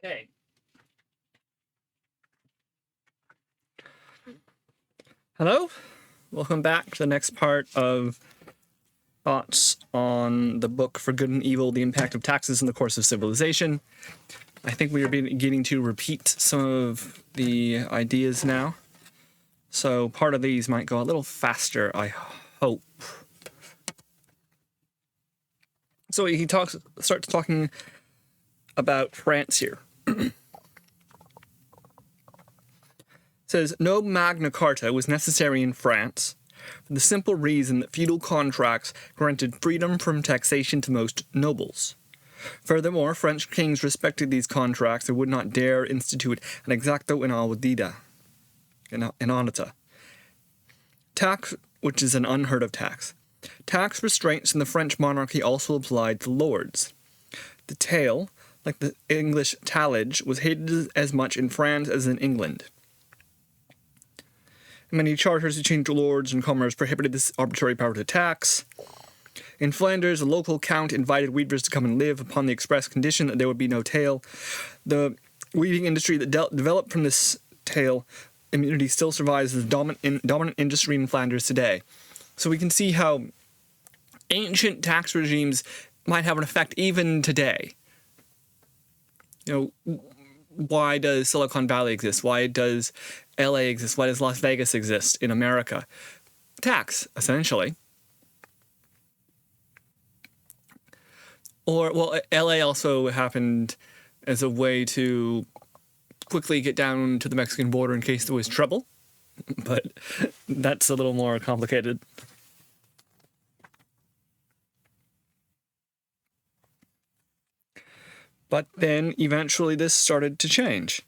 Okay. Hello, welcome back to the next part of thoughts on the book For Good and Evil, The Impact of Taxes in the Course of Civilization. I think we are beginning to repeat some of the ideas now. So part of these might go a little faster, I hope. So he starts talking about France here. Says, no Magna Carta was necessary in France for the simple reason that feudal contracts granted freedom from taxation to most nobles. Furthermore, French kings respected these contracts and would not dare institute an exacto inaudita, tax, which is an unheard of tax. Tax restraints in the French monarchy also applied to lords. The taille, like the English tallage, was hated as much in France as in England. Many charters between lords and commoners prohibited this arbitrary power to tax. In Flanders, a local count invited weavers to come and live upon the express condition that there would be no taille. The weaving industry that developed from this taille immunity still survives as the dominant industry in Flanders today. So we can see how ancient tax regimes might have an effect even today. You know, why does Silicon Valley exist? Why does LA exist? Why does Las Vegas exist in America? Tax, essentially. Or, well, LA also happened as a way to quickly get down to the Mexican border in case there was trouble. But that's a little more complicated. But then eventually this started to change.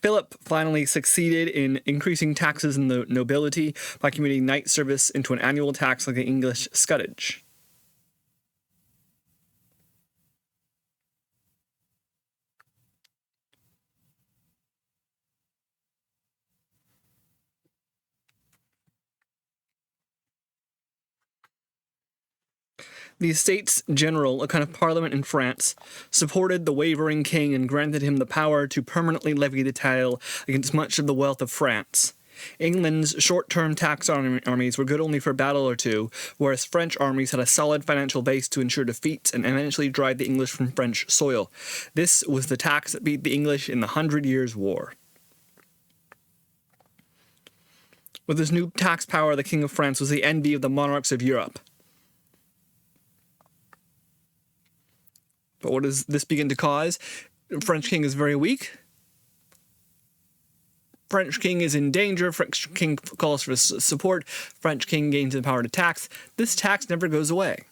Philip finally succeeded in increasing taxes in the nobility by commuting knight service into an annual tax like the English scutage. The Estates General, a kind of parliament in France, supported the wavering king and granted him the power to permanently levy the taille against much of the wealth of France. England's short-term tax armies were good only for a battle or two, whereas French armies had a solid financial base to ensure defeats and eventually drive the English from French soil. This was the tax that beat the English in the 100 Years' War. With his new tax power, the King of France was the envy of the monarchs of Europe. But what does this begin to cause? French king is very weak. French king is in danger. French king calls for support. French king gains the power to tax. This tax never goes away.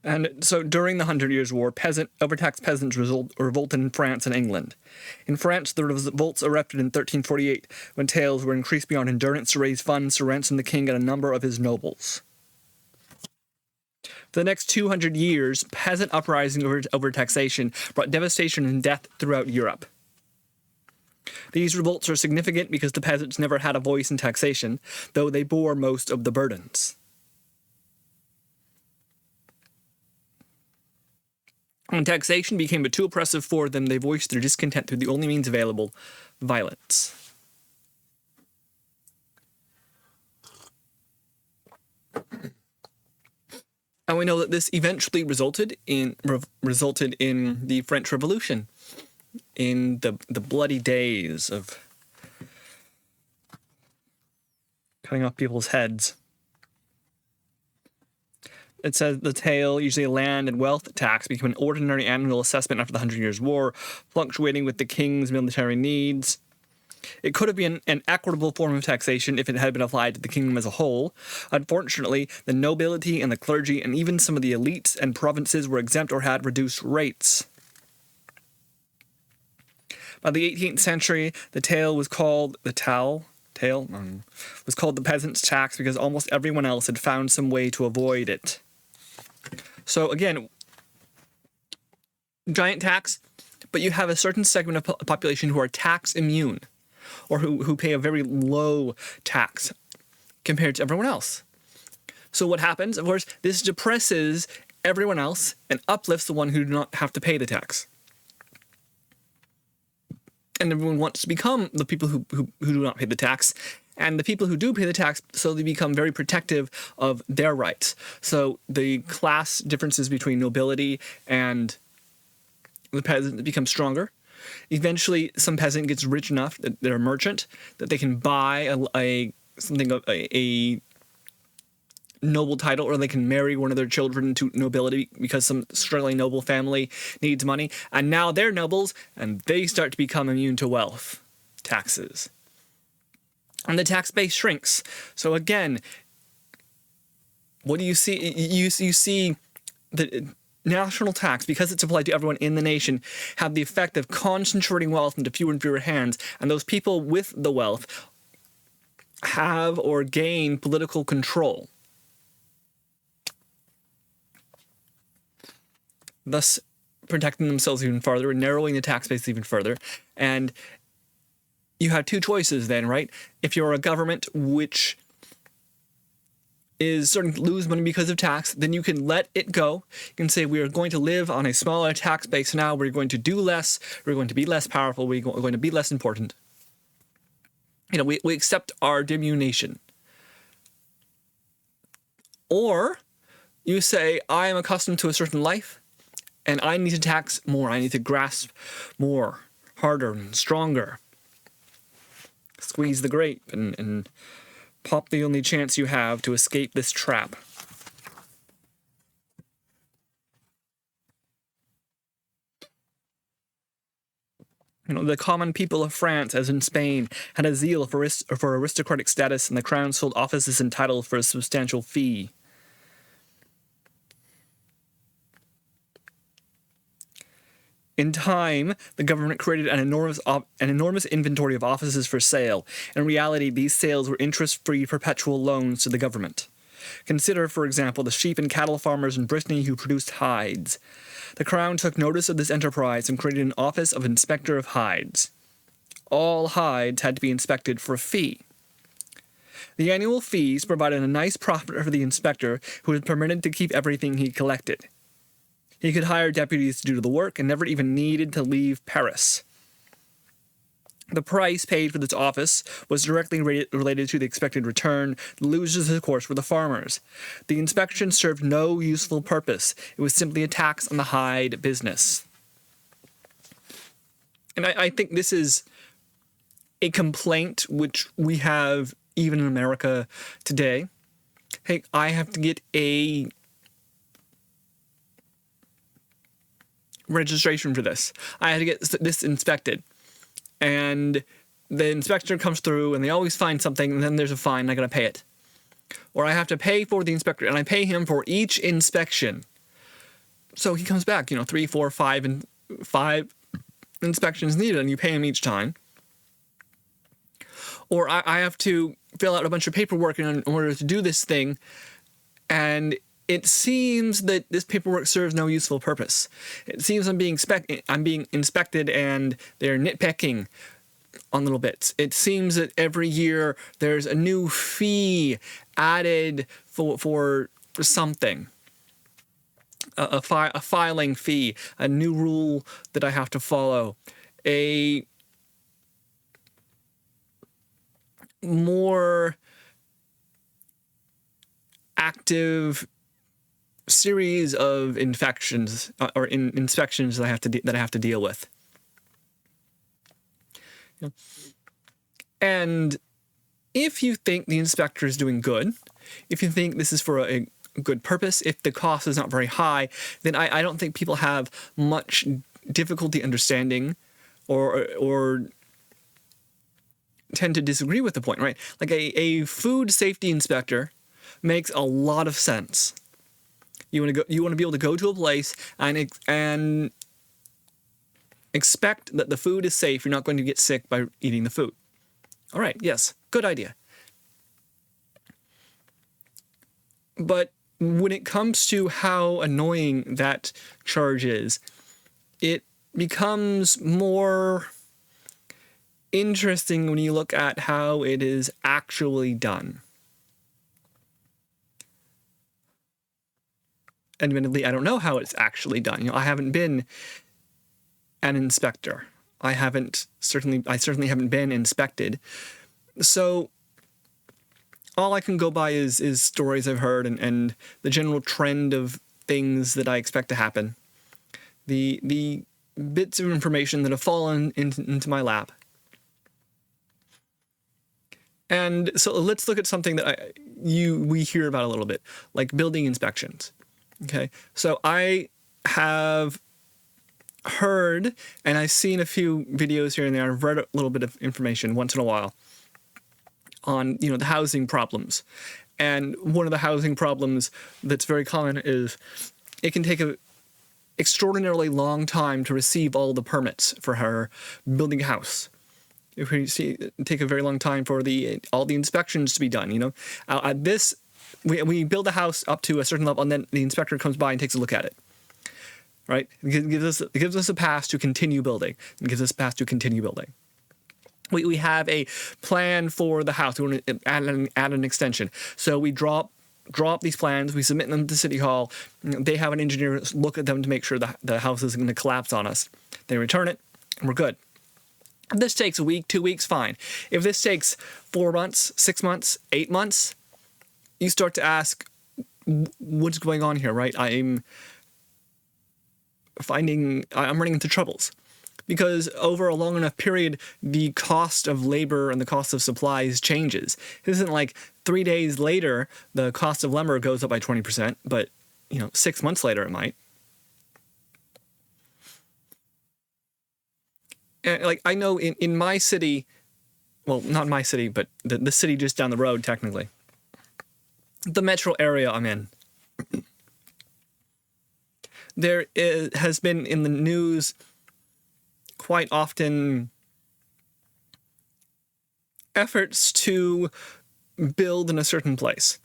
And so during the 100 Years' War, overtaxed peasants revolted in France and England. In France, the revolts erupted in 1348, when tailles were increased beyond endurance to raise funds to ransom the king and a number of his nobles. For the next 200 years, peasant uprising over taxation brought devastation and death throughout Europe. These revolts are significant because the peasants never had a voice in taxation, though they bore most of the burdens. When taxation became too oppressive for them, they voiced their discontent through the only means available, violence. And we know that this eventually resulted in the French Revolution, in the bloody days of cutting off people's heads. It says the taille, usually a land and wealth tax, became an ordinary annual assessment after the 100 Years' War, fluctuating with the king's military needs. It could have been an equitable form of taxation if it had been applied to the kingdom as a whole. Unfortunately, the nobility and the clergy and even some of the elites and provinces were exempt or had reduced rates. By the 18th century, the taille was called the was called the peasant's tax because almost everyone else had found some way to avoid it. So again, giant tax, but you have a certain segment of population who are tax immune. or who pay a very low tax compared to everyone else. So what happens? Of course, this depresses everyone else and uplifts the one who do not have to pay the tax. And everyone wants to become the people who do not pay the tax. And the people who do pay the tax, so they become very protective of their rights. So the class differences between nobility and the peasant become stronger. Eventually, some peasant gets rich enough that they're a merchant, that they can buy a noble title, or they can marry one of their children to nobility because some struggling noble family needs money. And now they're nobles, and they start to become immune to wealth taxes. And the tax base shrinks. So again, what do you see? You see the national tax, because it's applied to everyone in the nation, have the effect of concentrating wealth into fewer and fewer hands. And those people with the wealth have or gain political control, thus protecting themselves even farther and narrowing the tax base even further. And you have two choices then, right? If you're a government which is starting to lose money because of tax, then you can let it go. You can say, we are going to live on a smaller tax base now. We're going to do less. We're going to be less powerful. We're going to be less important. You know, we accept our diminution. Or you say, I am accustomed to a certain life, and I need to tax more. I need to grasp more, harder, and stronger. Squeeze the grape and pop the only chance you have to escape this trap. You know, the common people of France, as in Spain, had a zeal for aristocratic status, and the crown sold offices and titles for a substantial fee. In time, the government created an enormous inventory of offices for sale. In reality, these sales were interest-free perpetual loans to the government. Consider, for example, the sheep and cattle farmers in Brittany who produced hides. The Crown took notice of this enterprise and created an office of inspector of hides. All hides had to be inspected for a fee. The annual fees provided a nice profit for the inspector, who was permitted to keep everything he collected. He could hire deputies to do the work and never even needed to leave Paris. The price paid for this office was directly related to the expected return. The losers, of course, were the farmers. The inspection served no useful purpose. It was simply a tax on the hide business. And I think this is a complaint which we have even in America today. Hey, I have to get a registration for this. I had to get this inspected. And the inspector comes through and they always find something, and then there's a fine and I gotta pay it. Or I have to pay for the inspector, and I pay him for each inspection. So he comes back, 3, 4, 5, and 5 inspections needed, and you pay him each time. Or I have to fill out a bunch of paperwork in order to do this thing, and it seems that this paperwork serves no useful purpose. It seems I'm being inspected and they're nitpicking on little bits. It seems that every year there's a new fee added for something. A filing fee, a new rule that I have to follow, a more active series of inspections that I have to deal with. And if you think the inspector is doing good, if you think this is for a good purpose, if the cost is not very high, then I don't think people have much difficulty understanding or tend to disagree with the point, right? Like a food safety inspector makes a lot of sense. You want to be able to go to a place and expect that the food is safe. You're not going to get sick by eating the food. All right, yes, good idea. But when it comes to how annoying that charge is, it becomes more interesting when you look at how it is actually done. Admittedly, I don't know how it's actually done. You know, I haven't been an inspector. I certainly haven't been inspected. So all I can go by is stories I've heard and the general trend of things that I expect to happen. The bits of information that have fallen into my lap. And so let's look at something that we hear about a little bit, like building inspections. Okay, so I have heard, and I've seen a few videos here and there. I've read a little bit of information once in a while on, you know, the housing problems. And one of the housing problems that's very common is it can take an extraordinarily long time to receive all the permits for her building a house. If we see, take a very long time for all the inspections to be done. You know, we build a house up to a certain level, and then the inspector comes by and takes a look at it. Right? It gives us a pass to continue building. It gives us a pass to continue building. We have a plan for the house. We want to add an extension. So we draw up these plans. We submit them to City Hall. They have an engineer look at them to make sure the house isn't going to collapse on us. They return it, and we're good. If this takes a week, 2 weeks, fine. If this takes 4 months, 6 months, 8 months, you start to ask, what's going on here, right? I'm running into troubles. Because over a long enough period, the cost of labor and the cost of supplies changes. It isn't like 3 days later, the cost of lumber goes up by 20%, but, you know, 6 months later it might. And, like, I know in my city, well, not my city, but the city just down the road, technically, the metro area I'm in, has been in the news quite often efforts to build in a certain place.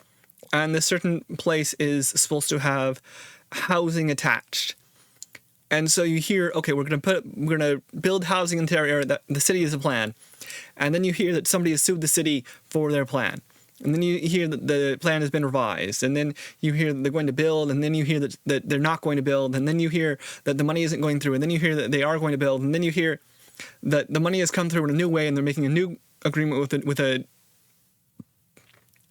And this certain place is supposed to have housing attached. And so you hear, okay, we're gonna build housing in the area that the city is a plan. And then you hear that somebody has sued the city for their plan. And then you hear that the plan has been revised. And then you hear that they're going to build. And then you hear that they're not going to build. And then you hear that the money isn't going through. And then you hear that they are going to build. And then you hear that the money has come through in a new way and they're making a new agreement with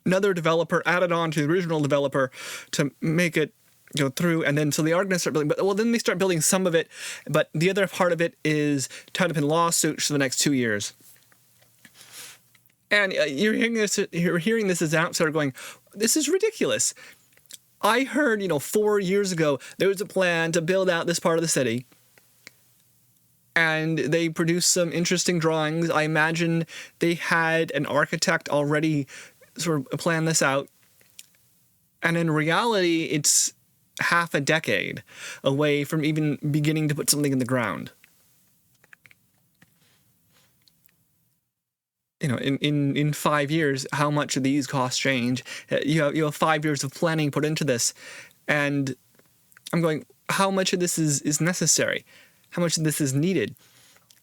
another developer added on to the original developer to make it go through. And then so they are going to start building. But well, then they start building some of it. But the other part of it is tied up in lawsuits for the next 2 years. And you're hearing this as an outsider going, this is ridiculous. I heard, 4 years ago, there was a plan to build out this part of the city. And they produced some interesting drawings. I imagine they had an architect already sort of plan this out. And in reality, it's half a decade away from even beginning to put something in the ground. In 5 years, how much of these costs change? You have 5 years of planning put into this. And I'm going, how much of this is necessary? How much of this is needed?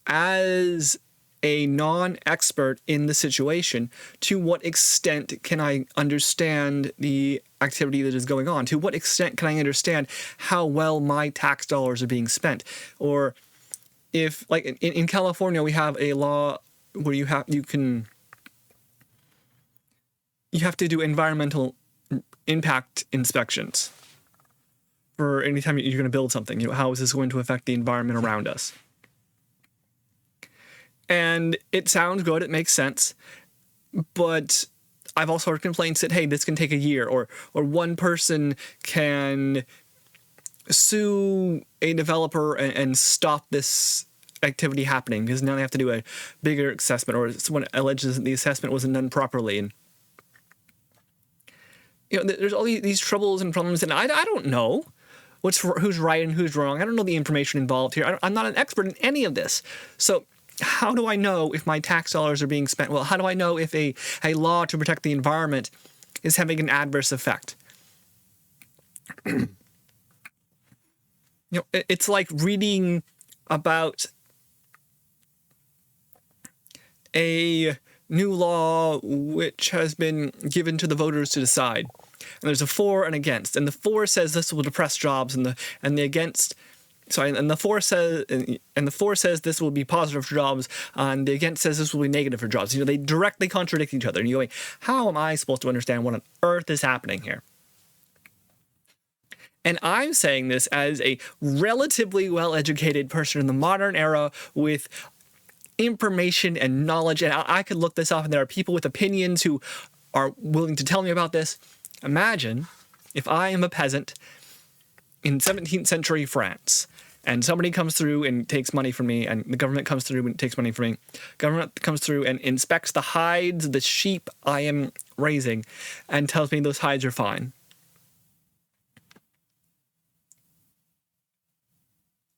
As a non-expert in the situation, to what extent can I understand the activity that is going on? To what extent can I understand how well my tax dollars are being spent? Or if, like in California, we have a law where you have to do environmental impact inspections for any time you're going to build something. How is this going to affect the environment around us? And it sounds good, it makes sense, but I've also heard complaints that, hey, this can take a year, or one person can sue a developer and stop this activity happening because now they have to do a bigger assessment, or someone alleges that the assessment wasn't done properly. And there's all these troubles and problems, and I don't know who's right and who's wrong. I don't know the information involved here. I'm not an expert in any of this. So how do I know if my tax dollars are being spent well? How do I know if a law to protect the environment is having an adverse effect? It's like reading about a new law which has been given to the voters to decide. And there's a for and against. And the for says this will depress jobs, and the against, sorry, and the for says this will be positive for jobs, and the against says this will be negative for jobs. They directly contradict each other. And you're going, how am I supposed to understand what on earth is happening here? And I'm saying this as a relatively well-educated person in the modern era with information and knowledge, and I could look this up, and there are people with opinions who are willing to tell me about this. Imagine if I am a peasant in 17th century France, and somebody comes through and takes money from me, and the government comes through and takes money from me. Government comes through and inspects the hides of the sheep I am raising and tells me those hides are fine.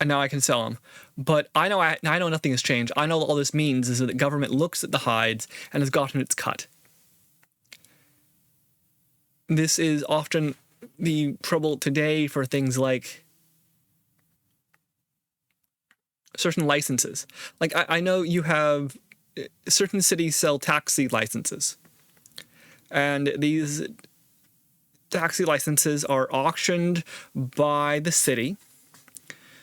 And now I can sell them. But I know nothing has changed. I know all this means is that the government looks at the hides and has gotten its cut. This is often the trouble today for things like certain licenses. Like I know you have certain cities sell taxi licenses. And these taxi licenses are auctioned by the city.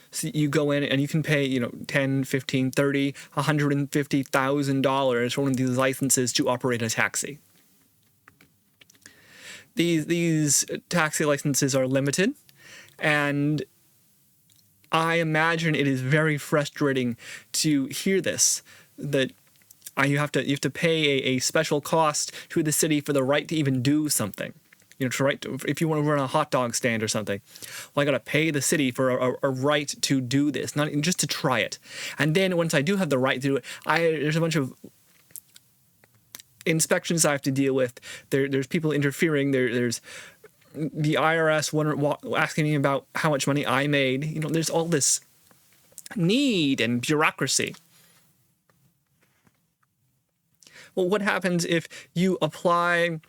So you go in and you can pay, $10, $15, $30, $150,000 for one of these licenses to operate a taxi. These taxi licenses are limited, and I imagine it is very frustrating to hear this, that you have to pay a special cost to the city for the right to even do something. If you want to run a hot dog stand or something, well, I got to pay the city for a right to do this, not even just to try it. And then once I do have the right to do it, there's a bunch of inspections I have to deal with. There's people interfering. There's the IRS asking me about how much money I made. There's all this need and bureaucracy. Well, what happens if you apply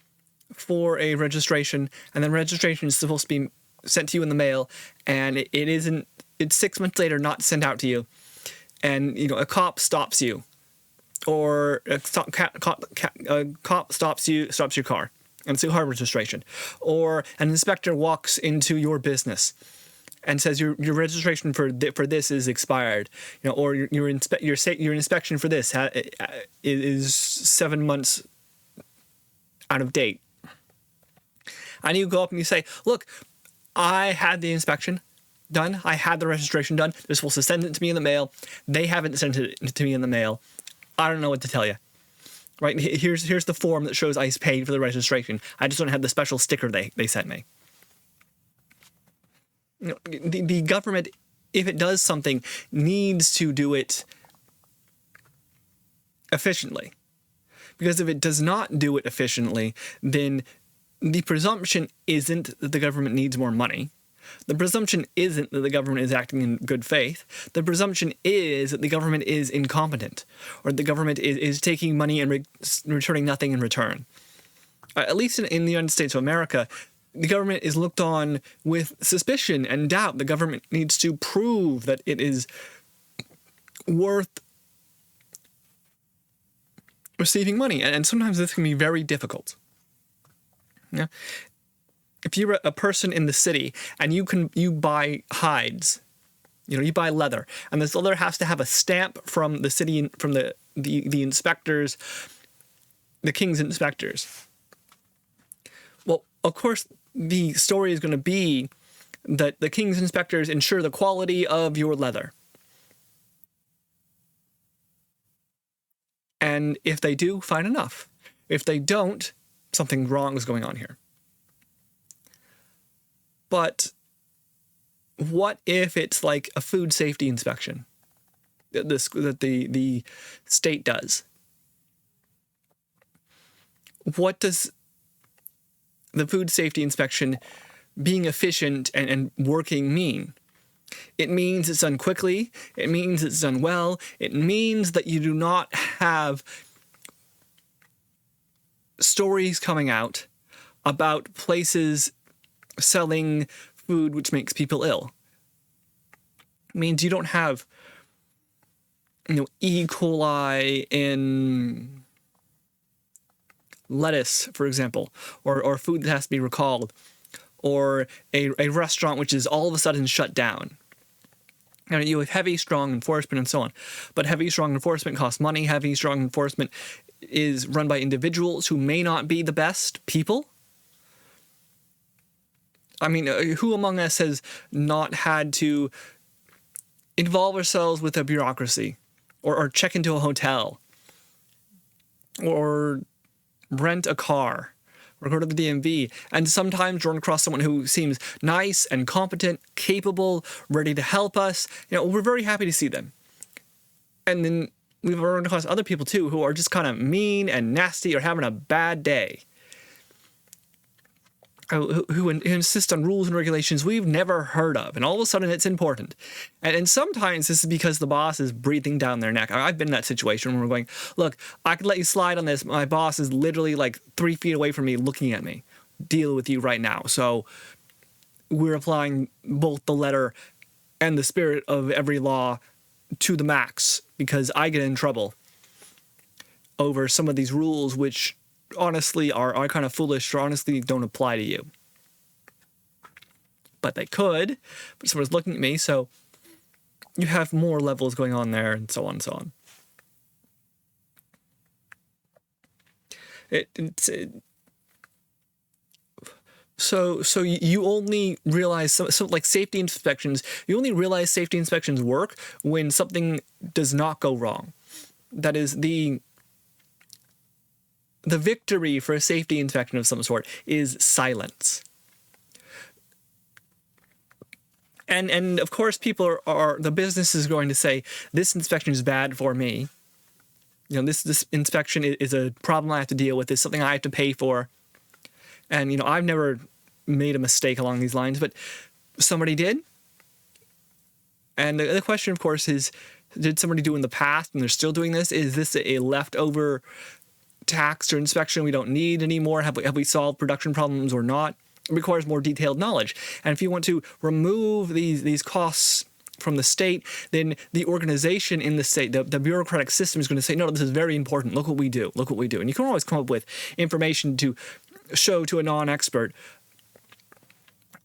for a registration, and then registration is supposed to be sent to you in the mail, and it's 6 months later not sent out to you, and a cop stops you, or a cop stops your car, and it's a car registration, or an inspector walks into your business and says your registration for this is expired, or your inspection for this is 7 months out of date. And you go up and you say, look, I had the inspection done. I had the registration done. They're supposed to send it to me in the mail. They haven't sent it to me in the mail. I don't know what to tell you. Right? Here's the form that shows I paid for the registration. I just don't have the special sticker they sent me. The government, if it does something, needs to do it efficiently. Because if it does not do it efficiently, then the presumption isn't that the government needs more money. The presumption isn't that the government is acting in good faith. The presumption is that the government is incompetent, or the government is taking money and returning nothing in return. At least in the United States of America, the government is looked on with suspicion and doubt. The government needs to prove that it is worth receiving money, and sometimes this can be very difficult. Yeah, if you're a person in the city and you buy hides, you buy leather, and this leather has to have a stamp from the city, from the inspectors, the king's inspectors. Well, of course, the story is going to be that the king's inspectors ensure the quality of your leather. And if they do, fine enough. If they don't, something wrong is going on here. But what if it's like a food safety inspection that the state does? What does the food safety inspection being efficient and working mean? It means it's done quickly. It means it's done well. It means that you do not have stories coming out about places selling food which makes people ill. It means you don't have E. coli in lettuce, for example, or food that has to be recalled, or a restaurant which is all of a sudden shut down. And you have heavy, strong enforcement and so on. But heavy, strong enforcement costs money. Heavy, strong enforcement is run by individuals who may not be the best people. I mean, who among us has not had to involve ourselves with a bureaucracy, or check into a hotel, or rent a car, or go to the DMV, and sometimes run across someone who seems nice and competent, capable, ready to help us? We're very happy to see them. And then we've run across other people too who are just kind of mean and nasty or having a bad day, who insist on rules and regulations we've never heard of, and all of a sudden it's important. And sometimes this is because the boss is breathing down their neck. I've been in that situation where we're going, look, I could let you slide on this. My boss is literally like 3 feet away from me looking at me. Deal with you right now. So we're applying both the letter and the spirit of every law to the max, because I get in trouble over some of these rules which honestly are kind of foolish, or honestly don't apply to you. But they could, but someone's looking at me, so you have more levels going on there, and so on and so on. So you only realize, so like safety inspections, you only realize safety inspections work when something does not go wrong. That is, the victory for a safety inspection of some sort is silence. And of course, people the business is going to say, this inspection is bad for me. This inspection is a problem I have to deal with. It's something I have to pay for. And, I've never made a mistake along these lines, but somebody did. And the question, of course, is, did somebody do in the past and they're still doing this? Is this a leftover tax or inspection we don't need anymore? Have we solved production problems or not? It requires more detailed knowledge. And if you want to remove these costs from the state, then the organization in the state, the bureaucratic system, is going to say, no, this is very important. Look what we do. Look what we do. And you can always come up with information to show to a non-expert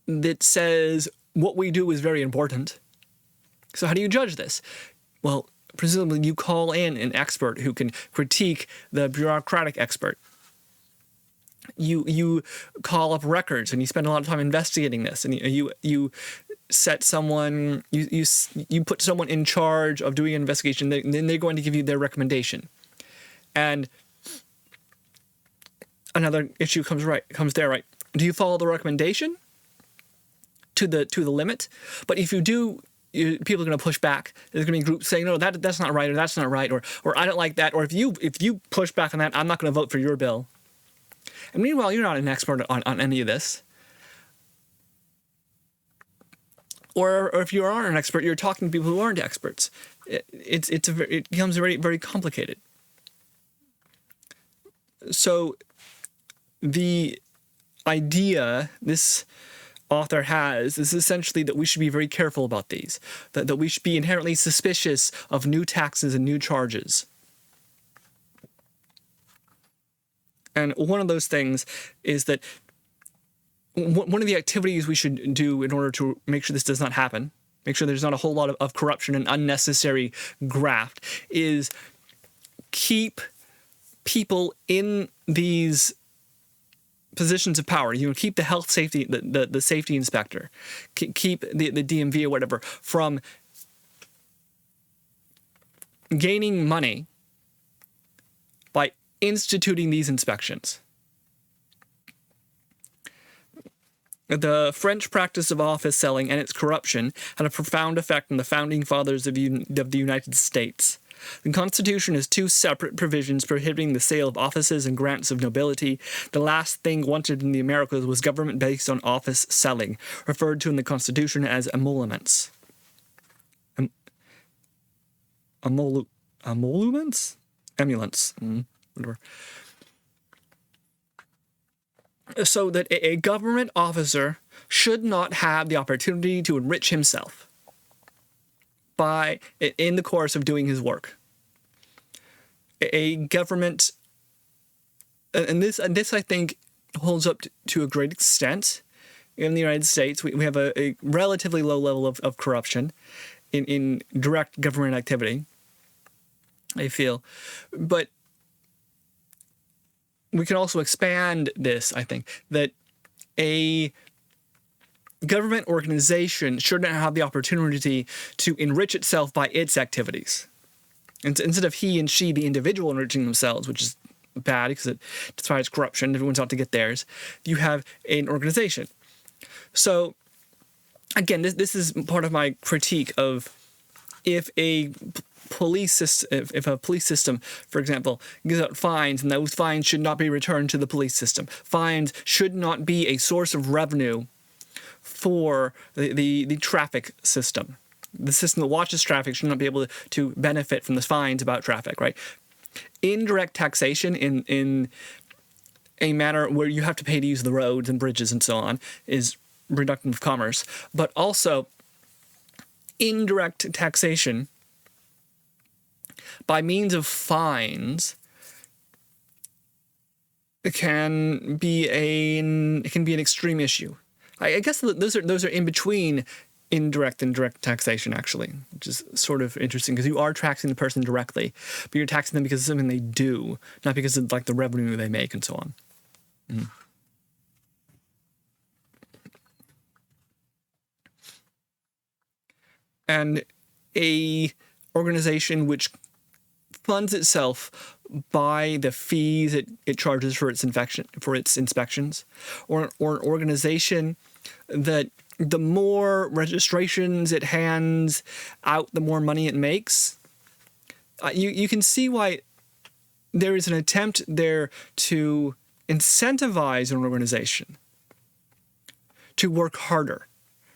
that says what we do is very important. So how do you judge this? Well, presumably you call in an expert who can critique the bureaucratic expert. You call up records and you spend a lot of time investigating this, and you set someone, you put someone in charge of doing an investigation, and then they're going to give you their recommendation. And another issue comes there, right? Do you follow the recommendation to the limit? But if you do, people are going to push back. There's going to be groups saying, no, that's not right, or that's not right, or I don't like that, or if you push back on that, I'm not going to vote for your bill. And meanwhile, you're not an expert on any of this. Or if you are an expert, you're talking to people who aren't experts. It becomes very, very complicated. So the idea this author has is essentially that we should be very careful about these, that we should be inherently suspicious of new taxes and new charges. And one of those things is that one of the activities we should do in order to make sure this does not happen, make sure there's not a whole lot of corruption and unnecessary graft, is keep people in these positions of power. Keep the health safety, the safety inspector, keep the DMV or whatever from gaining money by instituting these inspections. The French practice of office selling and its corruption had a profound effect on the founding fathers of the United States. The Constitution has 2 separate provisions prohibiting the sale of offices and grants of nobility. The last thing wanted in the Americas was government based on office selling, referred to in the Constitution as emoluments. Emoluments? Emoluments. Whatever. So that a government officer should not have the opportunity to enrich himself. in the course of doing his work. A government, and this I think holds up to a great extent in the United States. We have a relatively low level of corruption in direct government activity, I feel. But we can also expand this, I think, that a government organization shouldn't have the opportunity to enrich itself by its activities. And instead of he and she, the individual, enriching themselves, which is bad because it defies corruption, everyone's out to get theirs, you have an organization. So, again, this is part of my critique of if a police system, if a police system, for example, gives out fines, and those fines should not be returned to the police system. Fines should not be a source of revenue for the traffic system. The system that watches traffic should not be able to benefit from the fines about traffic, right? Indirect taxation in a manner where you have to pay to use the roads and bridges and so on is reductive of commerce, but also indirect taxation by means of fines can be an extreme issue. I guess those are in between indirect and direct taxation, actually, which is sort of interesting because you are taxing the person directly, but you're taxing them because of something they do, not because of like the revenue they make and so on. Mm. And a organization which funds itself by the fees it charges for its inspections, or an organization that the more registrations it hands out, the more money it makes. You can see why there is an attempt there to incentivize an organization to work harder.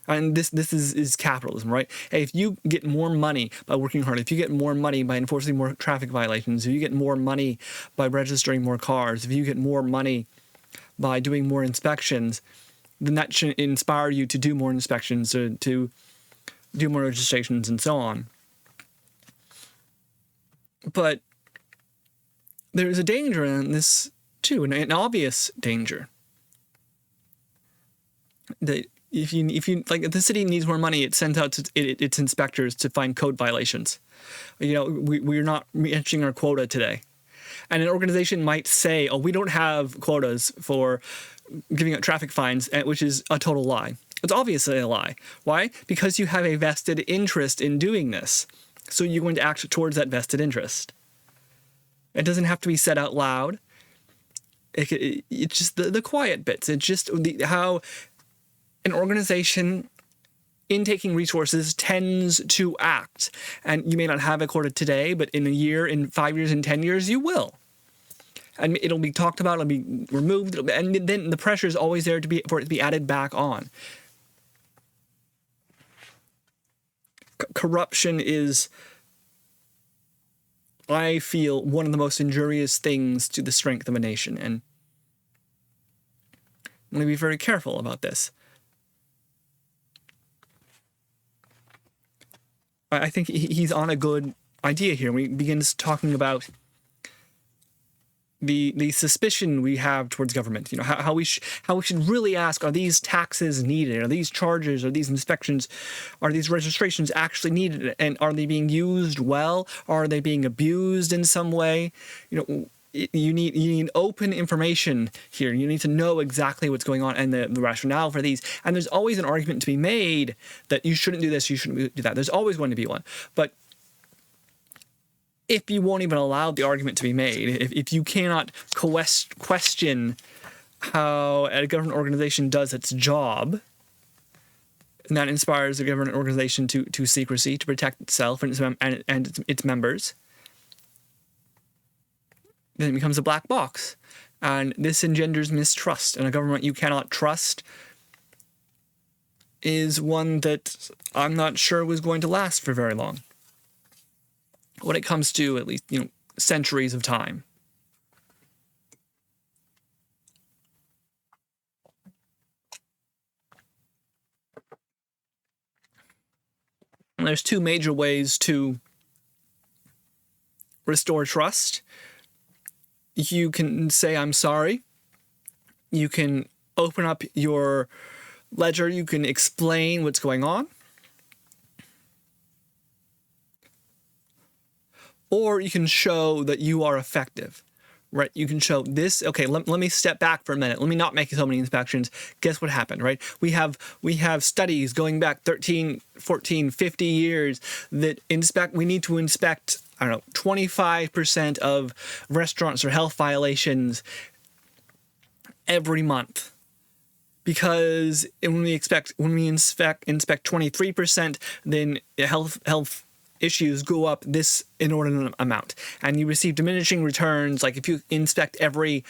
And this is capitalism, right? Hey, if you get more money by working harder, if you get more money by enforcing more traffic violations, if you get more money by registering more cars, if you get more money by doing more inspections, then that should inspire you to do more inspections, to do more registrations, and so on. But there is a danger in this too, an obvious danger. That if you like, if the city needs more money, it sends out its inspectors to find code violations. You know, we're not reaching our quota today, and an organization might say, "Oh, we don't have quotas for giving out traffic fines," which is a total lie. It's obviously a lie. Why? Because you have a vested interest in doing this, so you're going to act towards that vested interest. It doesn't have to be said out loud. It's just the quiet bits. It's just how an organization in taking resources tends to act. And you may not have a quota today, but in a year, in 5 years, in 10 years, you will. And it'll be talked about, it'll be removed, and then the pressure is always there for it to be added back on. Corruption is, I feel, one of the most injurious things to the strength of a nation, and I'm going to be very careful about this. I think he's on a good idea here when he begins talking about the suspicion we have towards government. You know, how we should really ask: are these taxes needed? Are these charges? Are these inspections? Are these registrations actually needed? And are they being used well? Are they being abused in some way? You know, you need open information here. You need to know exactly what's going on and the rationale for these. And there's always an argument to be made that you shouldn't do this, you shouldn't do that. There's always going to be one. But if you won't even allow the argument to be made, if you cannot question how a government organization does its job, and that inspires the government organization to secrecy, to protect itself and its members, then it becomes a black box. And this engenders mistrust. And a government you cannot trust is one that I'm not sure was going to last for very long, when it comes to, at least, you know, centuries of time. there's two major ways to restore trust. You can say, I'm sorry. You can open up your ledger. You can explain what's going on. Or you can show that you are effective, right? You can show this. Okay, let me step back for a minute. Let me not make so many inspections. Guess what happened, right? We have studies going back 13, 14, 50 years that we need to inspect, I don't know, 25% of restaurants or health violations every month. Because when we inspect 23%, then health issues go up this inordinate amount, and you receive diminishing returns. Like if you inspect every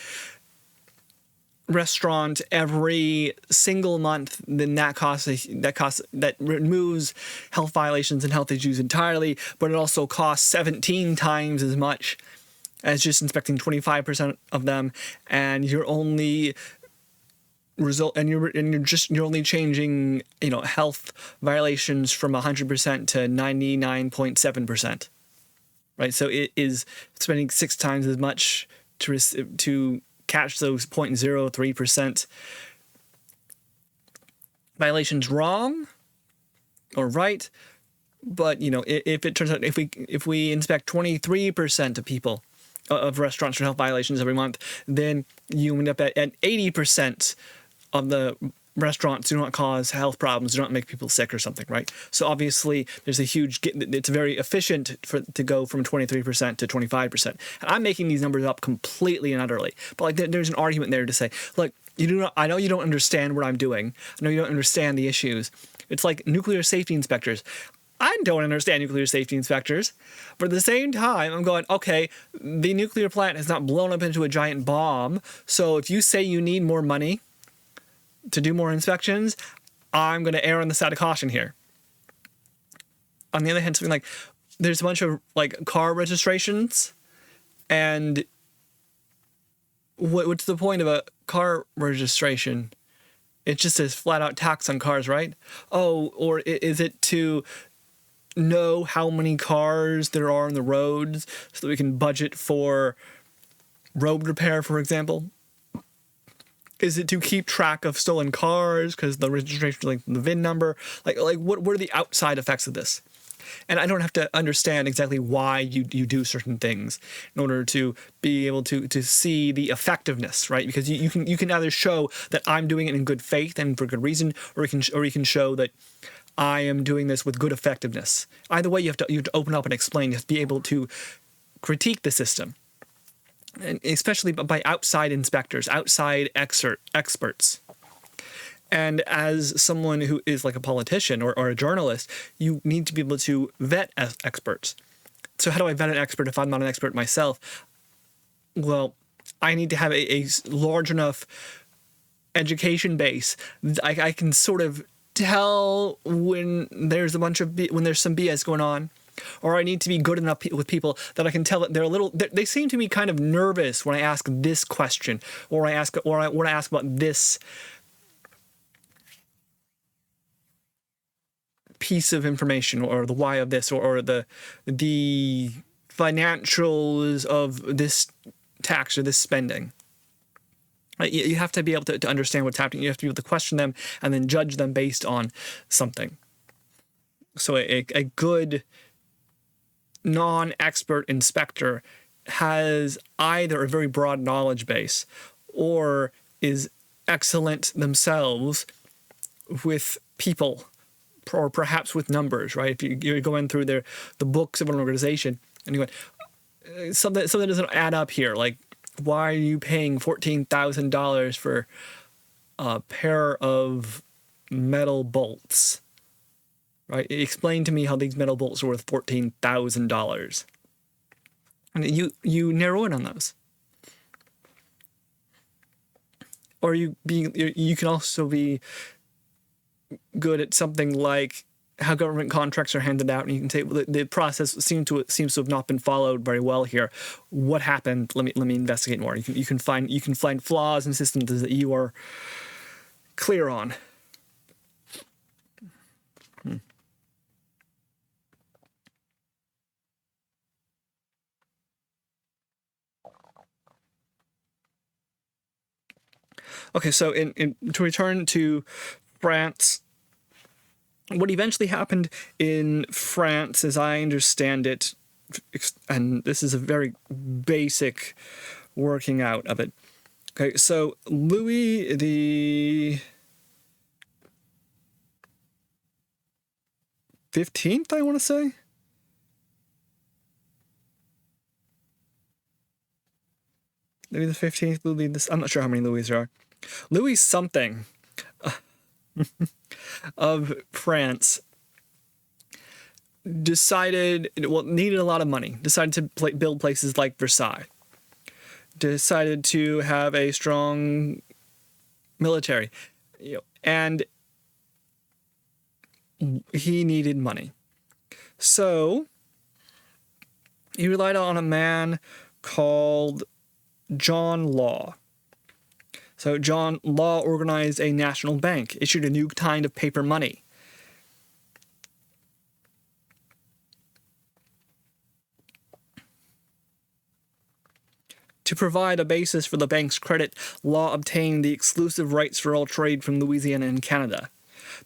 restaurant every single month, then that removes health violations and health issues entirely, but it also costs 17 times as much as just inspecting 25% of them, and you're only you're only changing, health violations from 100% to 99.7%, right? So it is spending 6 times as much to catch those 0.03% violations wrong or right. But if it turns out if we inspect 23% of people of restaurants for health violations every month, then you end up at 80% of the restaurants do not cause health problems, do not make people sick or something, right? So obviously there's it's very efficient to go from 23% to 25%. And I'm making these numbers up completely and utterly, but there's an argument there to say, look, I know you don't understand what I'm doing. I know you don't understand the issues. It's like nuclear safety inspectors. I don't understand nuclear safety inspectors, but at the same time, I'm going, okay, the nuclear plant has not blown up into a giant bomb, so if you say you need more money to do more inspections, I'm going to err on the side of caution here. On the other hand, something like there's a bunch of car registrations, and what's the point of a car registration? It's just a flat out tax on cars, right? Oh, or is it to know how many cars there are on the roads so that we can budget for road repair, for example? Is it to keep track of stolen cars because the registration, the VIN number? What are the outside effects of this? And I don't have to understand exactly why you do certain things in order to be able to see the effectiveness, right? Because you can either show that I'm doing it in good faith and for good reason, or you can show that I am doing this with good effectiveness. Either way, you have to open up and explain. You have to be able to critique the system, and especially by outside inspectors, outside experts. And as someone who is like a politician or a journalist, you need to be able to vet as experts. So how do I vet an expert if I'm not an expert myself? Well, I need to have a large enough education base. I can sort of tell when there's some BS going on. Or I need to be good enough with people that I can tell that they seem to be kind of nervous when I ask this question, or when I ask about this piece of information, or the why of this, or the financials of this tax or this spending. You have to be able to understand what's happening. You have to be able to question them and then judge them based on something. So a good non-expert inspector has either a very broad knowledge base or is excellent themselves with people, or perhaps with numbers, right? If you're going through the books of an organization and you go, something doesn't add up here. Like, why are you paying $14,000 for a pair of metal bolts? Right? Explain to me how these metal bolts are worth $14,000. And you narrow in on those. Or you can also be good at something like how government contracts are handed out, and you can say, well, the process seems to have not been followed very well here. What happened? Let me investigate more. You can find flaws in systems that you are clear on. Okay, so to return to France, what eventually happened in France, as I understand it, and this is a very basic working out of it. Okay, so Louis the 15th, I want to say. Louis the 15th, Louis this. I'm not sure how many Louis there are. Louis something of France needed a lot of money, decided to build places like Versailles, decided to have a strong military, and he needed money. So he relied on a man called John Law. So John Law organized a national bank, issued a new kind of paper money. To provide a basis for the bank's credit, Law obtained the exclusive rights for all trade from Louisiana and Canada.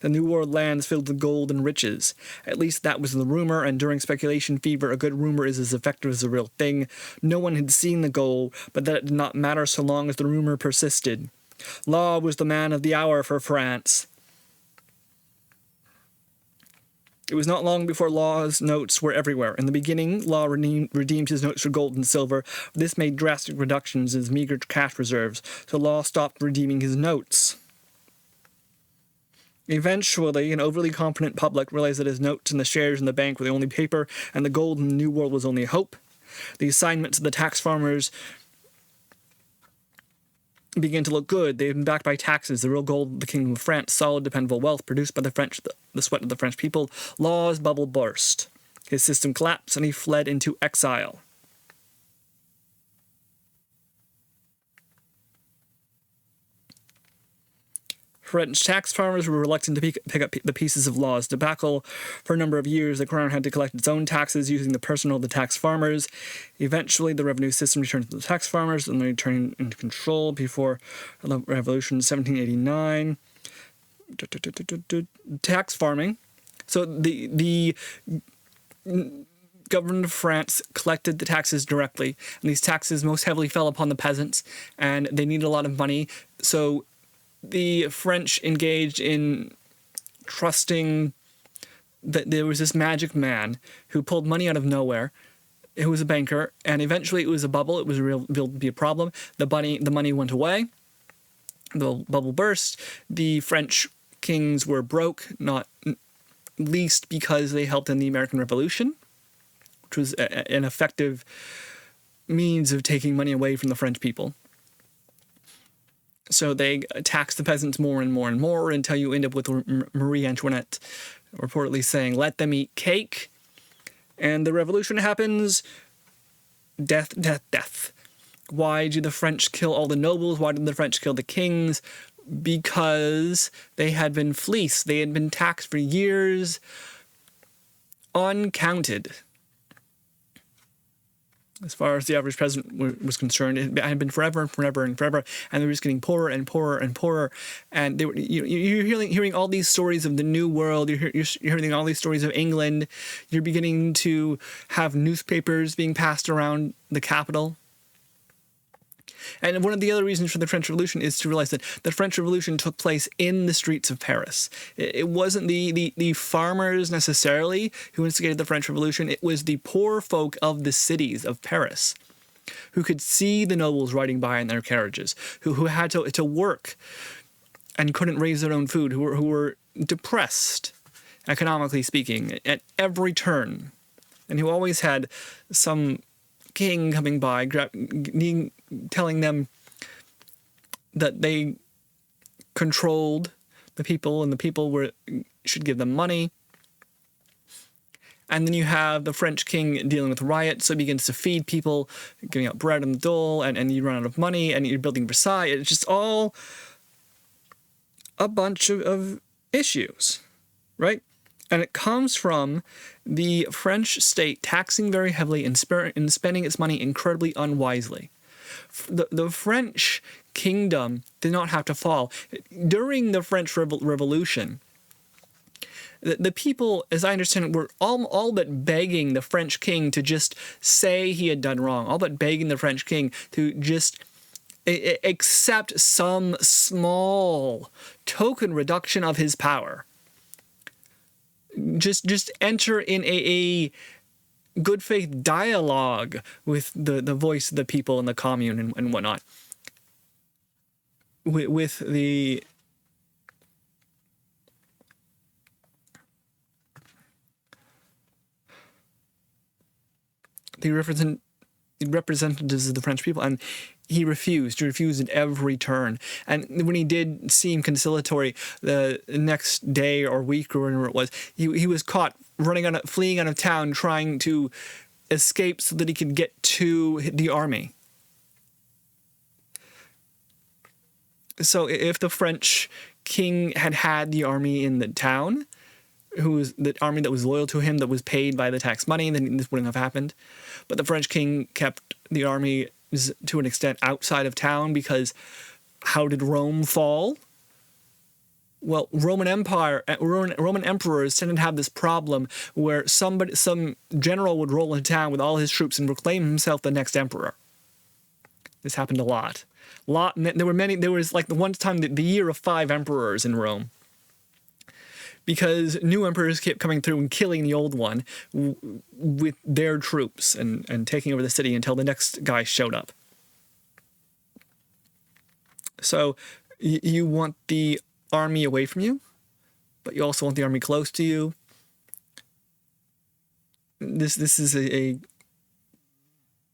The New World lands filled with gold and riches. At least that was the rumor, and during speculation fever, a good rumor is as effective as a real thing. No one had seen the gold, but that did not matter so long as the rumor persisted. Law was the man of the hour for France. It was not long before Law's notes were everywhere. In the beginning, Law redeemed his notes for gold and silver. This made drastic reductions in his meager cash reserves, so Law stopped redeeming his notes. Eventually, an overly confident public realized that his notes and the shares in the bank were the only paper, and the gold in the New World was only hope. The assignments of the tax farmers began to look good. They had been backed by taxes, the real gold of the Kingdom of France, solid, dependable wealth produced by the French, the sweat of the French people. Law's bubble burst. His system collapsed, and he fled into exile. French tax farmers were reluctant to pick up the pieces of Law's tobacco. For a number of years, the crown had to collect its own taxes using the personnel of the tax farmers. Eventually, the revenue system returned to the tax farmers, and they returned into control before the Revolution in 1789. Tax farming. So the government of France collected the taxes directly, and these taxes most heavily fell upon the peasants, and they needed a lot of money. So the French engaged in trusting that there was this magic man who pulled money out of nowhere, who was a banker, and eventually it was a bubble. It was real to be a problem. The money went away. The bubble burst. The French kings were broke, not least because they helped in the American Revolution, which was an effective means of taking money away from the French people. So they tax the peasants more and more and more until you end up with Marie Antoinette reportedly saying, "Let them eat cake." And the revolution happens. Death, death, death. Why did the French kill all the nobles? Why did the French kill the kings? Because they had been fleeced. They had been taxed for years, uncounted. As far as the average peasant was concerned, it had been forever and forever and forever, and they were just getting poorer and poorer and poorer. And they were, you're hearing all these stories of the New World. You're hearing all these stories of England. You're beginning to have newspapers being passed around the capital. And one of the other reasons for the French Revolution is to realize that the French Revolution took place in the streets of Paris. It wasn't the farmers necessarily who instigated the French Revolution. It was the poor folk of the cities of Paris who could see the nobles riding by in their carriages, who had to work and couldn't raise their own food, who were depressed, economically speaking, at every turn, and who always had some king coming by telling them that they controlled the people and the people should give them money. And then you have the French king dealing with riots, so he begins to feed people, giving out bread and dole, and you run out of money, and you're building Versailles. It's just all a bunch of issues, right? And it comes from the French state taxing very heavily and spending its money incredibly unwisely. The French kingdom did not have to fall. During the French Revolution, the people, as I understand it, were all but begging the French king to just say he had done wrong, all but begging the French king to just accept some small token reduction of his power. Just enter in a good faith dialogue with the voice of the people in the commune and whatnot. With the representatives of the French people, and he refused at every turn. And when he did seem conciliatory the next day or week or whatever it was, he was caught fleeing out of town, trying to escape so that he could get to the army. So if the French king had the army in the town, the army that was loyal to him, that was paid by the tax money, then this wouldn't have happened. But the French king kept the army to an extent outside of town, because how did Rome fall? Well, Roman emperors tended to have this problem where some general would roll into town with all his troops and proclaim himself the next emperor. This happened a lot. There was like the one time the year of 5 emperors in Rome, because new emperors kept coming through and killing the old one with their troops and taking over the city until the next guy showed up. So you want the army away from you, but you also want the army close to you. This is a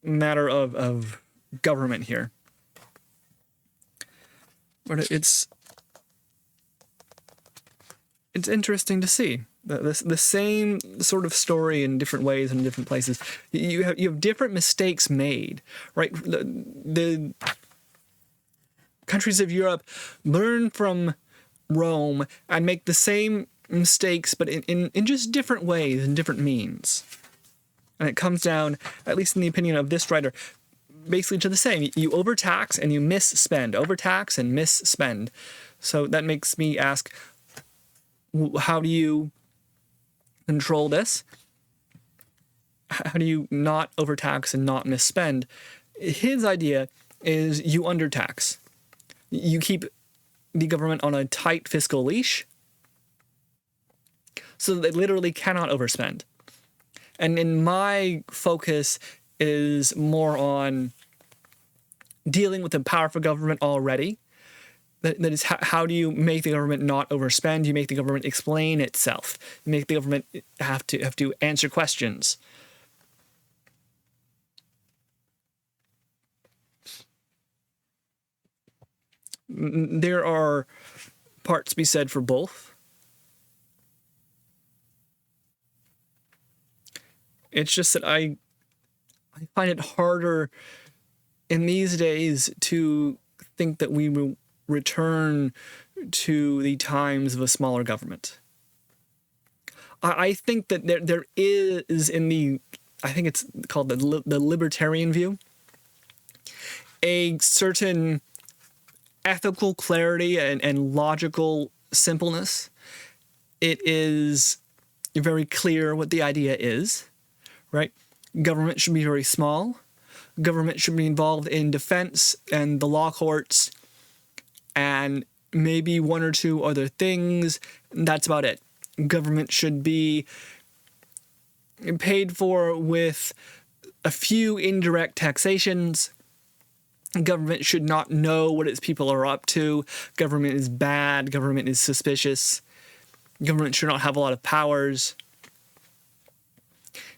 matter of government here. But it's interesting to see the same sort of story in different ways and in different places. You have different mistakes made, right? The countries of Europe learn from Rome and make the same mistakes, but in just different ways and different means. And it comes down, at least in the opinion of this writer, basically to the same. You overtax and you misspend. Overtax and misspend. So that makes me ask, how do you control this? How do you not overtax and not misspend? His idea is you undertax. You keep the government on a tight fiscal leash so that they literally cannot overspend. And in my focus is more on dealing with the powerful government already. That is, how do you make the government not overspend? You make the government explain itself. You make the government have to answer questions. There are parts to be said for both. It's just that I find it harder in these days to think that we will return to the times of a smaller government. I think that there is I think it's called the libertarian view, a certain ethical clarity and logical simpleness. It is very clear what the idea is, right? Government should be very small. Government should be involved in defense and the law courts and maybe one or two other things. That's about it. Government should be paid for with a few indirect taxations. Government should not know what its people are up to. Government is bad. Government is suspicious. Government should not have a lot of powers.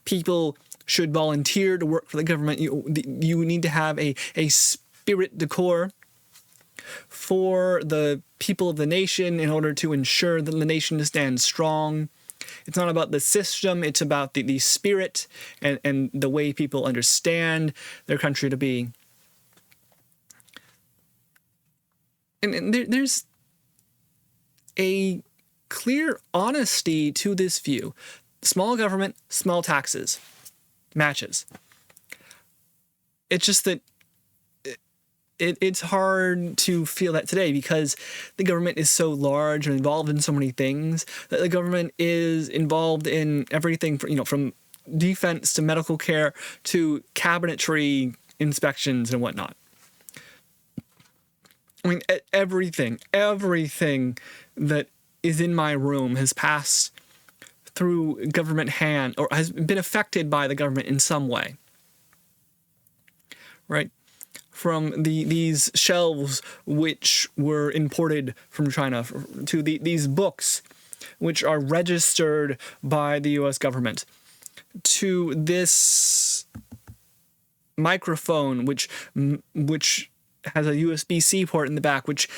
People should volunteer to work for the government. You need to have a spirit de corps for the people of the nation in order to ensure that the nation stands strong. It's not about the system, it's about the spirit and the way people understand their country to be. And there's a clear honesty to this view. Small government, small taxes, matches. It's just that it's hard to feel that today because the government is so large and involved in so many things that the government is involved in everything from defense to medical care to cabinetry inspections and whatnot. I mean, everything that is in my room has passed through government hand or has been affected by the government in some way, right? From these shelves which were imported from China to these books which are registered by the U.S. government to this microphone which has a USB-C port in the back, which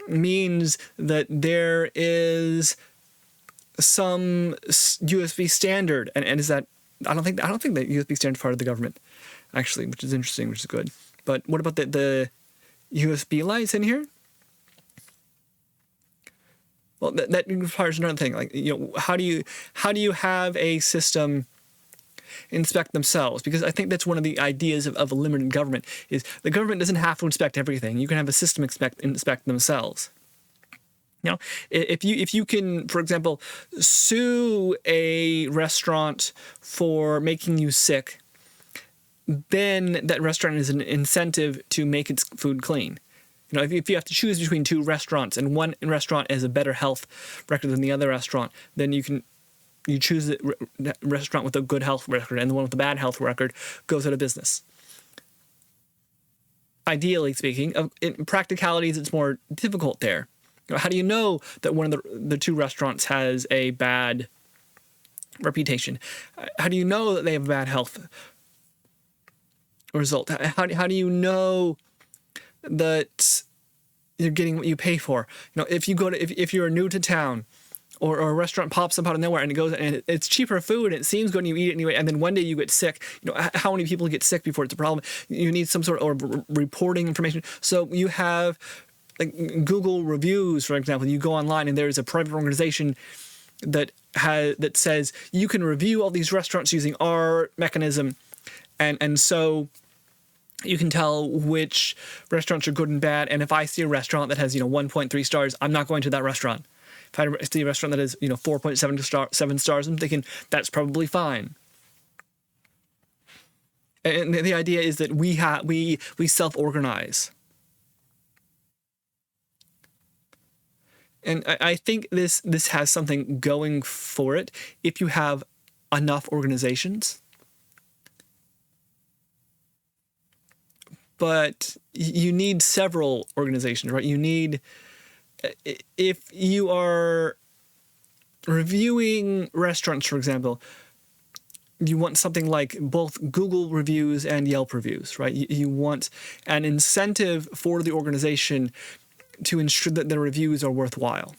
means that there is some USB standard, and is that I don't think that USB standard is part of the government actually, which is interesting, which is good. But what about the USB lights in here? Well, that requires another thing. Like, how do you have a system inspect themselves? Because I think that's one of the ideas of a limited government is the government doesn't have to inspect everything. You can have a system inspect themselves. If you can, for example, sue a restaurant for making you sick, then that restaurant is an incentive to make its food clean. If you have to choose between two restaurants and one restaurant has a better health record than the other restaurant, then you choose the restaurant with a good health record, and the one with the bad health record goes out of business. Ideally speaking, in practicalities, it's more difficult there. How do you know that one of the two restaurants has a bad reputation? How do you know that they have a bad health result? How do you know that you're getting what you pay for? If you're new to town, or a restaurant pops up out of nowhere and it's cheaper food and it seems good and you eat it anyway, and then one day you get sick. How many people get sick before it's a problem? You need some sort of reporting information. So you have like Google reviews, for example. You go online and there's a private organization that says you can review all these restaurants using our mechanism, and so you can tell which restaurants are good and bad. And if I see a restaurant that has 1.3 stars, I'm not going to that restaurant. If I see a restaurant that has 4.7 stars, I'm thinking that's probably fine. And the idea is that we self-organize. And I think this has something going for it if you have enough organizations. But you need several organizations, right? If you are reviewing restaurants, for example, you want something like both Google reviews and Yelp reviews, right? You want an incentive for the organization to ensure that the reviews are worthwhile.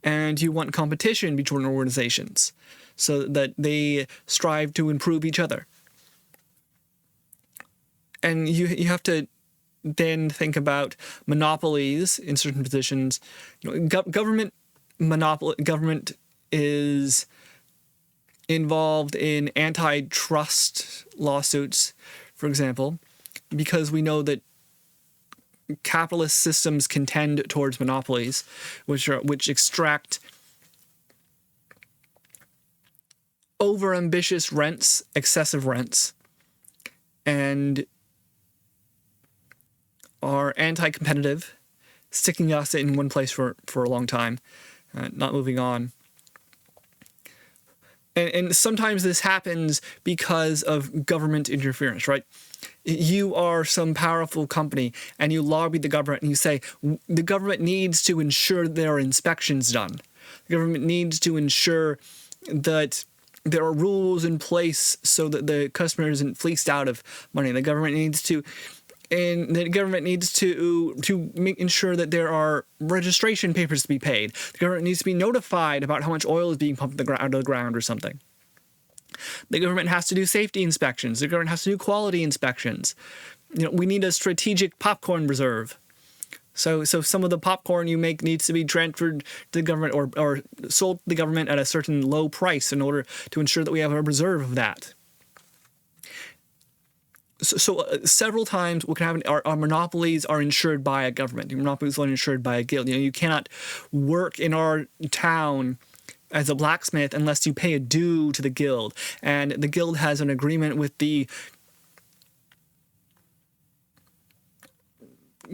And you want competition between organizations so that they strive to improve each other. And you have to then think about monopolies in certain positions. Government is involved in antitrust lawsuits, for example, because we know that capitalist systems can tend towards monopolies, which extract overambitious rents, excessive rents, and are anti-competitive, sticking us in one place for a long time, not moving on. And sometimes this happens because of government interference, right? You are some powerful company and you lobby the government and you say, the government needs to ensure there are inspections done. The government needs to ensure that there are rules in place so that the customer isn't fleeced out of money. The government needs to ensure that there are registration papers to be paid. The government needs to be notified about how much oil is being pumped out of the ground or something. The government has to do safety inspections. The government has to do quality inspections. We need a strategic popcorn reserve. So some of the popcorn you make needs to be transferred to the government or sold to the government at a certain low price in order to ensure that we have a reserve of that. Several times what can happen are monopolies are insured by a government. Monopolies are insured by a guild. You cannot work in our town as a blacksmith unless you pay a due to the guild, and the guild has an agreement with the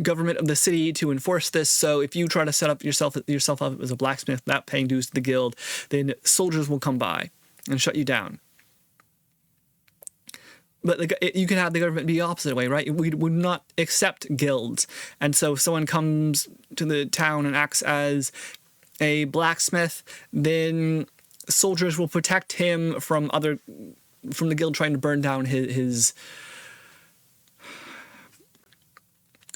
government of the city to enforce this. So if you try to set up yourself up as a blacksmith without paying dues to the guild, then soldiers will come by and shut you down. But you can have the government be the opposite way, right? We would not accept guilds. And so if someone comes to the town and acts as a blacksmith, then soldiers will protect him from the guild trying to burn down his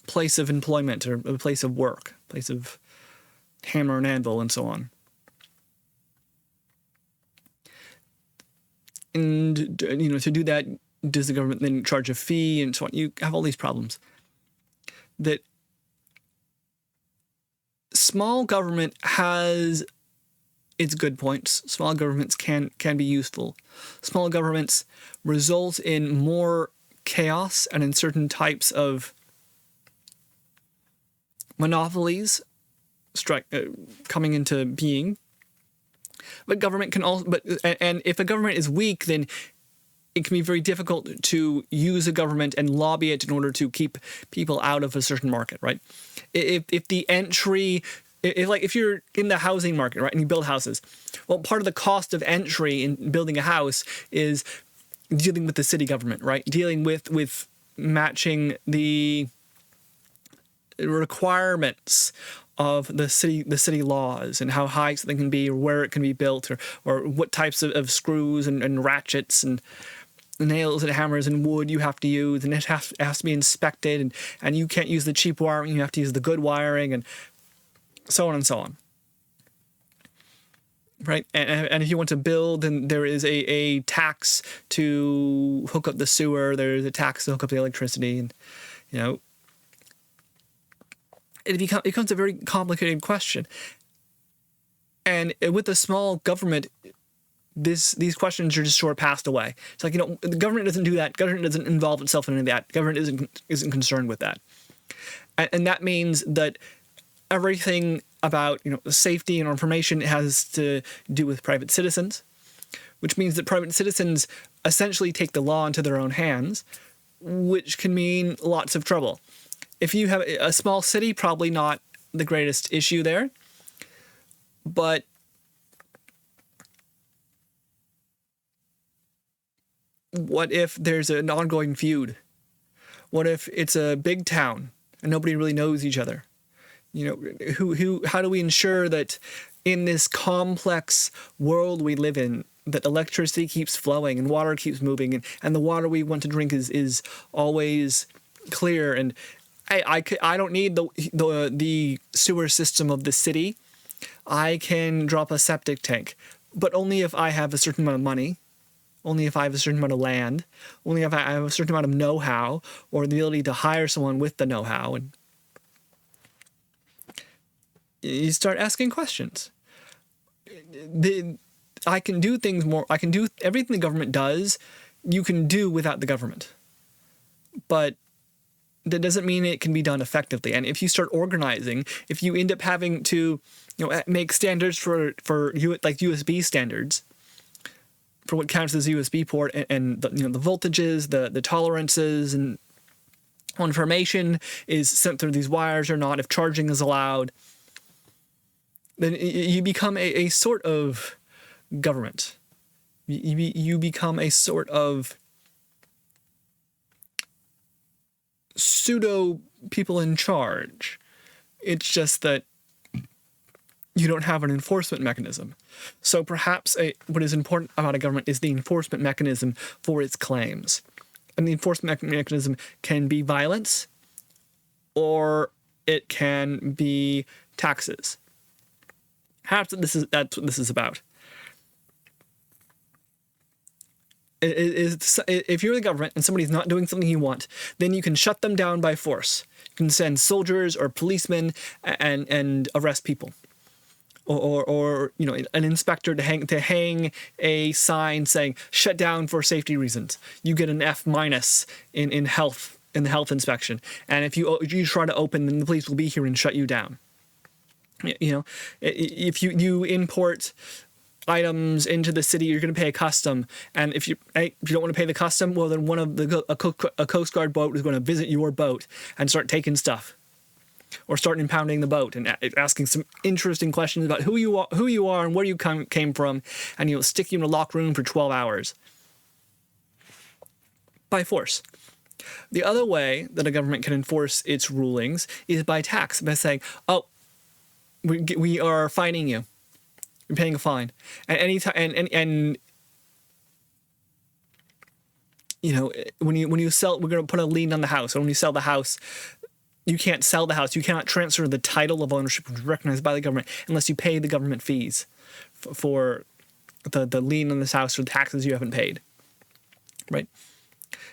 place of employment or a place of work, place of hammer and anvil and so on. And, to do that, does the government then charge a fee and so on? You have all these problems. That small government has its good points. Small governments can be useful. Small governments result in more chaos and in certain types of monopolies coming into being. But government can also, and if a government is weak, then it can be very difficult to use a government and lobby it in order to keep people out of a certain market, right? If you're in the housing market, right, and you build houses, well, part of the cost of entry in building a house is dealing with the city government, right? Dealing with matching the requirements of the city laws and how high something can be or where it can be built or what types of screws and ratchets and nails and hammers and wood you have to use, and it has to be inspected, and you can't use the cheap wiring, you have to use the good wiring, and so on and so on. Right? And if you want to build, then there is a tax to hook up the sewer, there's a tax to hook up the electricity, and it becomes a very complicated question. And with a small government, these questions are just sort of passed away. It's like, the government doesn't do that. Government doesn't involve itself in any of that. Government isn't concerned with that. And that means that everything about, safety and information has to do with private citizens, which means that private citizens essentially take the law into their own hands, which can mean lots of trouble. If you have a small city, probably not the greatest issue there, but what if there's an ongoing feud? What if it's a big town and nobody really knows each other? How do we ensure that in this complex world we live in, that electricity keeps flowing and water keeps moving and the water we want to drink is always clear? And I don't need the sewer system of the city. I can drop a septic tank, but only if I have a certain amount of money, only if I have a certain amount of land, only if I have a certain amount of know-how or the ability to hire someone with the know-how. And you start asking questions. I can do things more. I can do everything the government does. You can do without the government, but that doesn't mean it can be done effectively. And if you start organizing, if you end up having to, make standards for like USB standards for what counts as USB port and the voltages, the tolerances, and information is sent through these wires or not, if charging is allowed, then you become a sort of government. You become a sort of pseudo people in charge. It's just that you don't have an enforcement mechanism. So perhaps what is important about a government is the enforcement mechanism for its claims. And the enforcement mechanism can be violence, or it can be taxes. Perhaps that's what this is about. If you're the government and somebody's not doing something you want, then you can shut them down by force. You can send soldiers or policemen and arrest people. or an inspector to hang a sign saying shut down for safety reasons. You get an F- in health in the health inspection, and if you try to open, then the police will be here and shut you down. If you import items into the city, you're going to pay a custom, and if you don't want to pay the custom, well, then a Coast Guard boat is going to visit your boat and start taking stuff, or start impounding the boat and asking some interesting questions about who you are and where you came from, and stick you in a locked room for 12 hours by force. The other way that a government can enforce its rulings is by tax, by saying, "Oh, we are fining you. You're paying a fine." And anytime, and when you sell, we're going to put a lien on the house. And when you sell the house, you can't sell the house. You cannot transfer the title of ownership, which is recognized by the government, unless you pay the government fees for the lien on this house or the taxes you haven't paid. Right?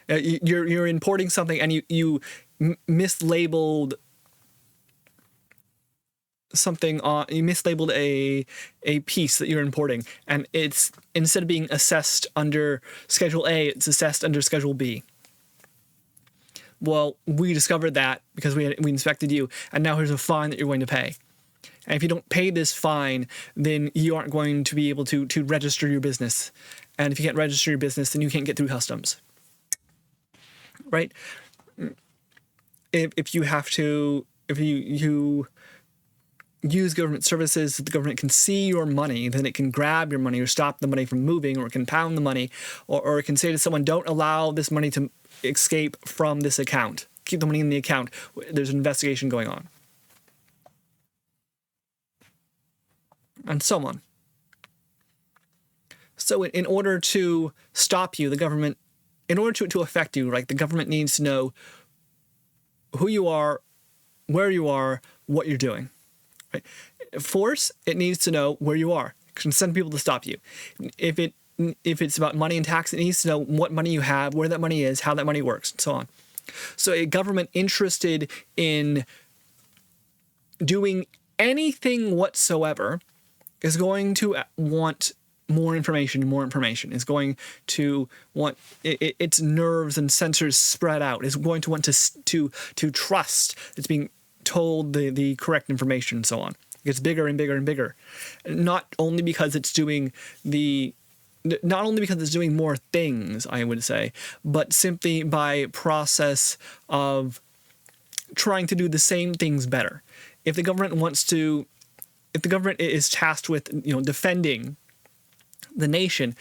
You're importing something, and you mislabeled something on. You mislabeled a piece that you're importing, and it's, instead of being assessed under Schedule A, it's assessed under Schedule B. Well, we discovered that because we inspected you, and now here's a fine that you're going to pay. And if you don't pay this fine, then you aren't going to be able to register your business. And if you can't register your business, then you can't get through customs. Right? If you use government services, the government can see your money, then it can grab your money or stop the money from moving, or it can pound the money, or it can say to someone, don't allow this money to escape from this account. Keep the money in the account. There's an investigation going on. And so on. So in order to stop you, the government, in order to affect you, right, the government needs to know who you are, where you are, what you're doing. Right? Force, it needs to know where you are. It can send people to stop you. If it's about money and tax, it needs to know what money you have, where that money is, how that money works, and so on. So a government interested in doing anything whatsoever is going to want more information, is going to want its nerves and sensors spread out, is going to want to trust it's being told the correct information, and so on. It gets bigger and bigger and bigger, not only because it's doing more things, I would say, but simply by process of trying to do the same things better. If the government is tasked with defending the nation,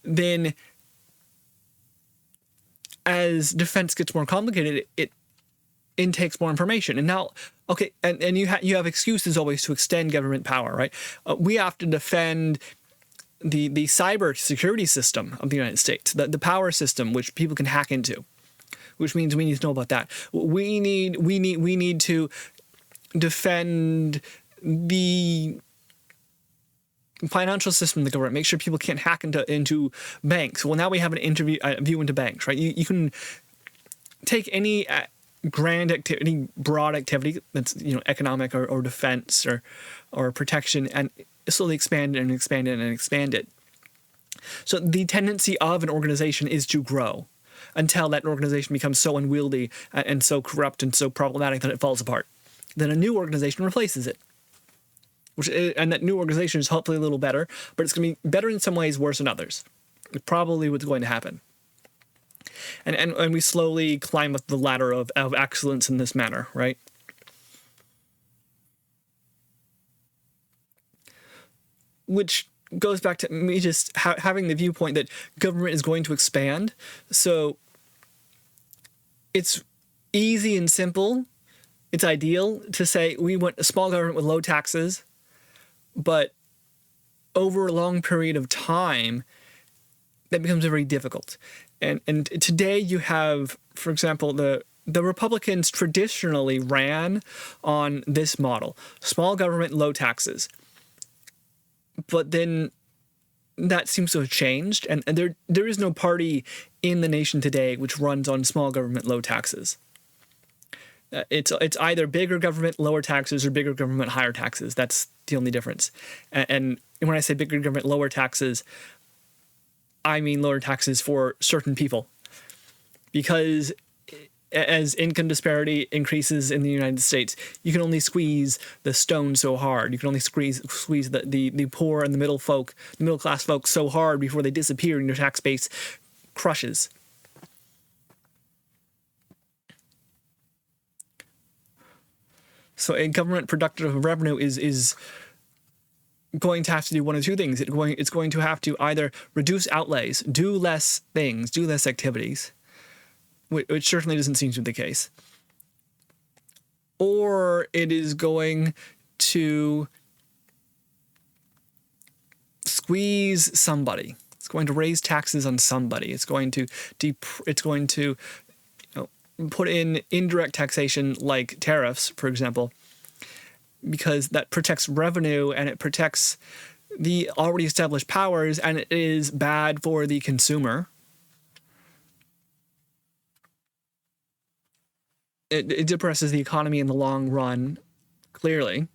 then as defense gets more complicated, it intakes more information. And now, okay, and you have excuses always to extend government power, right? We have to defend the cyber security system of the United States, the power system which people can hack into, which means we need to know about that. We need to defend the financial system of the government, make sure people can't hack into banks. Well, now we have a view into banks, right? You can take any grand activity, any broad activity that's economic or defense or protection, and slowly expand it and expand it and expand it. So the tendency of an organization is to grow until that organization becomes so unwieldy and so corrupt and so problematic that it falls apart. Then a new organization replaces it. And that new organization is hopefully a little better, but it's going to be better in some ways, worse in others. It's probably what's going to happen. And we slowly climb up the ladder of excellence in this manner, right? Which goes back to me just having the viewpoint that government is going to expand. So it's easy and simple. It's ideal to say we want a small government with low taxes, but over a long period of time, that becomes very difficult. And today you have, for example, the Republicans traditionally ran on this model: small government, low taxes. But then that seems to have changed, and there is no party in the nation today which runs on small government, low taxes. It's either bigger government, lower taxes, or bigger government, higher taxes. That's the only difference. And when I say bigger government, lower taxes, I mean lower taxes for certain people. Because as income disparity increases in the United States, you can only squeeze the stone so hard. You can only squeeze the poor and the middle class folk so hard before they disappear and your tax base crushes. So a government productive revenue is going to have to do one of two things. It's going to have to either reduce outlays, do less things, do less activities, which certainly doesn't seem to be the case, or it is going to squeeze somebody. It's going to raise taxes on somebody. It's going to put in indirect taxation like tariffs, for example, because that protects revenue and it protects the already established powers, and it is bad for the consumer. It depresses the economy in the long run, clearly,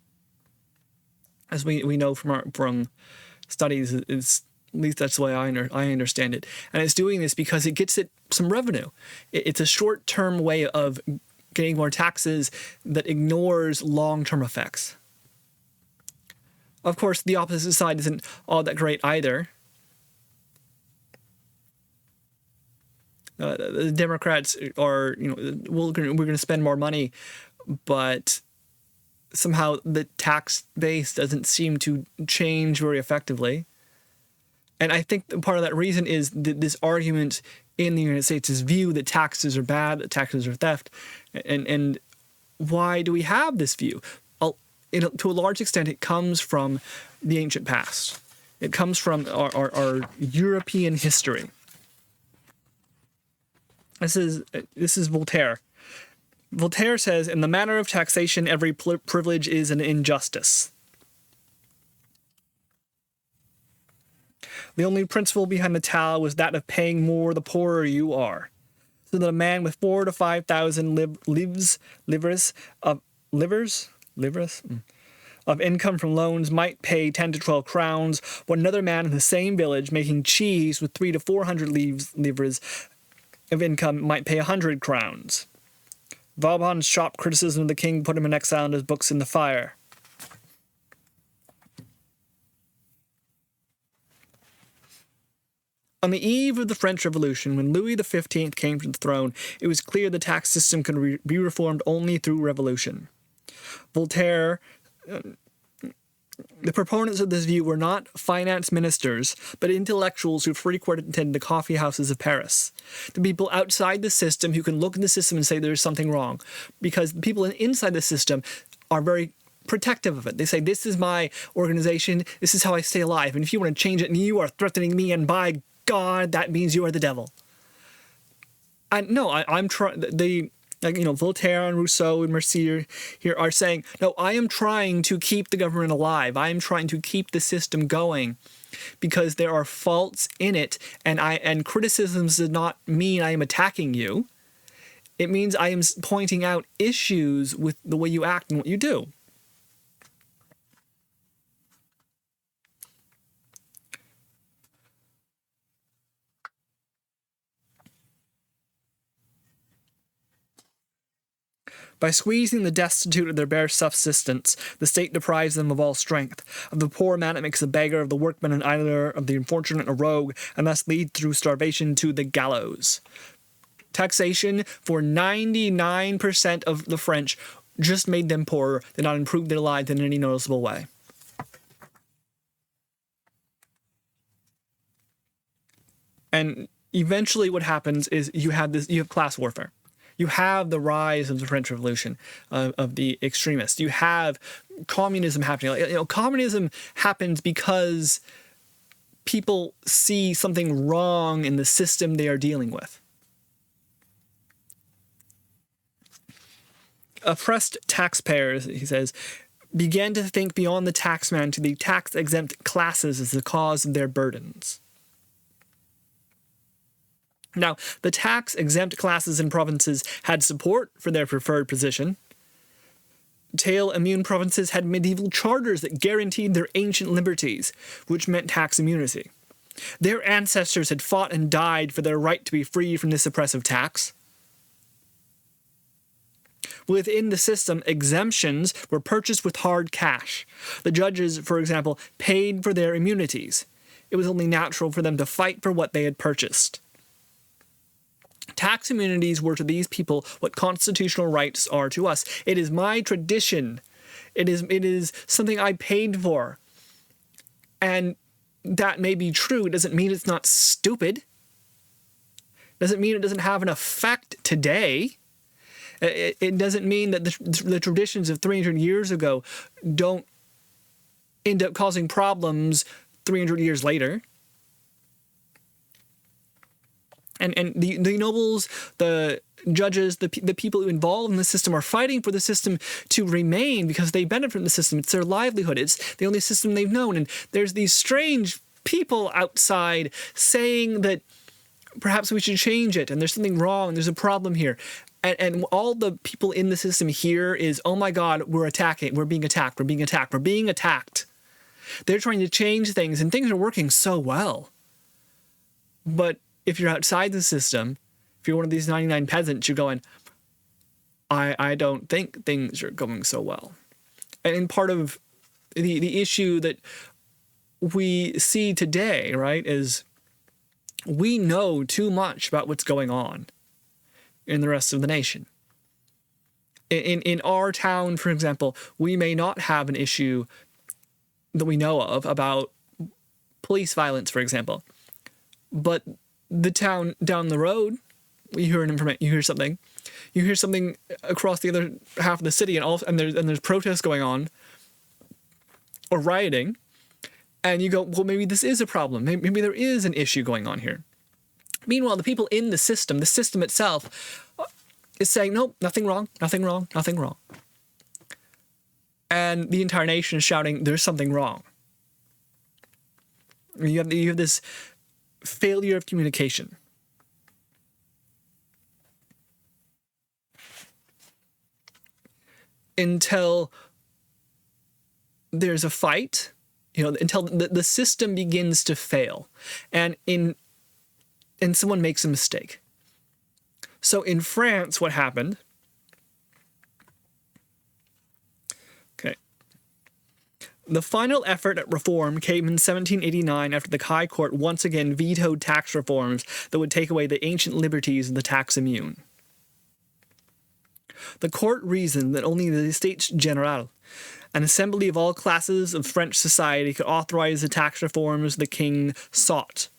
as we know from studies. At least that's the way I understand it. And it's doing this because it gets it some revenue. It's a short-term way of getting more taxes that ignores long-term effects. Of course, the opposite side isn't all that great either. The Democrats are, we're going to spend more money, but somehow the tax base doesn't seem to change very effectively. And I think part of that reason is this argument in the United States, this view that taxes are bad, that taxes are theft. And why do we have this view? To a large extent, it comes from the ancient past. It comes from our European history. This is Voltaire. Voltaire says, "In the matter of taxation, every privilege is an injustice. The only principle behind the Tao was that of paying more the poorer you are, so that a man with 4,000 to 5,000 livres of income from loans might pay 10 to 12 crowns, while another man in the same village making cheese with 300 to 400 livres of income might pay 100 crowns. Vauban's sharp criticism of the king put him in exile and his books in the fire." On the eve of the French Revolution, when Louis XV came to the throne, it was clear the tax system could be reformed only through revolution. Voltaire, the proponents of this view were not finance ministers, but intellectuals who frequented the coffee houses of Paris. The people outside the system who can look at the system and say there's something wrong, because the people inside the system are very protective of it. They say, this is my organization, this is how I stay alive, and if you want to change it and you are threatening me, and by God, that means you are the devil. And no, I'm trying. Voltaire and Rousseau and Mercier here are saying, no, I am trying to keep the government alive. I am trying to keep the system going, because there are faults in it, and criticisms does not mean I am attacking you. It means I am pointing out issues with the way you act and what you do. By squeezing the destitute of their bare subsistence, the state deprives them of all strength. Of the poor man it makes a beggar, of the workman an idler, of the unfortunate a rogue, and thus leads through starvation to the gallows. Taxation for 99% of the French just made them poorer, did not improve their lives in any noticeable way. And eventually what happens is you have class warfare. You have the rise of the French Revolution, of the extremists. You have communism happening. Communism happens because people see something wrong in the system they are dealing with. Oppressed taxpayers, he says, began to think beyond the taxman to the tax-exempt classes as the cause of their burdens. Now, the tax-exempt classes in provinces had support for their preferred position. Tax-immune provinces had medieval charters that guaranteed their ancient liberties, which meant tax immunity. Their ancestors had fought and died for their right to be free from this oppressive tax. Within the system, exemptions were purchased with hard cash. The judges, for example, paid for their immunities. It was only natural for them to fight for what they had purchased. Tax immunities were to these people what constitutional rights are to us. It is my tradition. It is something I paid for. And that may be true. It doesn't mean it's not stupid. It doesn't mean it doesn't have an effect today. It doesn't mean that the traditions of 300 years ago don't end up causing problems 300 years later. And the nobles, the judges, the people involved in the system are fighting for the system to remain because they benefit from the system. It's their livelihood. It's the only system they've known. And there's these strange people outside saying that perhaps we should change it and there's something wrong, there's a problem here. And all the people in the system here is, oh my God, we're being attacked. They're trying to change things and things are working so well. But if you're outside the system, if you're one of these 99 peasants, you're going, I don't think things are going so well. And part of the issue that we see today, right, is we know too much about what's going on in the rest of the nation. In our town, for example, we may not have an issue that we know of about police violence, for example. But the town down the road, you hear something across the other half of the city, and there's protests going on or rioting, and you go, well, maybe this is a problem. Maybe there is an issue going on here. Meanwhile, the people in the system itself, is saying, nope, nothing wrong. And the entire nation is shouting, there's something wrong. You have this failure of communication. Until there's a fight, until the system begins to fail, and someone makes a mistake. So in France, what happened? Okay. The final effort at reform came in 1789 after the High Court once again vetoed tax reforms that would take away the ancient liberties of the tax immune. The court reasoned that only the Estates Generales, an assembly of all classes of French society, could authorize the tax reforms the king sought.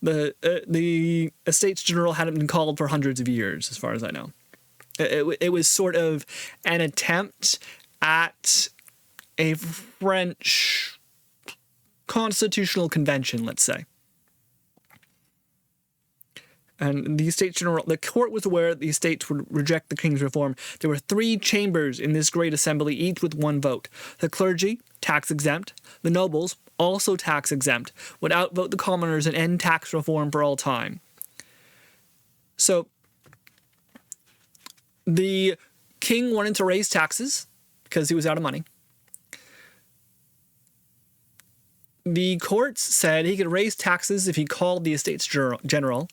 The Estates General hadn't been called for hundreds of years, as far as I know. It was sort of an attempt at a French constitutional convention, let's say. And the Estates General, the court was aware that the estates would reject the king's reform. There were 3 chambers in this great assembly, each with 1 vote. The clergy, tax exempt. The nobles, also tax exempt, would outvote the commoners and end tax reform for all time. So the king wanted to raise taxes because he was out of money. The courts said he could raise taxes if he called the Estates General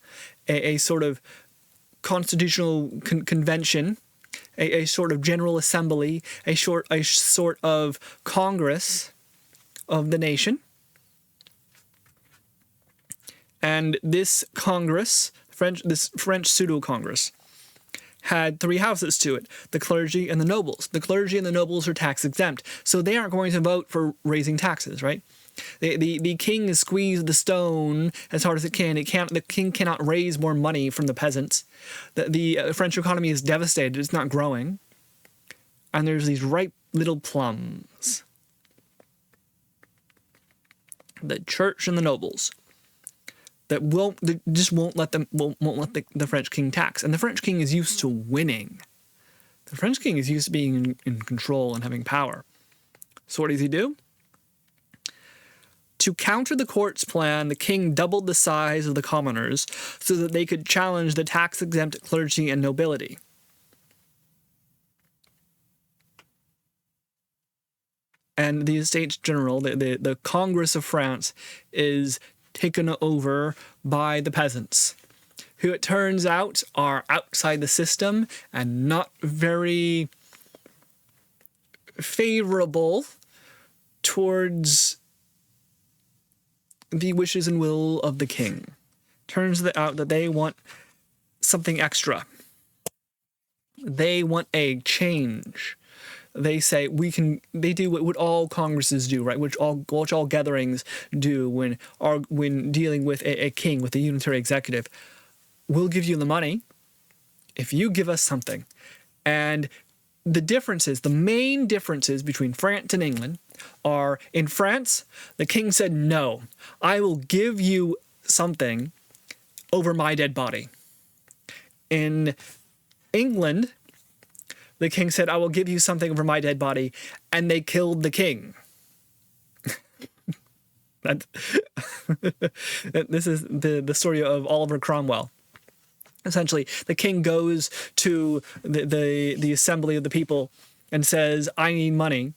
a sort of constitutional convention, a sort of general assembly, a sort of Congress of the nation. And this Congress, this French pseudo-Congress, had 3 houses to it, the clergy and the nobles. The clergy and the nobles are tax exempt, so they aren't going to vote for raising taxes, right? The king has squeezed the stone as hard as it can. The king cannot raise more money from the peasants. The French economy is devastated. It's not growing. And there's these ripe little plums. The church and the nobles that just won't let the French king tax. And the French king is used to winning. The French king is used to being in control and having power. So what does he do? To counter the court's plan, the king doubled the size of the commoners so that they could challenge the tax-exempt clergy and nobility. And the Estates General, the Congress of France, is taken over by the peasants, who it turns out are outside the system and not very favorable towards the wishes and will of the king. Turns out that they want something extra. They want a change. They say they do what all congresses do, right? Which all gatherings do when dealing with a king, with a unitary executive. We'll give you the money if you give us something. And the main differences between France and England are, in France, the king said, no, I will give you something over my dead body. In England, the king said, I will give you something over my dead body, and they killed the king. This is the story of Oliver Cromwell. Essentially, the king goes to the assembly of the people and says, I need money.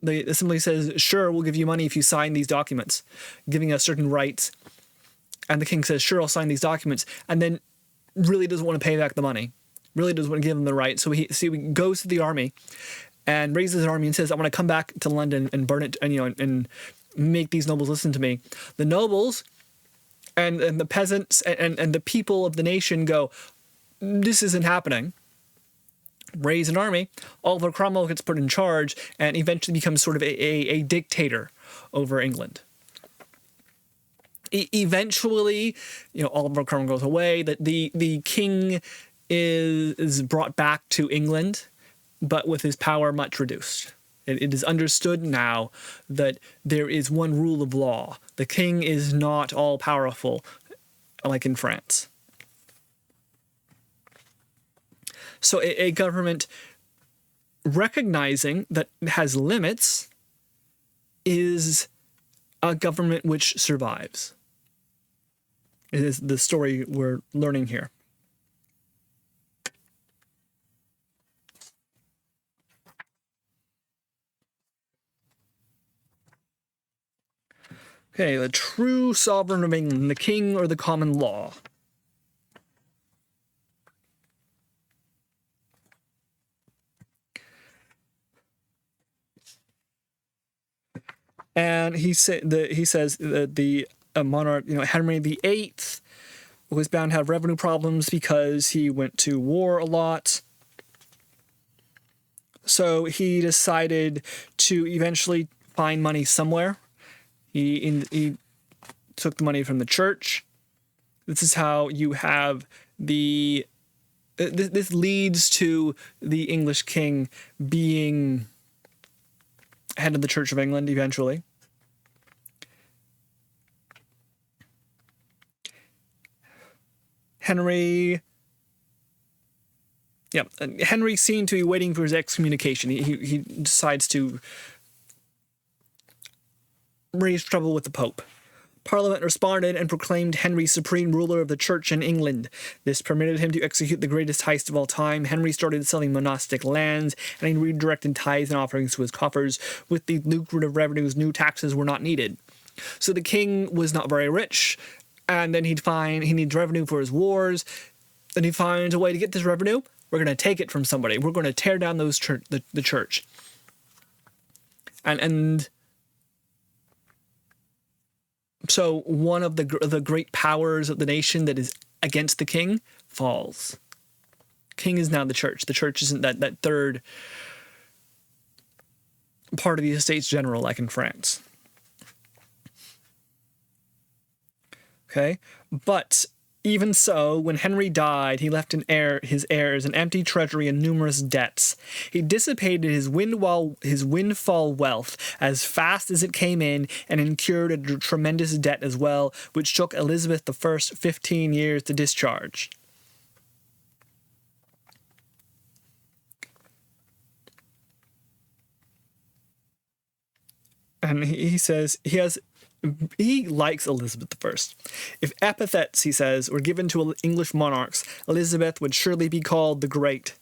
The assembly says, sure, we'll give you money if you sign these documents, giving us certain rights. And the king says, sure, I'll sign these documents. And then really doesn't want to pay back the money. Really doesn't want to give them the right. So he goes to the army and raises an army and says, I want to come back to London and burn it and make these nobles listen to me. The nobles and the peasants and the people of the nation go, this isn't happening. Raise an army. Oliver Cromwell gets put in charge and eventually becomes sort of a dictator over England. Eventually, Oliver Cromwell goes away. That the king is brought back to England, but with his power much reduced. It is understood now that there is one rule of law. The king is not all powerful like in France. So a government recognizing that it has limits is a government which survives. It is the story we're learning here. Okay, the true sovereign of England, the king or the common law. And he says that the monarch, Henry VIII, was bound to have revenue problems because he went to war a lot. So he decided to eventually find money somewhere. He took the money from the church. This is how you have this leads to the English king being head of the Church of England eventually. Henry seen to be waiting for his excommunication. He decides to raise trouble with the Pope. Parliament responded and proclaimed Henry supreme ruler of the church in England. This permitted him to execute the greatest heist of all time. Henry started selling monastic lands, and he redirected tithes and offerings to his coffers. With the lucrative revenues, new taxes were not needed. So the king was not very rich, and then he needs revenue for his wars. Then he finds a way to get this revenue. We're going to take it from somebody. We're going to tear down the church. And so one of the great powers of the nation that is against the king falls. King is now the church. The church isn't that third part of the Estates General like in France. Okay, but even so, when Henry died, he left his heirs an empty treasury and numerous debts. He dissipated his windfall wealth as fast as it came in and incurred a tremendous debt as well, which took Elizabeth I 15 years to discharge. And he says he likes Elizabeth I. If epithets, he says, were given to English monarchs, Elizabeth would surely be called the Great.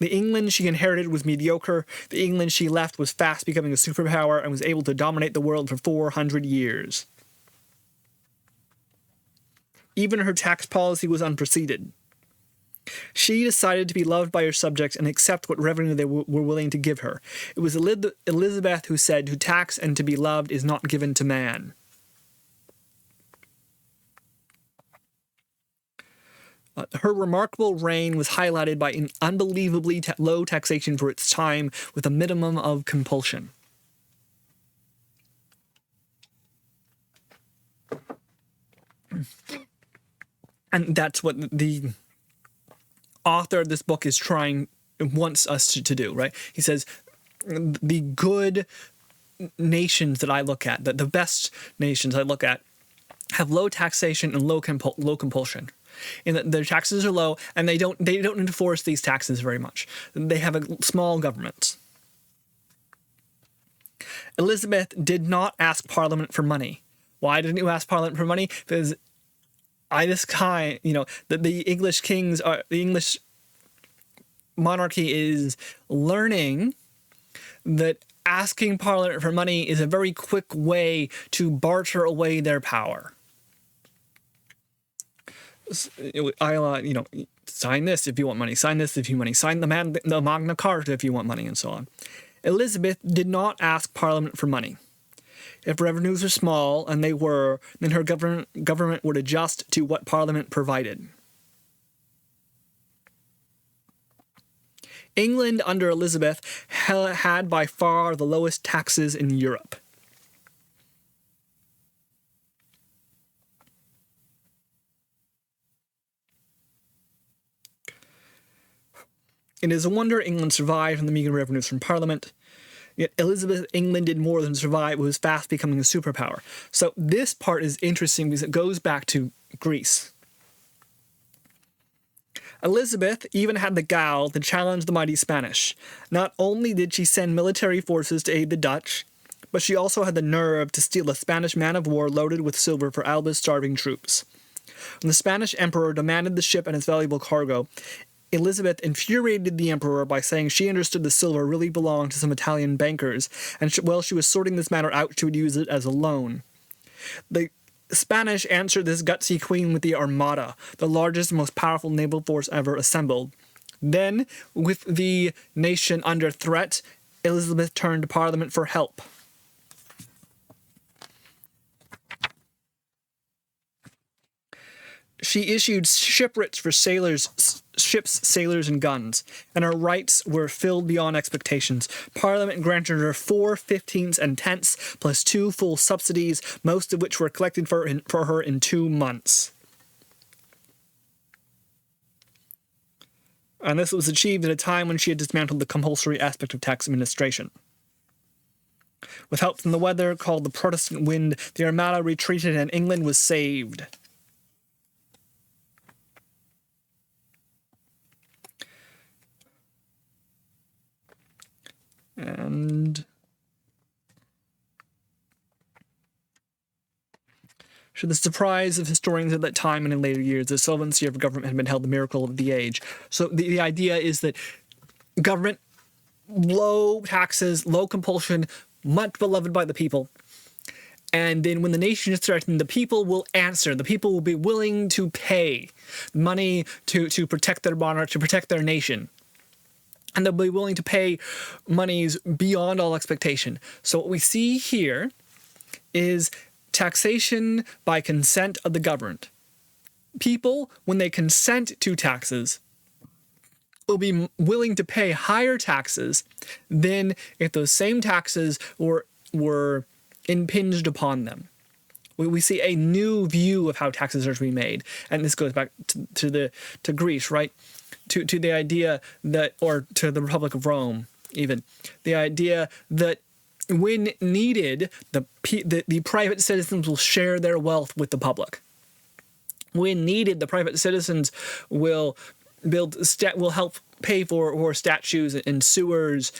The England she inherited was mediocre. The England she left was fast becoming a superpower and was able to dominate the world for 400 years. Even her tax policy was unprecedented. She decided to be loved by her subjects and accept what revenue they were willing to give her. It was Elizabeth who said, "To tax and to be loved is not given to man." Her remarkable reign was highlighted by an unbelievably low taxation for its time, with a minimum of compulsion. And that's what the author of this book wants us to do, right? He says, the good nations that I look at, the best nations I look at, have low taxation and low compulsion. In that their taxes are low, and they don't enforce these taxes very much. They have a small government. Elizabeth did not ask Parliament for money. Why didn't you ask Parliament for money? Because the English kings are the English monarchy is learning that asking Parliament for money is a very quick way to barter away their power. Sign this if you want money. Sign this if you want money. Sign the Magna Carta if you want money, and so on. Elizabeth did not ask Parliament for money. If revenues were small, and they were, then her government would adjust to what Parliament provided. England under Elizabeth had by far the lowest taxes in Europe. It is a wonder England survived on the meager revenues from Parliament. Yet England did more than survive. It was fast becoming a superpower. So this part is interesting because it goes back to Greece. Elizabeth even had the gall to challenge the mighty Spanish. Not only did she send military forces to aid the Dutch, but she also had the nerve to steal a Spanish man-of-war loaded with silver for Alba's starving troops. When the Spanish emperor demanded the ship and its valuable cargo, Elizabeth infuriated the emperor by saying she understood the silver really belonged to some Italian bankers, and while she was sorting this matter out, she would use it as a loan. The Spanish answered this gutsy queen with the Armada, the largest and most powerful naval force ever assembled. Then, with the nation under threat, Elizabeth turned to Parliament for help. She issued shipwrights for ships, sailors, and guns, and her rights were filled beyond expectations. Parliament granted her 4 15ths and tenths, plus 2 full subsidies, most of which were collected for her in 2 months. And this was achieved at a time when she had dismantled the compulsory aspect of tax administration. With help from the weather, called the Protestant wind, the Armada retreated and England was saved. And to the surprise of historians at that time and in later years, the solvency of government had been held the miracle of the age. So the idea is that government, low taxes, low compulsion, much beloved by the people. And then when the nation is threatened, the people will answer. The people will be willing to pay money to protect their monarch, to protect their nation. And they'll be willing to pay monies beyond all expectation. So what we see here is taxation by consent of the governed. People, when they consent to taxes, will be willing to pay higher taxes than if those same taxes were impinged upon them. We see a new view of how taxes are to be made. And this goes back to Greece, right? To the idea that, or to the Republic of Rome, even, the idea that when needed, the private citizens will share their wealth with the public. When needed, the private citizens will help pay for statues and sewers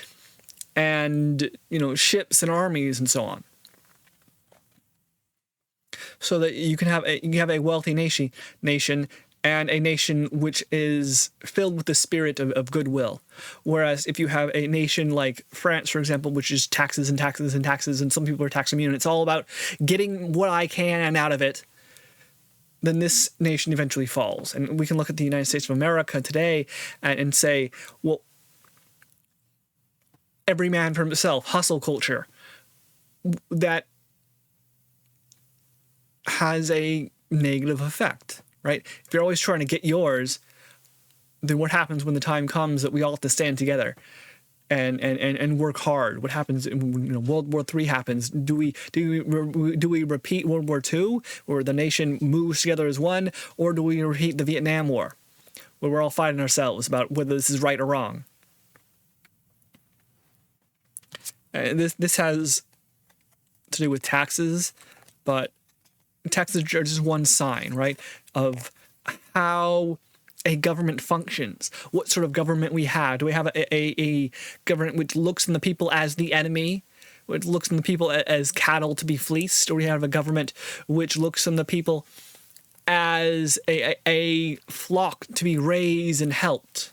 and ships and armies and so on. so that you can have a wealthy nation and a nation which is filled with the spirit of goodwill. Whereas if you have a nation like France, for example, which is taxes and taxes and taxes, and some people are tax immune, it's all about getting what I can out of it, then this nation eventually falls. And we can look at the United States of America today and say, well, every man for himself, hustle culture, that has a negative effect, right? If you're always trying to get yours, then what happens when the time comes that we all have to stand together and work hard? What happens when World War III happens? Do we repeat World War II, where the nation moves together as one, or do we repeat the Vietnam War, where we're all fighting ourselves about whether this is right or wrong? This has to do with taxes, but taxes are just one sign, right, of how a government functions, what sort of government we have. Do we have a government which looks on the people as the enemy, which looks on the people as cattle to be fleeced, or we have a government which looks on the people as a flock to be raised and helped?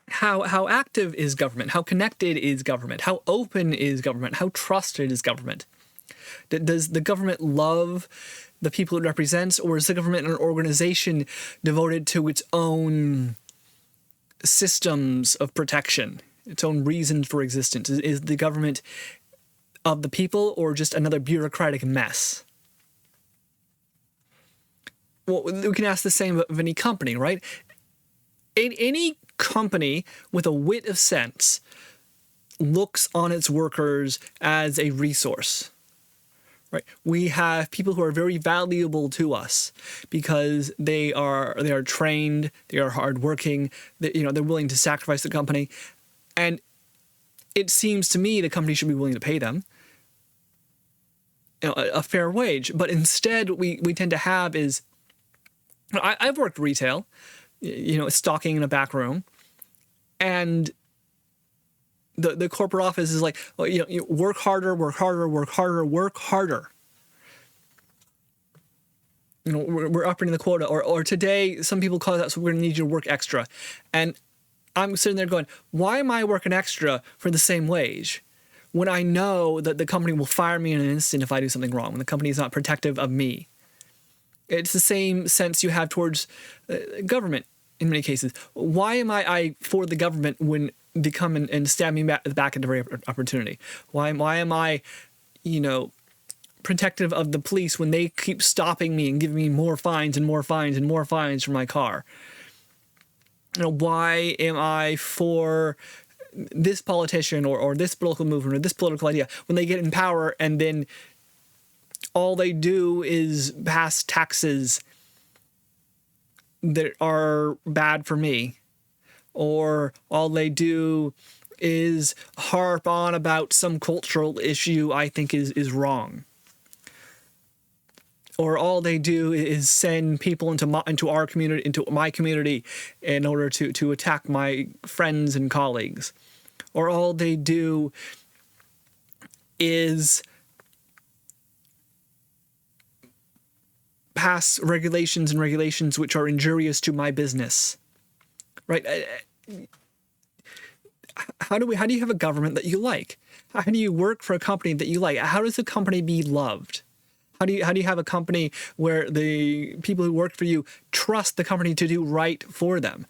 How active is government? How connected is government? How open is government? How trusted is government? Does the government love the people it represents, or is the government an organization devoted to its own systems of protection, its own reasons for existence? Is the government of the people, or just another bureaucratic mess? Well, we can ask the same of any company, right? Any company with a whit of sense looks on its workers as a resource, right? We have people who are very valuable to us because they are trained, they are hardworking, they're willing to sacrifice the company, and it seems to me the company should be willing to pay them a fair wage. But instead, what we tend to have is, I've worked retail, stocking in a back room, and the corporate office is like, well, work harder, work harder, work harder, work harder. We're upping the quota, or today some people call that, so we're going to need you to work extra. And I'm sitting there going, why am I working extra for the same wage when I know that the company will fire me in an instant if I do something wrong, when the company is not protective of me? It's the same sense you have towards government in many cases. Why am I for the government when they come and stab me back at every opportunity? Why am I, protective of the police when they keep stopping me and giving me more fines and more fines and more fines for my car? Why am I for this politician or this political movement or this political idea when they get in power and then all they do is pass taxes that are bad for me, or all they do is harp on about some cultural issue I think is wrong, or all they do is send people into our community, into my community, in order to attack my friends and colleagues, or all they do is pass regulations which are injurious to my business, right? How do you have a government that you like? How do you work for a company that you like? How does the company be loved? How do you have a company where the people who work for you trust the company to do right for them?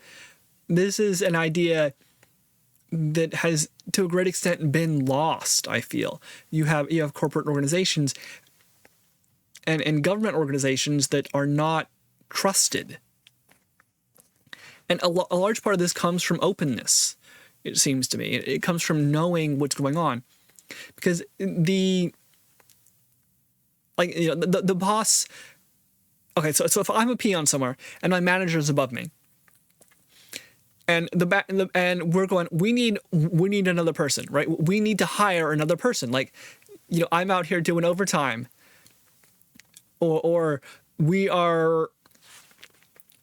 This is an idea that has, to a great extent, been lost, I feel. You have corporate organizations and government organizations that are not trusted. And a large part of this comes from openness, it seems to me. It comes from knowing what's going on. Because the boss... Okay, so if I'm a peon somewhere and my manager is above me, and we're going, we need another person, right? We need to hire another person. I'm out here doing overtime, or we are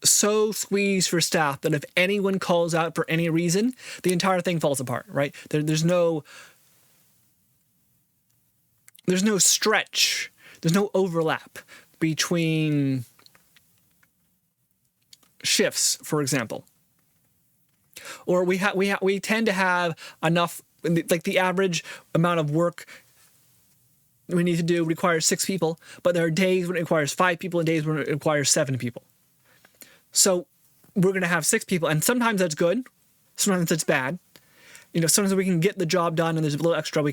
so squeezed for staff that if anyone calls out for any reason, the entire thing falls apart, right? There's no stretch, there's no overlap between shifts, for example. Or we tend to have enough, like the average amount of work we need to do requires 6 people, but there are days when it requires 5 people and days when it requires 7 people. So we're going to have 6 people, and sometimes that's good, sometimes that's bad. You know, sometimes we can get the job done and there's a little extra when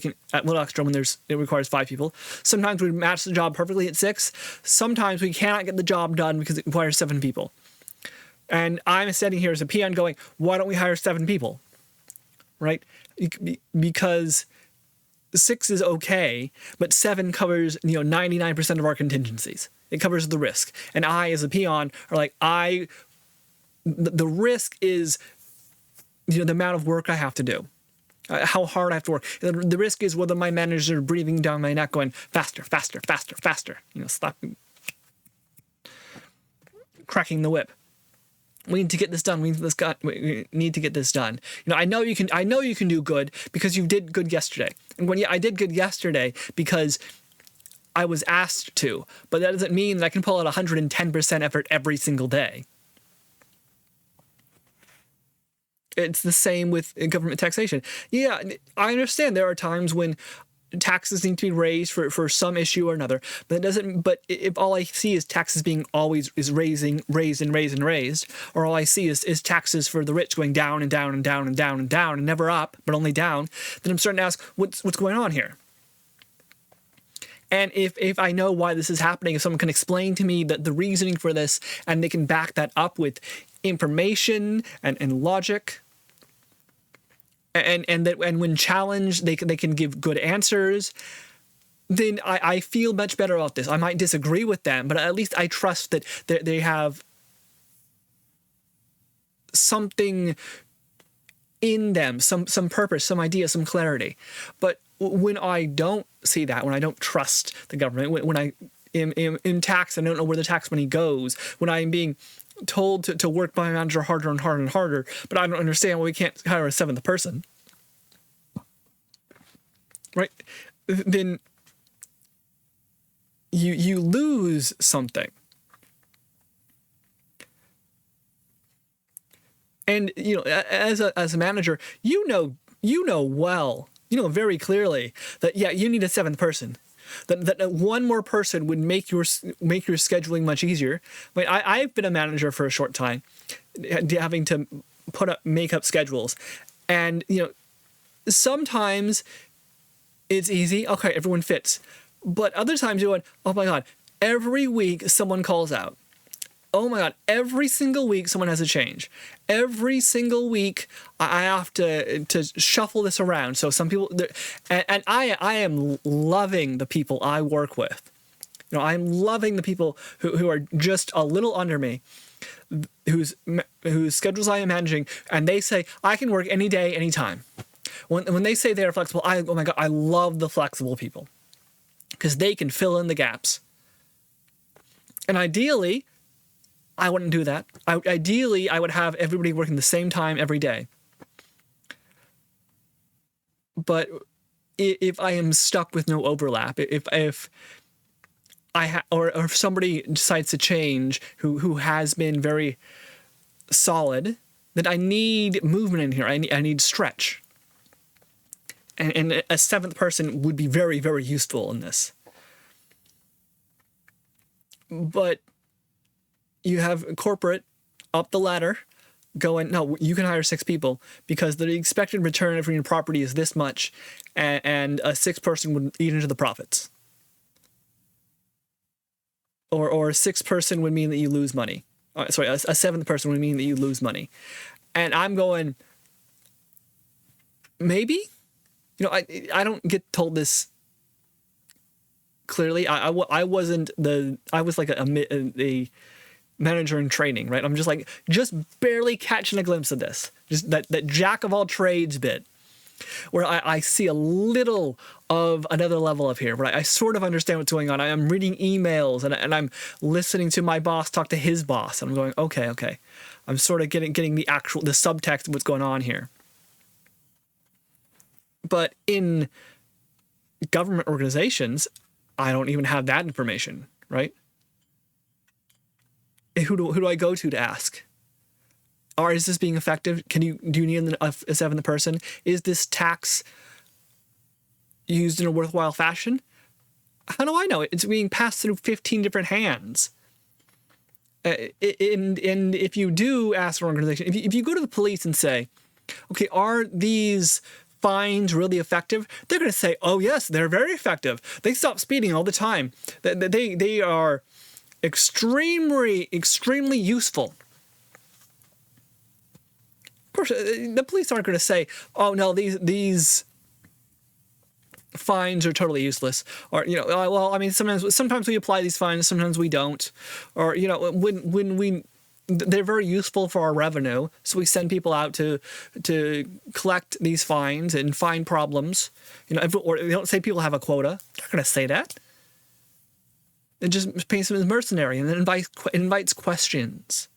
it requires 5 people. Sometimes we match the job perfectly at 6. Sometimes we cannot get the job done because it requires 7 people. And I'm sitting here as a peon going, why don't we hire 7 people? Right? Because 6 is okay, but 7 covers, 99% of our contingencies. It covers the risk. And I, as a peon, are like, the risk is, the amount of work I have to do, how hard I have to work. The risk is whether my managers are breathing down my neck going, faster, faster, faster, faster, stop cracking the whip. We need to get this done. We need to get this done. I know you can do good because you did good yesterday. And I did good yesterday because I was asked to, but that doesn't mean that I can pull out 110% effort every single day. It's the same with government taxation. Yeah, I understand there are times when taxes need to be raised for some issue or another, but it doesn't. But if all I see is taxes being always raised, or all I see is taxes for the rich going down and down and down and down and down and never up, but only down, then I'm starting to ask what's going on here. And if I know why this is happening, if someone can explain to me the reasoning for this, and they can back that up with information and logic, and when challenged they can give good answers, then I feel much better about this. I might disagree with them, but at least I trust that they have something in them, some purpose, some idea, some clarity. But when I don't see that, when I don't trust the government, when I am in tax, I don't know where the tax money goes, when I'm being told to work by my manager harder and harder and harder, but I don't understand why we can't hire a 7th person, right? Then you lose something. And as a manager, you know very clearly that you need a 7th person. That one more person would make your scheduling much easier. I've been a manager for a short time, having to make up schedules, and sometimes it's easy. Okay, everyone fits, but other times you're going, oh my god, every week someone calls out. Oh my god, every single week someone has a change. Every single week I have to shuffle this around. So some people, and I am loving the people I work with. I'm loving the people who are just a little under me, whose schedules I am managing, and they say, I can work any day, anytime. When they say they're flexible, oh my god, I love the flexible people, because they can fill in the gaps. And ideally, I wouldn't do that. Ideally, I would have everybody working the same time every day. But if I am stuck with no overlap, if somebody decides to change who has been very solid, then I need movement in here. I need stretch. And a 7th person would be very, very useful in this. But you have corporate up the ladder going, no, you can hire 6 people because the expected return for your property is this much, and a 6th person would eat into the profits. Or a 6th person would mean that you lose money. A 7th person would mean that you lose money. And I'm going, maybe? I don't get told this clearly. I was like a manager in training, right? I'm just barely catching a glimpse of this. Just that jack of all trades bit, where I see a little of another level of here, but I sort of understand what's going on. I am reading emails and I'm listening to my boss talk to his boss, and I'm going, okay. I'm sort of getting the subtext of what's going on here. But in government organizations, I don't even have that information, right? Who do I go to ask? Or is this being effective? Do you need a seventh person? Is this tax used in a worthwhile fashion? How do I know it? It's being passed through 15 different hands. And if you do ask an organization, if you go to the police and say, okay, are these fines really effective? They're going to say, oh yes, they're very effective. They stop speeding all the time. They are extremely useful. Of course, the police aren't going to say, oh no, these fines are totally useless, or well, I mean, sometimes we apply these fines, sometimes we don't, or when they're very useful for our revenue, so we send people out to collect these fines and find problems. Or they don't say people have a quota. They're not going to say that. It just paints them as mercenary, and then invites questions.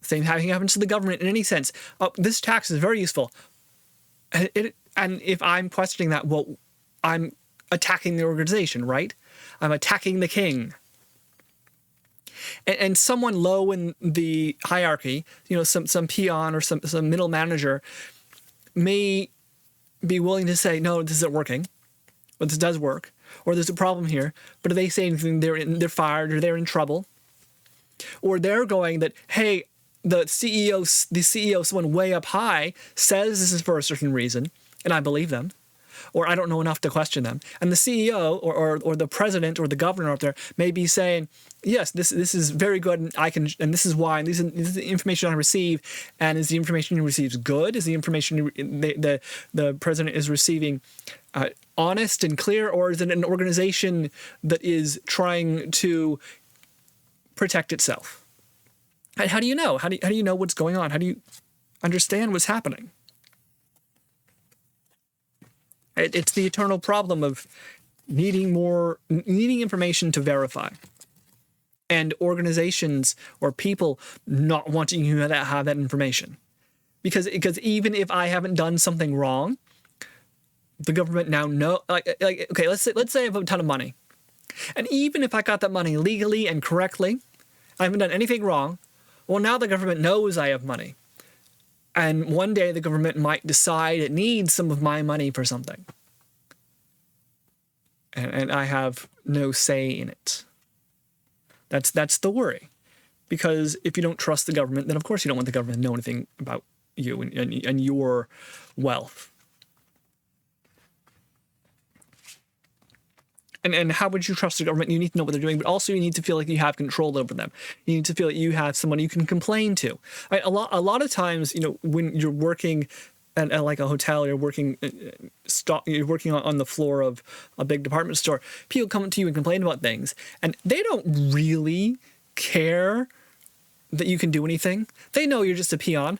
Same thing happens to the government in any sense. Oh, this tax is very useful. And if I'm questioning that, well, I'm attacking the organization, right? I'm attacking the king. And someone low in the hierarchy, some peon or some middle manager may be willing to say, no, this isn't working, but this does work, or there's a problem here. But if they say anything, they're fired or they're in trouble. Or they're going that, hey, the CEO, someone way up high, says this is for a certain reason, and I believe them, or I don't know enough to question them. And the CEO or the president or the governor up there may be saying, yes, this is very good, and this is why, and this is the information I receive. And is the information he receives good? Is the information the president is receiving honest and clear, or is it an organization that is trying to protect itself? And how do you know? How do you know what's going on? How do you understand what's happening? It's the eternal problem of needing information to verify, and organizations or people not wanting you to have that information, because even if I haven't done something wrong, the government now know. Okay, let's say I have a ton of money, and even if I got that money legally and correctly, I haven't done anything wrong. Well, now the government knows I have money. And one day the government might decide it needs some of my money for something. And I have no say in it. That's the worry. Because if you don't trust the government, then of course you don't want the government to know anything about you and your wealth. And how would you trust the government? You need to know what they're doing, but also you need to feel like you have control over them. You need to feel like you have someone you can complain to. Right? A lot of times, when you're working at like a hotel, you're working on the floor of a big department store, people come to you and complain about things, and they don't really care that you can do anything. They know you're just a peon.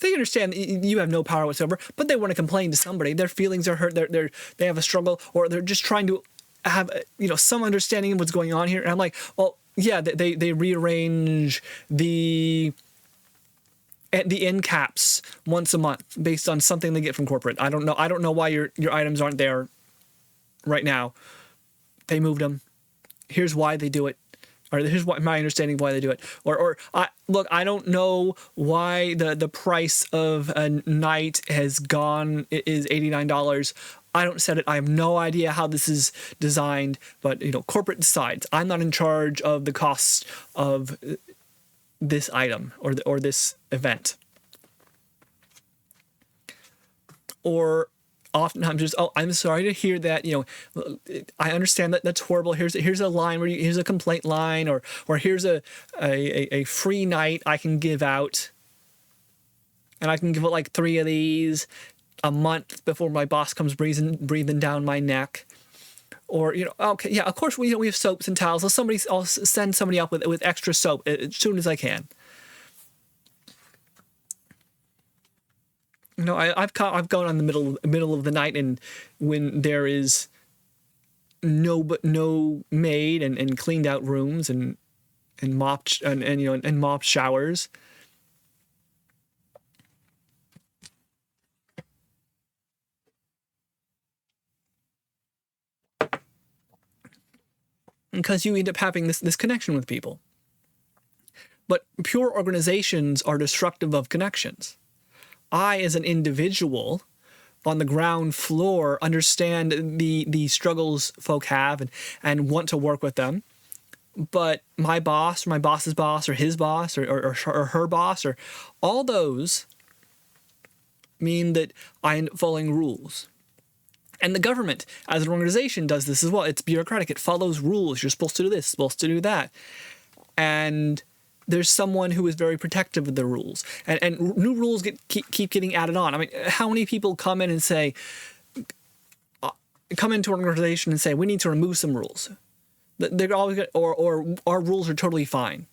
They understand you have no power whatsoever, but they want to complain to somebody. Their feelings are hurt. They have a struggle, or they're just trying to have some understanding of what's going on here. And I'm like, well, yeah, they rearrange the end caps once a month based on something they get from corporate. I don't know why your items aren't there right now. They moved them. Here's why they do it. Or here's my understanding of why they do it. I don't know why the price of a night is $89. I don't set it. I have no idea how this is designed, but corporate decides. I'm not in charge of the costs of this item or this event. Or oftentimes just, oh, I'm sorry to hear that. I understand that that's horrible. Here's a line here's a complaint line, or here's a free night I can give out, and I can give it like 3 of these a month before my boss comes breathing down my neck. Or okay, yeah, of course we have soaps and towels. I'll send somebody up with extra soap as soon as I can. No, I've gone on the middle of the night, and when there is no maid and cleaned out rooms and mopped and mopped showers. Because you end up having this connection with people. But pure organizations are destructive of connections. I, as an individual on the ground floor, understand the struggles folk have and want to work with them. But my boss, or my boss's boss, or his boss, or her boss, or all those mean that I end up following rules. And the government, as an organization, does this as well. It's bureaucratic. It follows rules. You're supposed to do this, supposed to do that. And there's someone who is very protective of the rules. And new rules keep getting added on. I mean, how many people come in and say, come into an organization and say, we need to remove some rules? They're always or our rules are totally fine.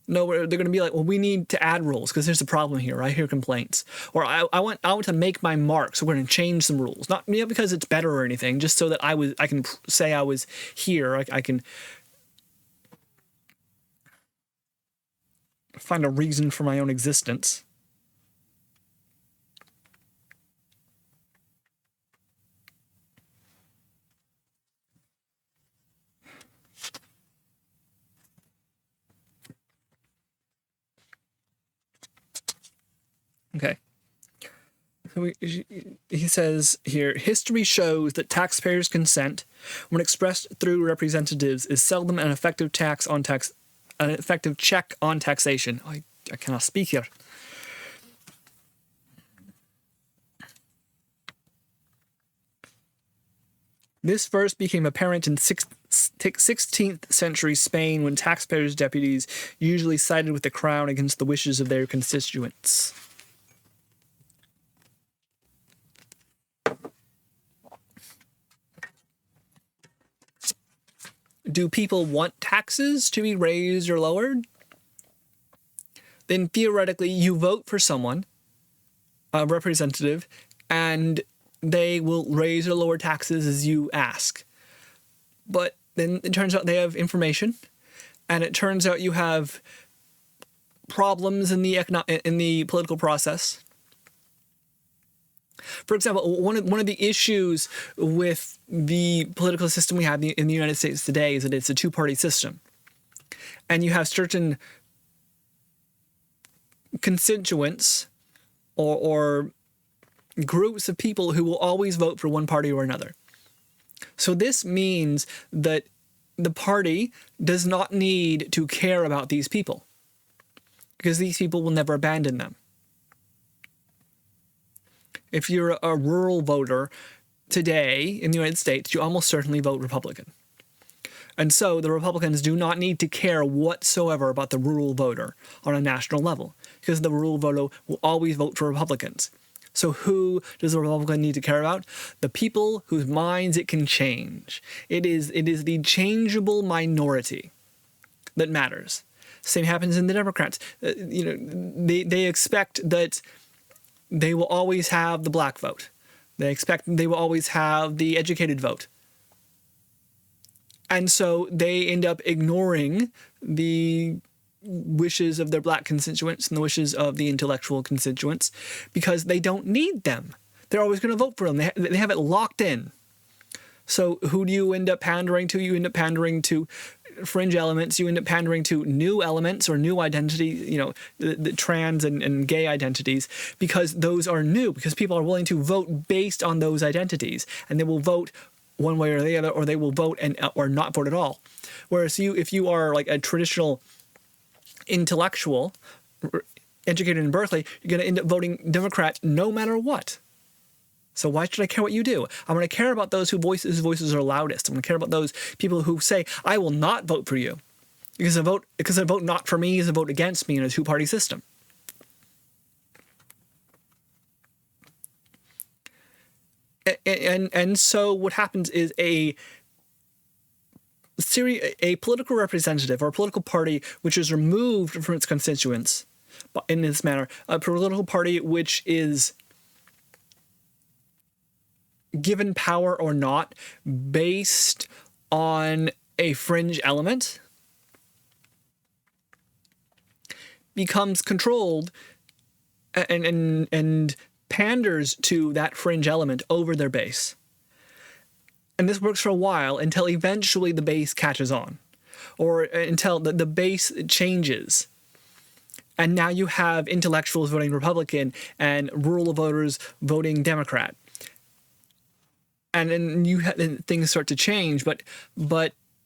No, they're going to be like, well, we need to add rules because there's a problem here. I hear complaints. Or I want to make my mark, so we're going to change some rules. Not because it's better or anything, just so that I can say I was here. I can find a reason for my own existence. Okay. So he says here, history shows that taxpayers' consent, when expressed through representatives, is seldom an effective check on taxation. I cannot speak here. This first became apparent in 16th century Spain, when taxpayers' deputies usually sided with the crown against the wishes of their constituents. Do people want taxes to be raised or lowered? Then theoretically, you vote for someone, a representative, and they will raise or lower taxes as you ask. But then it turns out they have information, and it turns out you have problems in the political process. For example, one of the issues with the political system we have in the United States today is that it's a two-party system. And you have certain constituents or groups of people who will always vote for one party or another. So this means that the party does not need to care about these people, because these people will never abandon them. If you're a rural voter today in the United States, you almost certainly vote Republican. And so the Republicans do not need to care whatsoever about the rural voter on a national level, because the rural voter will always vote for Republicans. So who does the Republican need to care about? The people whose minds it can change. It is the changeable minority that matters. Same happens in the Democrats. They expect that they will always have the black vote. They expect they will always have the educated vote. And so they end up ignoring the wishes of their black constituents and the wishes of the intellectual constituents because they don't need them. They're always going to vote for them. They have it locked in. So who do you end up pandering to? You end up pandering to fringe elements. You end up pandering to new elements or new identity, the trans and gay identities, because those are new, because people are willing to vote based on those identities, and they will vote one way or the other, or they will vote or not vote at all. Whereas if you are like a traditional intellectual educated in Berkeley, you're going to end up voting Democrat no matter what. So why should I care what you do? I'm going to care about those whose voices are loudest. I'm going to care about those people who say, I will not vote for you. Because a vote not for me is a vote against me in a two-party system. And so what happens is a political representative or a political party which is removed from its constituents in this manner. A political party which is given power or not based on a fringe element becomes controlled and panders to that fringe element over their base. And this works for a while until eventually the base catches on, or until the base changes. And now you have intellectuals voting Republican and rural voters voting Democrat. And then things start to change. But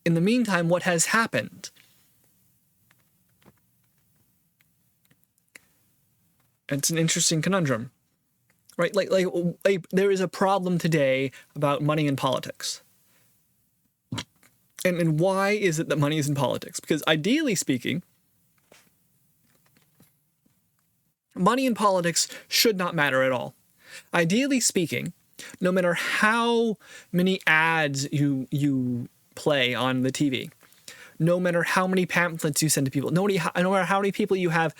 in the meantime, what has happened? It's an interesting conundrum, right? Like there is a problem today about money in politics. And why is it that money is in politics? Because ideally speaking, money in politics should not matter at all. Ideally speaking, no matter how many ads you play on the TV, no matter how many pamphlets you send to people, no matter how many people you have,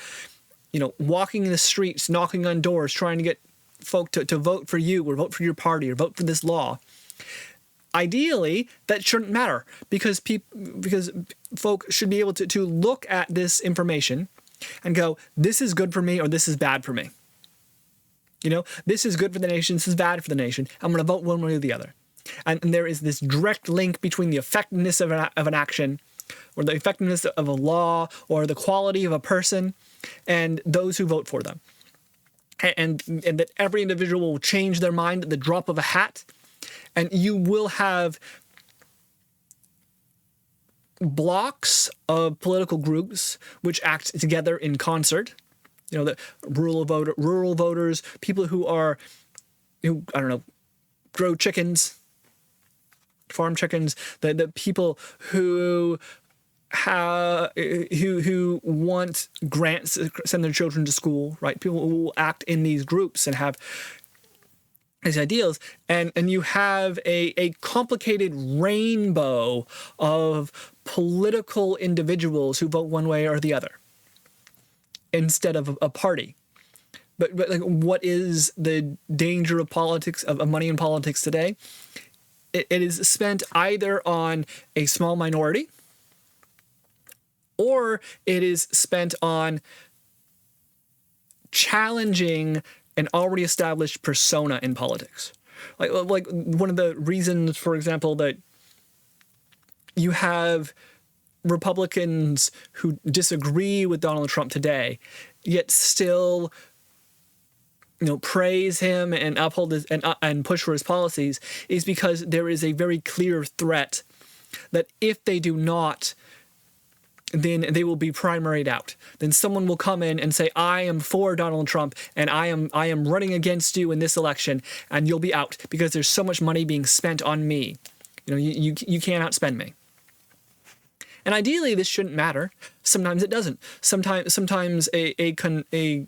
walking in the streets, knocking on doors, trying to get folk to vote for you or vote for your party or vote for this law. Ideally, that shouldn't matter because folk should be able to look at this information and go, this is good for me or this is bad for me. This is good for the nation, this is bad for the nation. I'm going to vote one way or the other. And there is this direct link between the effectiveness of an action or the effectiveness of a law or the quality of a person and those who vote for them. And that every individual will change their mind at the drop of a hat. And you will have blocks of political groups which act together in concert. The rural voters, people who grow chickens, farm chickens, the people who want grants to send their children to school, right? People who will act in these groups and have these ideals, and you have a complicated rainbow of political individuals who vote one way or the other instead of a party. But like, what is the danger of politics, of money in politics today? It is spent either on a small minority, or it is spent on challenging an already established persona in politics. Like one of the reasons, for example, that you have Republicans who disagree with Donald Trump today, yet still praise him and uphold his and push for his policies, is because there is a very clear threat that if they do not, then they will be primaried out. Then someone will come in and say, I am for Donald Trump and I am running against you in this election, and you'll be out because there's so much money being spent on me. You can't outspend me. And ideally, this shouldn't matter. Sometimes it doesn't. Sometimes a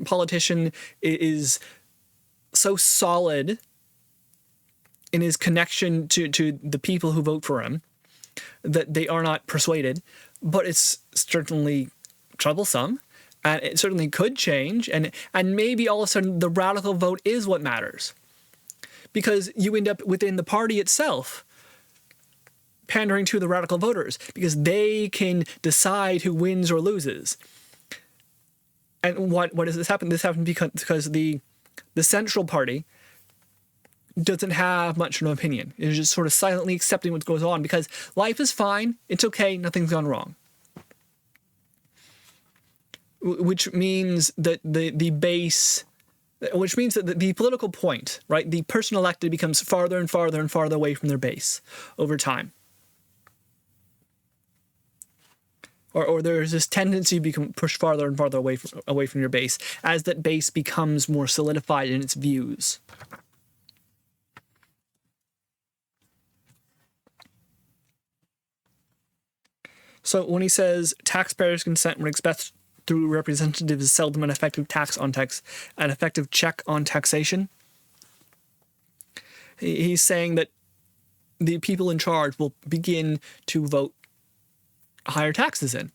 politician is so solid in his connection to the people who vote for him that they are not persuaded. But it's certainly troublesome, and it certainly could change, and maybe all of a sudden the radical vote is what matters, because you end up within the party itself pandering to the radical voters because they can decide who wins or loses. And what does this happen? This happens because the central party doesn't have much of an opinion. It's just sort of silently accepting what goes on because life is fine, it's okay, nothing's gone wrong. Which means that the base, which means that the political point, right, the person elected becomes farther and farther and farther away from their base over time. Or there's this tendency to become pushed farther and farther away from your base as that base becomes more solidified in its views. So when he says taxpayers' consent when expressed through representatives is seldom an effective an effective check on taxation, he's saying that the people in charge will begin to vote higher taxes in.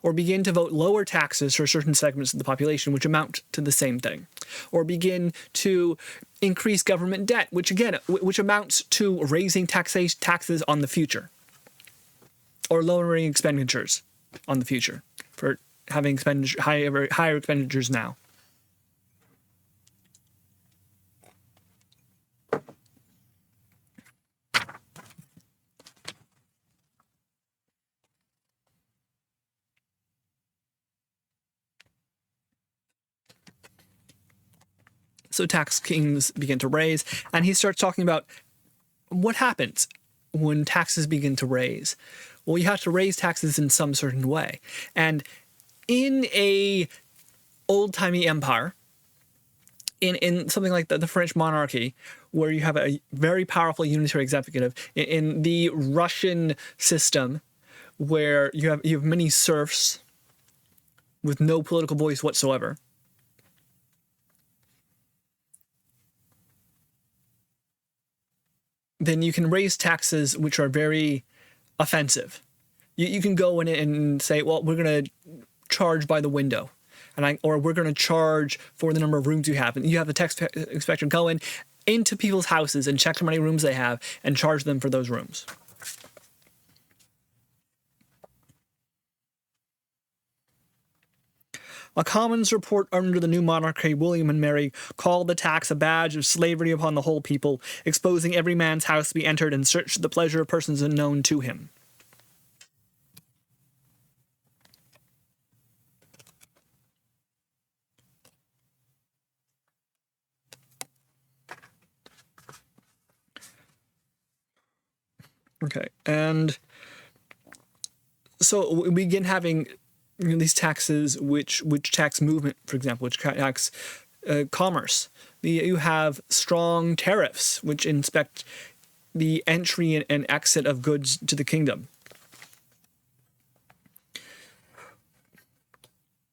or begin to vote lower taxes for certain segments of the population, which amount to the same thing, or begin to increase government debt, which amounts to raising taxes on the future, or lowering expenditures on the future for having higher expenditures now. So tax kings begin to raise, and he starts talking about what happens when taxes begin to raise. Well, you have to raise taxes in some certain way. And in a old-timey empire, in something like the French monarchy, where you have a very powerful unitary executive, in the Russian system, where you have many serfs with no political voice whatsoever, then you can raise taxes which are very offensive. You can go in and say, well, we're going to charge by the window, or we're going to charge for the number of rooms you have. And you have the tax inspector go into people's houses and check how many rooms they have and charge them for those rooms. A Commons report under the new monarchy, William and Mary, called the tax a badge of slavery upon the whole people, exposing every man's house to be entered and searched for the pleasure of persons unknown to him. Okay, and so we begin having these taxes which tax movement, for example, which tax commerce. You have strong tariffs which inspect the entry and exit of goods to the kingdom.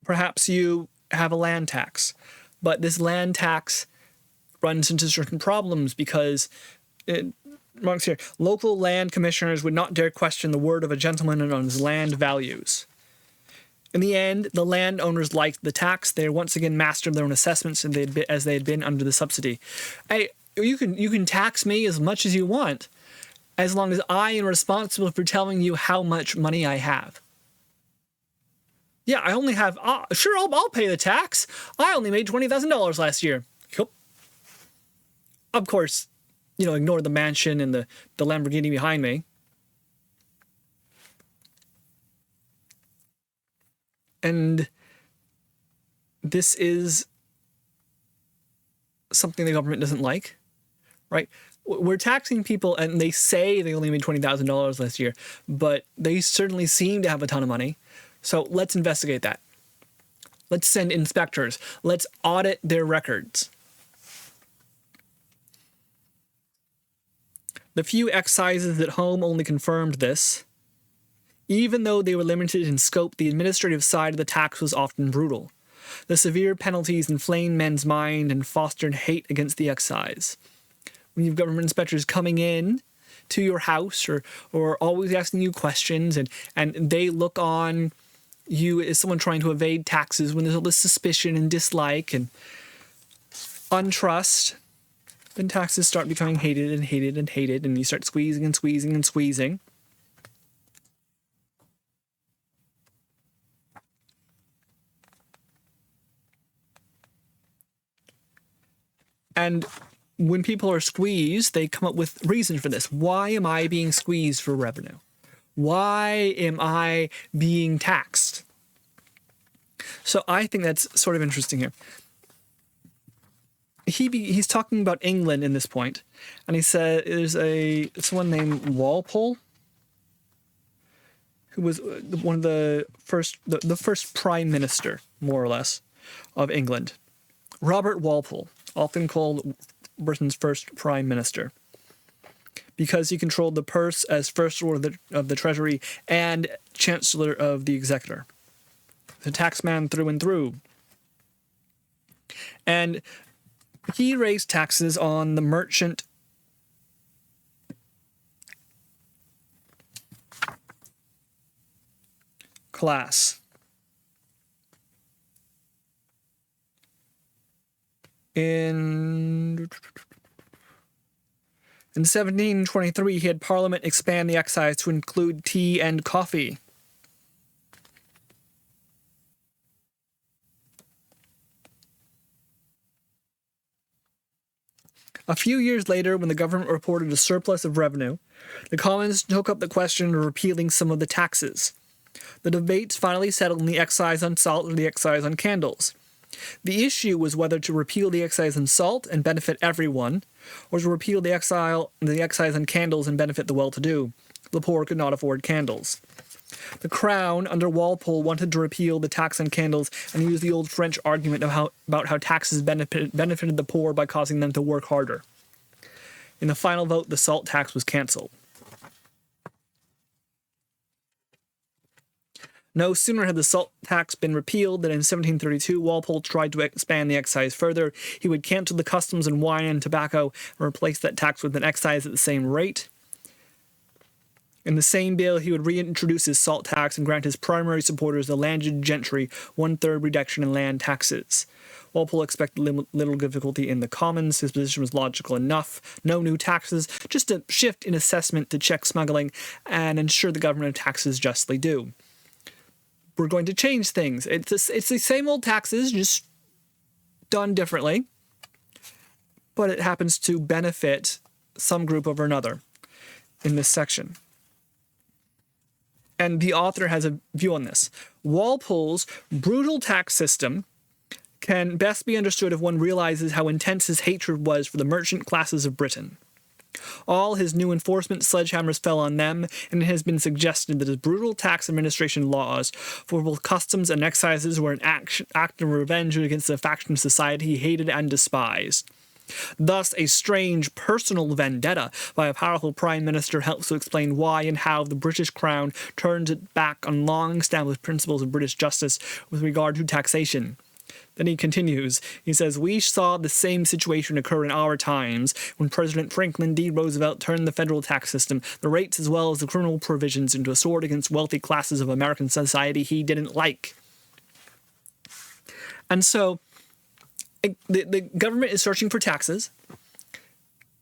Perhaps you have a land tax, but this land tax runs into certain problems because amongst here, local land commissioners would not dare question the word of a gentleman on his land values. In the end, the landowners liked the tax. They once again mastered their own assessments as they had been under the subsidy. Hey, you can tax me as much as you want, as long as I am responsible for telling you how much money I have. Yeah, I only have. Sure, I'll pay the tax. I only made $20,000 last year. Yep. Of course, ignore the mansion and the Lamborghini behind me. And this is something the government doesn't like, right? We're taxing people, and they say they only made $20,000 last year, but they certainly seem to have a ton of money. So let's investigate that. Let's send inspectors. Let's audit their records. The few excises at home only confirmed this. Even though they were limited in scope, the administrative side of the tax was often brutal. The severe penalties inflamed men's mind and fostered hate against the excise. When you have government inspectors coming in to your house or always asking you questions, and they look on you as someone trying to evade taxes, when there's all this suspicion and dislike and untrust, then taxes start becoming hated and hated and hated, and you start squeezing and squeezing and squeezing. And when people are squeezed, they come up with reasons for this. Why am I being squeezed for revenue? Why am I being taxed? So I think that's sort of interesting here. He's talking about England in this point, and he said there's someone named Walpole, who was one of the first prime minister, more or less, of England. Robert Walpole, often called Britain's first prime minister, because he controlled the purse as First Lord of the Treasury and Chancellor of the Exchequer. The taxman through and through. And he raised taxes on the merchant class. In 1723, he had Parliament expand the excise to include tea and coffee. A few years later, when the government reported a surplus of revenue, the Commons took up the question of repealing some of the taxes. The debates finally settled on the excise on salt or the excise on candles. The issue was whether to repeal the excise on salt and benefit everyone, or to repeal the excise on candles and benefit the well-to-do. The poor could not afford candles. The Crown, under Walpole, wanted to repeal the tax on candles and use the old French argument of about how taxes benefited the poor by causing them to work harder. In the final vote, the salt tax was cancelled. No sooner had the salt tax been repealed than in 1732 Walpole tried to expand the excise further. He would cancel the customs on wine and tobacco and replace that tax with an excise at the same rate. In the same bill, he would reintroduce his salt tax and grant his primary supporters, the landed gentry, 1/3 reduction in land taxes. Walpole expected little difficulty in the Commons. His position was logical enough. No new taxes, just a shift in assessment to check smuggling and ensure the government of taxes justly due. We're going to change things. It's the same old taxes, just done differently, but it happens to benefit some group over another in this section. And the author has a view on this. Walpole's brutal tax system can best be understood if one realizes how intense his hatred was for the merchant classes of Britain. All his new enforcement sledgehammers fell on them, and it has been suggested that his brutal tax administration laws for both customs and excises were an act of revenge against the faction of society he hated and despised. Thus, a strange personal vendetta by a powerful prime minister helps to explain why and how the British Crown turns its back on long-established principles of British justice with regard to taxation. Then he continues. He says, "We saw the same situation occur in our times when President Franklin D. Roosevelt turned the federal tax system, the rates as well as the criminal provisions, into a sword against wealthy classes of American society he didn't like." And so the government is searching for taxes.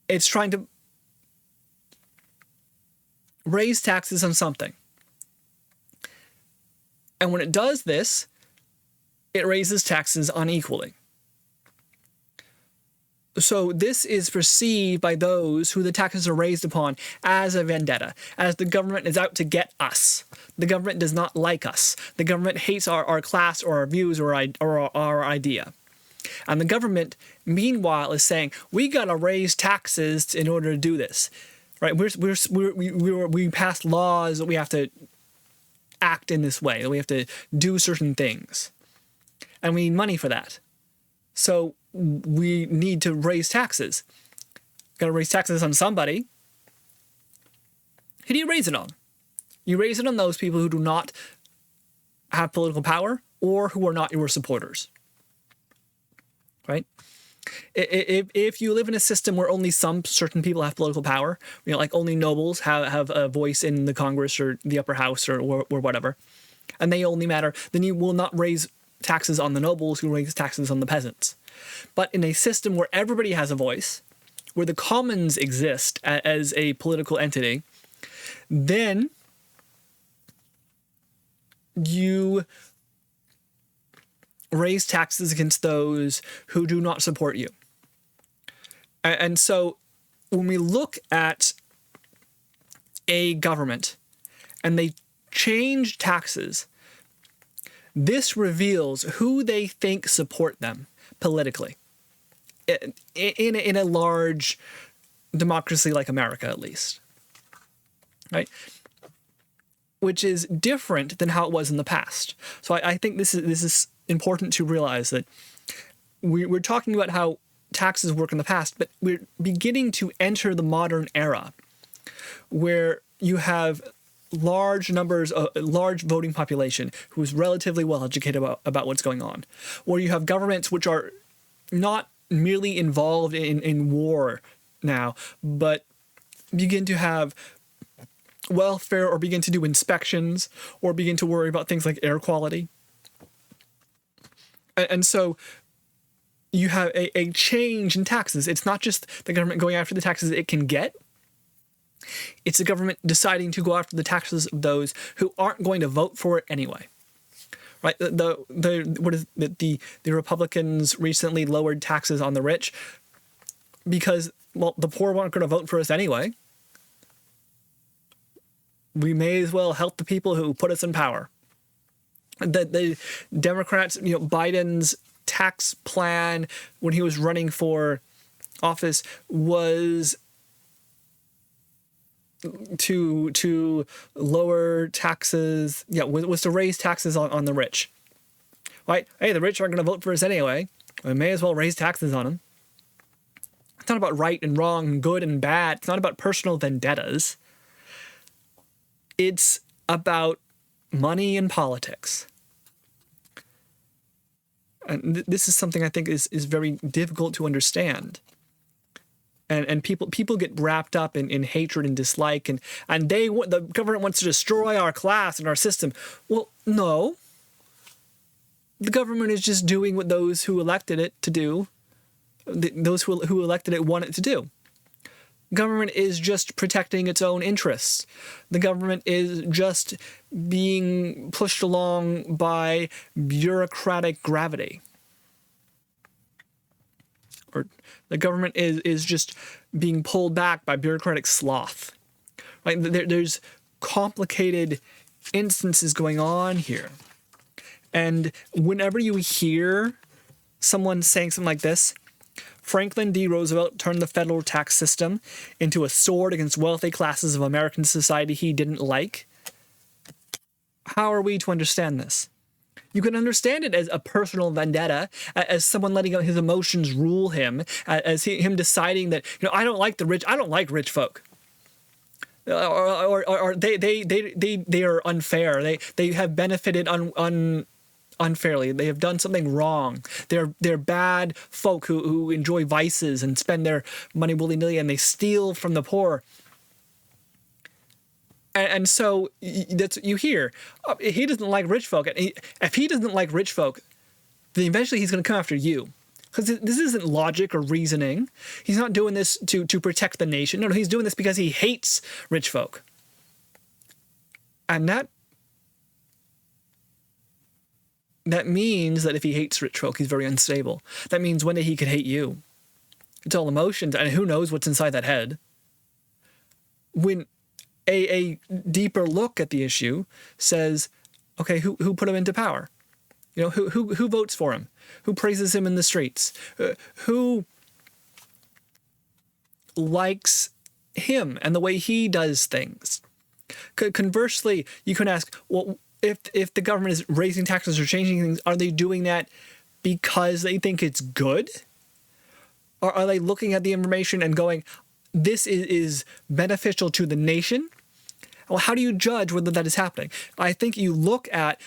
It's trying to raise taxes on something. And when it does this, it raises taxes unequally. So this is perceived by those who the taxes are raised upon as a vendetta, as the government is out to get us. The government does not like us. The government hates our class or our views or our idea. And the government, meanwhile, is saying, we got to raise taxes in order to do this. Right? We passed laws that we have to act in this way, that we have to do certain things. And we need money for that. So we need to raise taxes. Got to raise taxes on somebody. Who do you raise it on? You raise it on those people who do not have political power or who are not your supporters. Right? If you live in a system where only some certain people have political power, like only nobles have a voice in the Congress or the upper house or whatever, and they only matter, then you will not raise taxes on the nobles, who raise taxes on the peasants. But in a system where everybody has a voice, where the commons exist as a political entity, then you raise taxes against those who do not support you. And so when we look at a government and they change taxes, this reveals who they think support them politically in a large democracy like America, at least, right? Which is different than how it was in the past. So I think this is important to realize that we're talking about how taxes work in the past, but we're beginning to enter the modern era where you have large voting population who is relatively well educated about what's going on, where you have governments which are not merely involved in war now, but begin to have welfare or begin to do inspections or begin to worry about things like air quality. And so you have a change in taxes. It's not just the government going after the taxes it can get. It's the government deciding to go after the taxes of those who aren't going to vote for it anyway. Right? The Republicans recently lowered taxes on the rich because, well, the poor weren't going to vote for us anyway. We may as well help the people who put us in power. The Democrats, Biden's tax plan when he was running for office was to lower taxes, was to raise taxes on the rich. Right? Hey, the rich aren't going to vote for us anyway. We may as well raise taxes on them. It's not about right and wrong, good and bad. It's not about personal vendettas. It's about money and politics. And this is something I think is very difficult to understand. And people get wrapped up in hatred and dislike, and the government wants to destroy our class and our system. Well, no. The government is just doing what those who elected it to do, those who elected it want it to do. Government is just protecting its own interests. The government is just being pushed along by bureaucratic gravity. Or the government is just being pulled back by bureaucratic sloth. Right? There's complicated instances going on here. And whenever you hear someone saying something like this, Franklin D. Roosevelt turned the federal tax system into a sword against wealthy classes of American society he didn't like. How are we to understand this? You can understand it as a personal vendetta, as someone letting his emotions rule him, as him deciding that, I don't like the rich. I don't like rich folk. Or they are unfair. They have benefited unfairly. They have done something wrong. They're bad folk who enjoy vices and spend their money willy-nilly, and they steal from the poor. And so that's you hear. He doesn't like rich folk. If he doesn't like rich folk, then eventually he's going to come after you. Because this isn't logic or reasoning. He's not doing this to protect the nation. No, he's doing this because he hates rich folk. And that means that if he hates rich folk, he's very unstable. That means one day he could hate you. It's all emotions, and who knows what's inside that head. When a deeper look at the issue says, okay, who put him into power? Who votes for him? Who praises him in the streets? Who likes him and the way he does things? Conversely, you can ask, well, if the government is raising taxes or changing things, are they doing that because they think it's good? Or are they looking at the information and going, this is beneficial to the nation? Well, how do you judge whether that is happening? I think you look at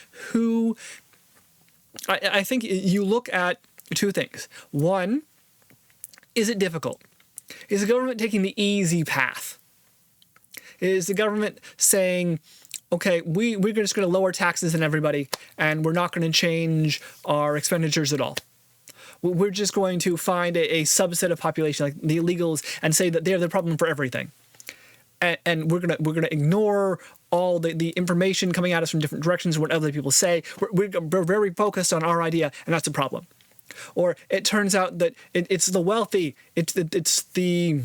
I think you look at two things. One, is it difficult? Is the government taking the easy path? Is the government saying, okay, we're just going to lower taxes on everybody, and we're not going to change our expenditures at all? We're just going to find a subset of population, like the illegals, and say that they're the problem for everything. And we're gonna ignore all the information coming at us from different directions, what other people say. We're very focused on our idea, and that's a problem. Or it turns out that it's the wealthy, it's the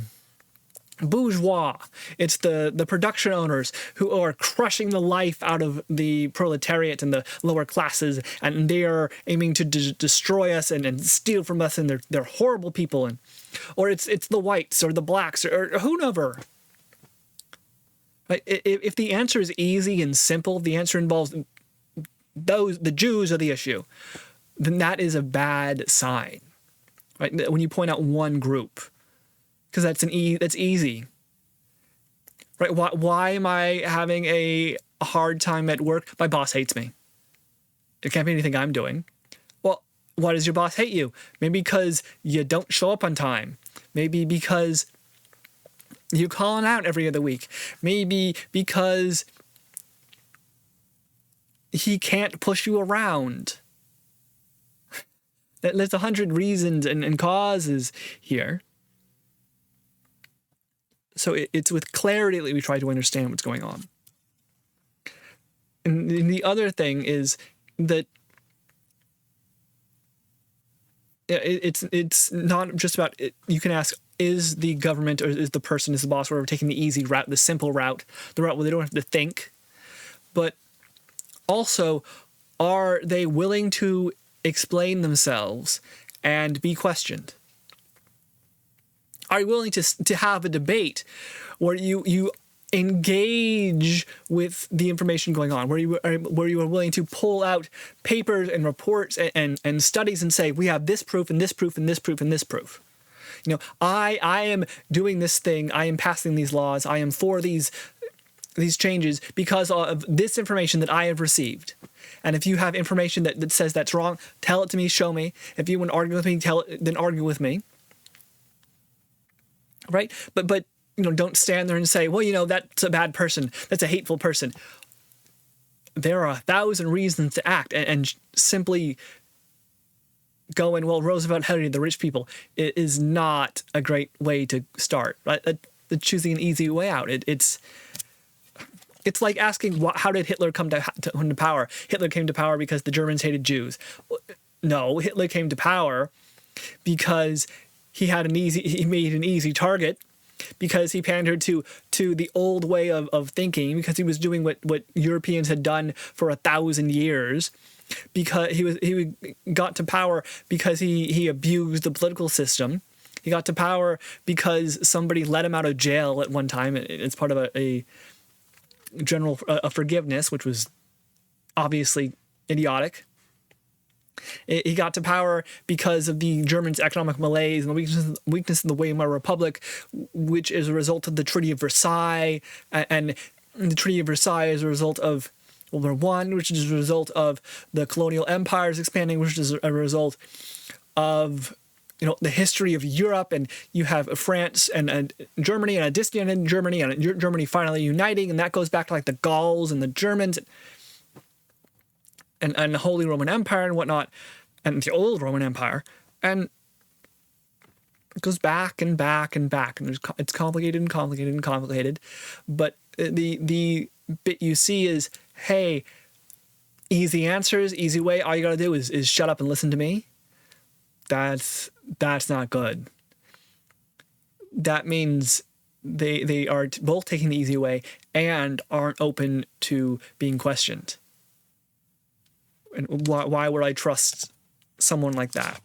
bourgeois, it's the production owners who are crushing the life out of the proletariat and the lower classes, and they are aiming to destroy us and steal from us, and they're horrible people. Or it's the whites or the blacks or whoever. If the answer is easy and simple, the answer involves the Jews are the issue, then that is a bad sign, right? When you point out one group, because that's easy, right? Why am I having a hard time at work? My boss hates me. It can't be anything I'm doing. Well, why does your boss hate you? Maybe because you don't show up on time. Maybe because You calling out every other week. Maybe because he can't push you around. There's 100 reasons and causes here. So it's with clarity that we try to understand what's going on. And the other thing is that it's not just about it. You can ask, is the government or is the person, is the boss, whatever, taking the easy route, the simple route, the route where they don't have to think? But also, are they willing to explain themselves and be questioned? Are you willing to have a debate where you engage with the information going on, where you are willing to pull out papers and reports and studies and say, we have this proof and this proof and this proof and this proof. You know, I am doing this thing, I am passing these laws, I am for these changes because of this information that I have received. And if you have information that says that's wrong, tell it to me, show me. If you want to argue with me, then argue with me. Right? But you know, don't stand there and say, well, you know, that's a bad person, that's a hateful person. There are 1,000 reasons to act, and simply going, well, Roosevelt hated the rich people, it is not a great way to start. Right? Choosing an easy way out. It's like asking, how did Hitler come to power? Hitler came to power because the Germans hated Jews. No, Hitler came to power because he made an easy target, because he pandered to the old way of thinking, because he was doing what Europeans had done for 1,000 years, because he got to power because he abused the political system. He got to power because somebody let him out of jail at one time. It's part of a general forgiveness, which was obviously idiotic. He got to power because of the Germans' economic malaise and the weakness in the Weimar Republic, which is a result of the Treaty of Versailles. And the Treaty of Versailles is a result of World War I, which is a result of the colonial empires expanding, which is a result of, you know, the history of Europe. And you have France and Germany and a disunited Germany, and Germany finally uniting, and that goes back to like the Gauls and the Germans and the Holy Roman Empire and whatnot, and the old Roman Empire, and it goes back and back and back, and it's complicated and complicated and complicated. But the bit you see is, hey, easy answers, easy way. All you gotta do is shut up and listen to me. That's not good. That means they are both taking the easy way and aren't open to being questioned. And why would I trust someone like that?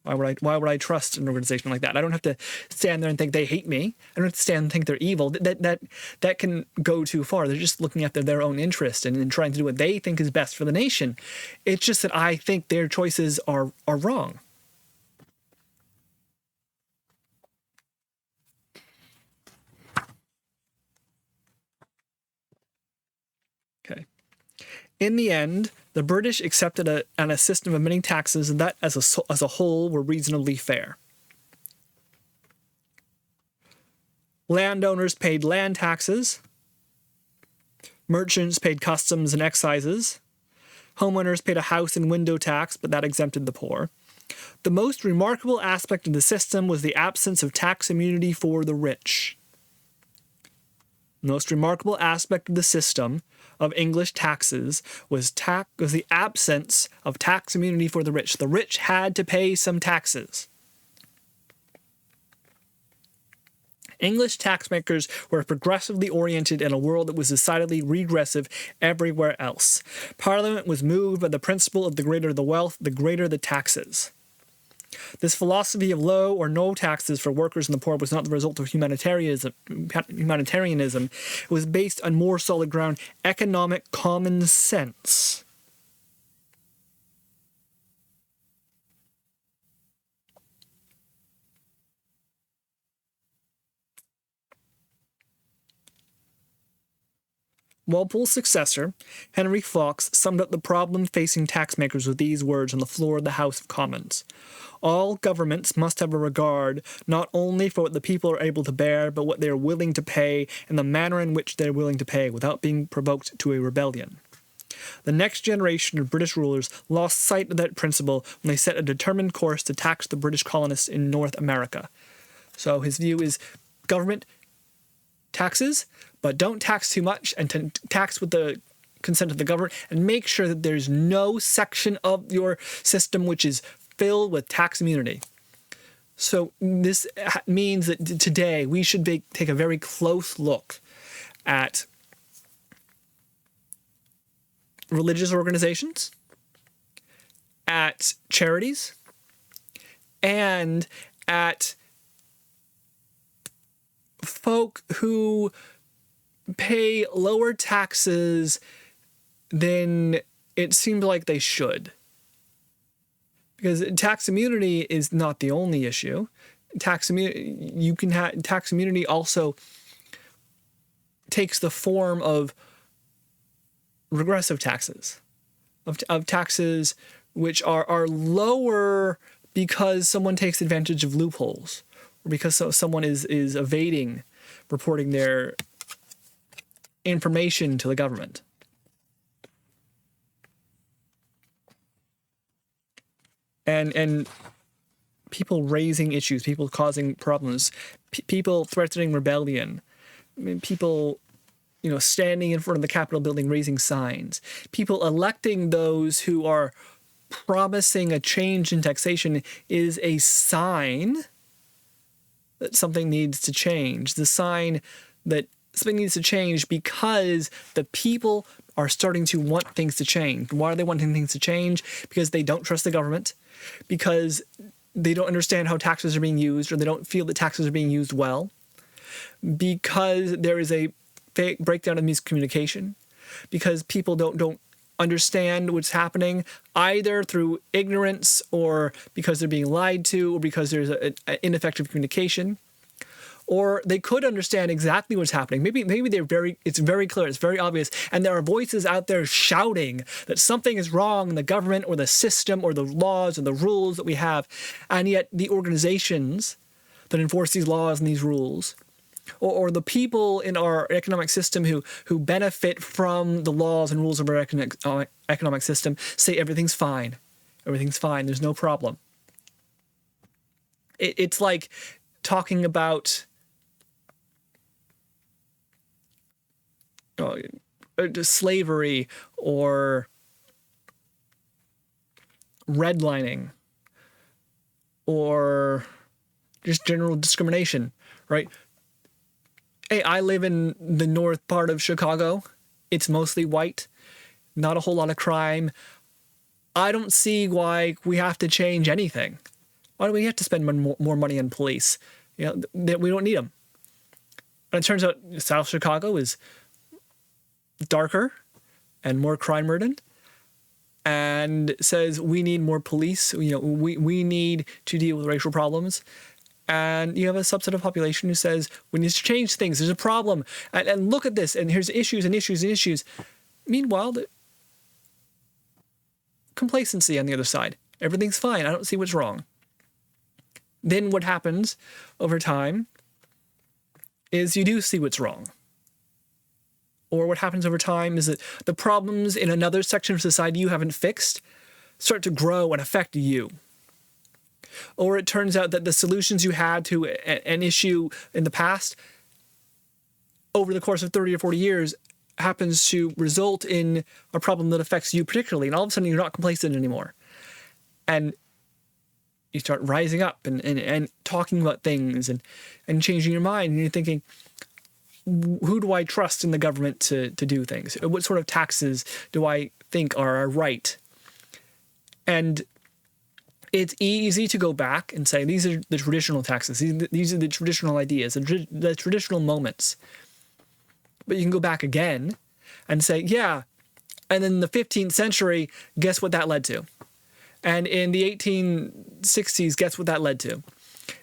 Why would I trust an organization like that? I don't have to stand there and think they hate me. I don't have to stand and think they're evil. That can go too far. They're just looking after their own interest and trying to do what they think is best for the nation. It's just that I think their choices are wrong. Okay. In the end, the British accepted a system of many taxes that, as a whole, were reasonably fair. Landowners paid land taxes. Merchants paid customs and excises. Homeowners paid a house and window tax, but that exempted the poor. The most remarkable aspect of the system was the absence of tax immunity for the rich. The most remarkable aspect of the system of English taxes was the absence of tax immunity for the rich. The rich had to pay some taxes. English taxmakers were progressively oriented in a world that was decidedly regressive everywhere else. Parliament was moved by the principle of the greater the wealth, the greater the taxes. This philosophy of low or no taxes for workers and the poor was not the result of humanitarianism. It was based on more solid ground, economic common sense. Walpole's successor, Henry Fox, summed up the problem facing taxmakers with these words on the floor of the House of Commons. All governments must have a regard not only for what the people are able to bear, but what they are willing to pay and the manner in which they are willing to pay without being provoked to a rebellion. The next generation of British rulers lost sight of that principle when they set a determined course to tax the British colonists in North America. So his view is government taxes, but don't tax too much, and tax with the consent of the government, and make sure that there's no section of your system which is filled with tax immunity. So this means that today we should take a very close look at religious organizations, at charities, and at folk who pay lower taxes than it seems like they should. Because tax immunity is not the only issue. Tax immunity also takes the form of regressive taxes, of taxes which are lower because someone takes advantage of loopholes, or because someone is evading reporting their information to the government. And people raising issues, people causing problems, people threatening rebellion, people, standing in front of the Capitol building raising signs, people electing those who are promising a change in taxation is a sign that something needs to change. The sign that something needs to change because the people are starting to want things to change. Why are they wanting things to change? Because they don't trust the government, because they don't understand how taxes are being used, or they don't feel that taxes are being used well, because there is a breakdown of miscommunication, because people don't understand what's happening, either through ignorance or because they're being lied to, or because there's an ineffective communication. Or they could understand exactly what's happening. Maybe it's very clear, it's very obvious, and there are voices out there shouting that something is wrong in the government or the system or the laws or the rules that we have, and yet the organizations that enforce these laws and these rules, or the people in our economic system who benefit from the laws and rules of our economic system say everything's fine. Everything's fine. There's no problem. It's like talking about slavery or redlining or just general discrimination, right? Hey, I live in the north part of Chicago. It's mostly white, not a whole lot of crime. I don't see why we have to change anything. Why do we have to spend more money on police? That we don't need them. And it turns out South Chicago is darker and more crime-ridden, and says we need more police. We need to deal with racial problems. And you have a subset of population who says we need to change things. There's a problem, and look at this. And here's issues and issues and issues. Meanwhile, the complacency on the other side. Everything's fine. I don't see what's wrong. Then what happens over time is you do see what's wrong. Or what happens over time is that the problems in another section of society you haven't fixed start to grow and affect you. Or it turns out that the solutions you had to an issue in the past over the course of 30 or 40 years happens to result in a problem that affects you particularly. And all of a sudden you're not complacent anymore. And you start rising up and talking about things and changing your mind. And you're thinking, who do I trust in the government to do things? What sort of taxes do I think are right? And it's easy to go back and say, these are the traditional taxes. These are the traditional ideas, the traditional moments. But you can go back again and say, yeah, and in the 15th century, guess what that led to? And in the 1860s, guess what that led to?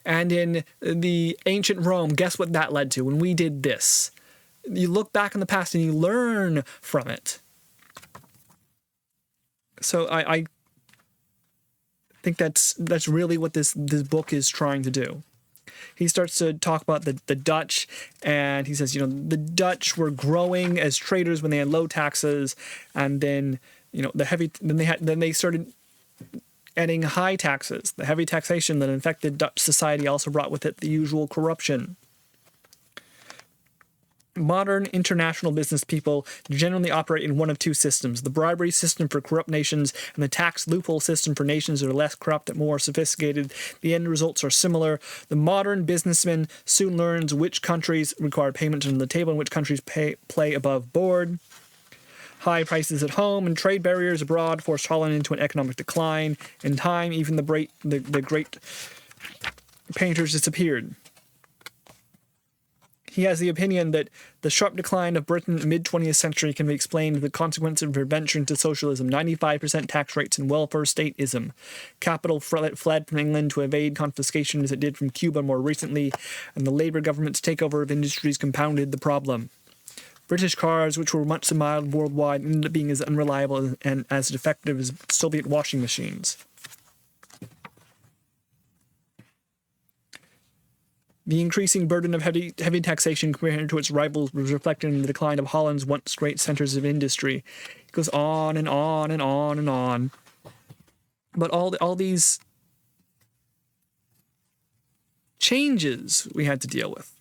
And in the ancient Rome, guess what that led to when we did this? you look back in the past and you learn from it. So I think that's really what this book is trying to do. He starts to talk about the Dutch, and he says, the Dutch were growing as traders when they had low taxes, and then then they started adding high taxes. The heavy taxation that infected Dutch society also brought with it the usual corruption. Modern international business people generally operate in one of two systems: the bribery system for corrupt nations and the tax loophole system for nations that are less corrupt and more sophisticated. The end results are similar. The modern businessman soon learns which countries require payment under the table and which countries play above board. High prices at home and trade barriers abroad forced Holland into an economic decline. In time, even the great painters disappeared. He has the opinion that the sharp decline of Britain in the mid-20th century can be explained with the consequence of her venture into socialism: 95% tax rates and welfare stateism. Capital fled from England to evade confiscation as it did from Cuba more recently, and the Labour government's takeover of industries compounded the problem. British cars, which were much admired worldwide, ended up being as unreliable and as defective as Soviet washing machines. The increasing burden of heavy taxation compared to its rivals was reflected in the decline of Holland's once great centers of industry. It goes on and on and on and on. But all these changes we had to deal with,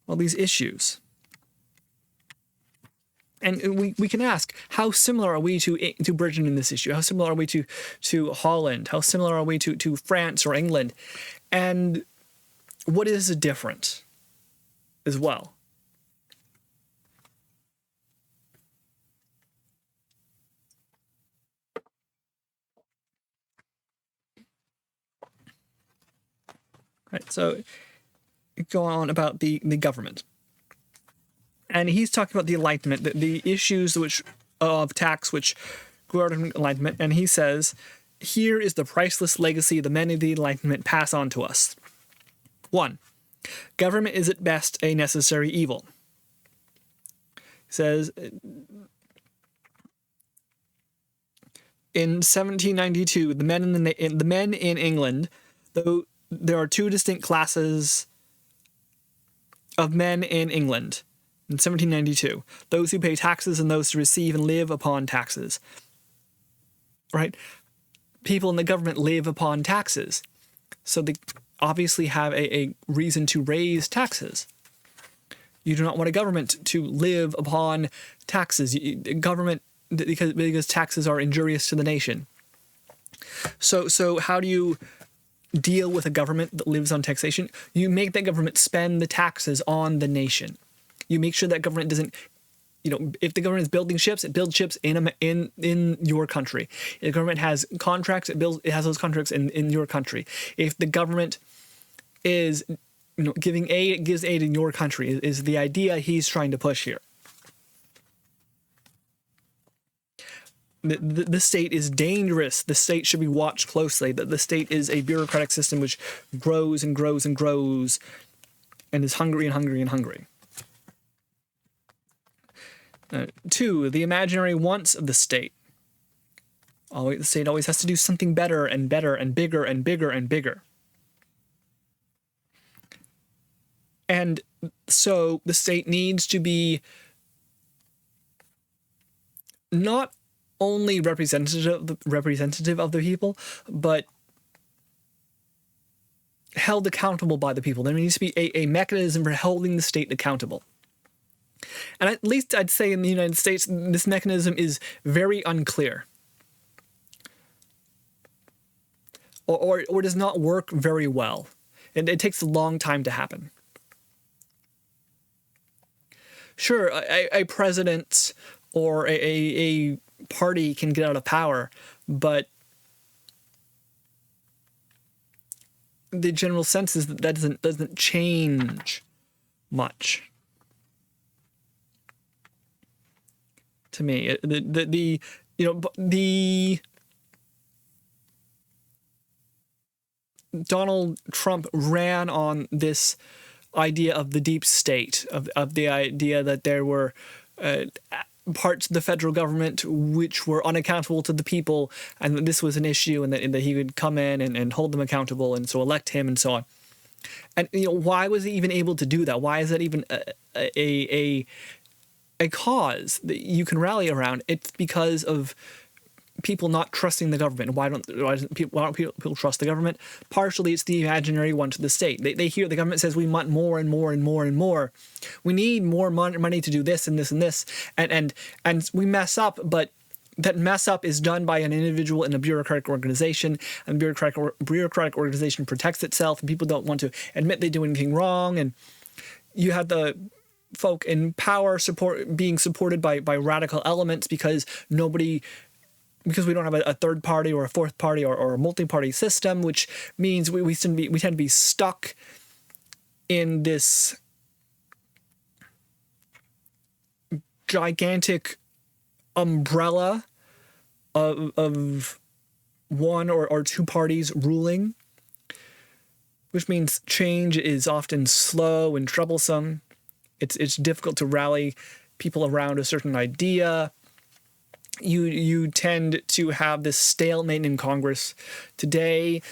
all these issues. And we can ask, how similar are we to Britain in this issue? How similar are we to Holland? How similar are we to France or England? And what is different as well? Right, so go on about the government. And he's talking about the Enlightenment, the issues of tax which grew out of Enlightenment. And he says, here is the priceless legacy the men of the Enlightenment pass on to us. 1. Government is at best a necessary evil. He says, in 1792, the men in England, though there are two distinct classes of men in England in 1792: those who pay taxes and those who receive and live upon taxes. Right? People in the government live upon taxes, so they obviously have a reason to raise taxes. You do not want a government to live upon taxes. Government, because taxes are injurious to the nation. So how do you deal with a government that lives on taxation? You make that government spend the taxes on the nation. You make sure that government doesn't, if the government is building ships, it builds ships in your country. If the government has contracts, it has those contracts in your country. If the government is giving aid, it gives aid in your country, is the idea he's trying to push here. The state is dangerous. The state should be watched closely. That the state is a bureaucratic system which grows and grows and grows and is hungry and hungry and hungry. 2, the imaginary wants of the state. The state always has to do something better and better and bigger and bigger and bigger. And so the state needs to be not only representative of the people, but held accountable by the people. There needs to be a mechanism for holding the state accountable. And at least I'd say in the United States, this mechanism is very unclear. Or does not work very well. And it takes a long time to happen. Sure, a president or a party can get out of power, but the general sense is that doesn't change much. To me, the Donald Trump ran on this idea of the deep state, of the idea that there were parts of the federal government which were unaccountable to the people, and that this was an issue, and that he would come in and hold them accountable, and so elect him and so on. And why was he even able to do that? Why is that even a cause that you can rally around? It's because of people not trusting the government. Why don't people trust the government? Partially, it's the imaginary one to the state. They hear the government says we want more and more and more and more. We need more money to do this and this and this, and we mess up, but that mess up is done by an individual in a bureaucratic organization, and the bureaucratic organization protects itself, and people don't want to admit they do anything wrong, and you have the folk in power being supported by radical elements because we don't have a third party or a fourth party or a multi-party system, which means we tend to be stuck in this gigantic umbrella of one or two parties ruling, which means change is often slow and troublesome. It's difficult to rally people around a certain idea. You tend to have this stalemate in Congress today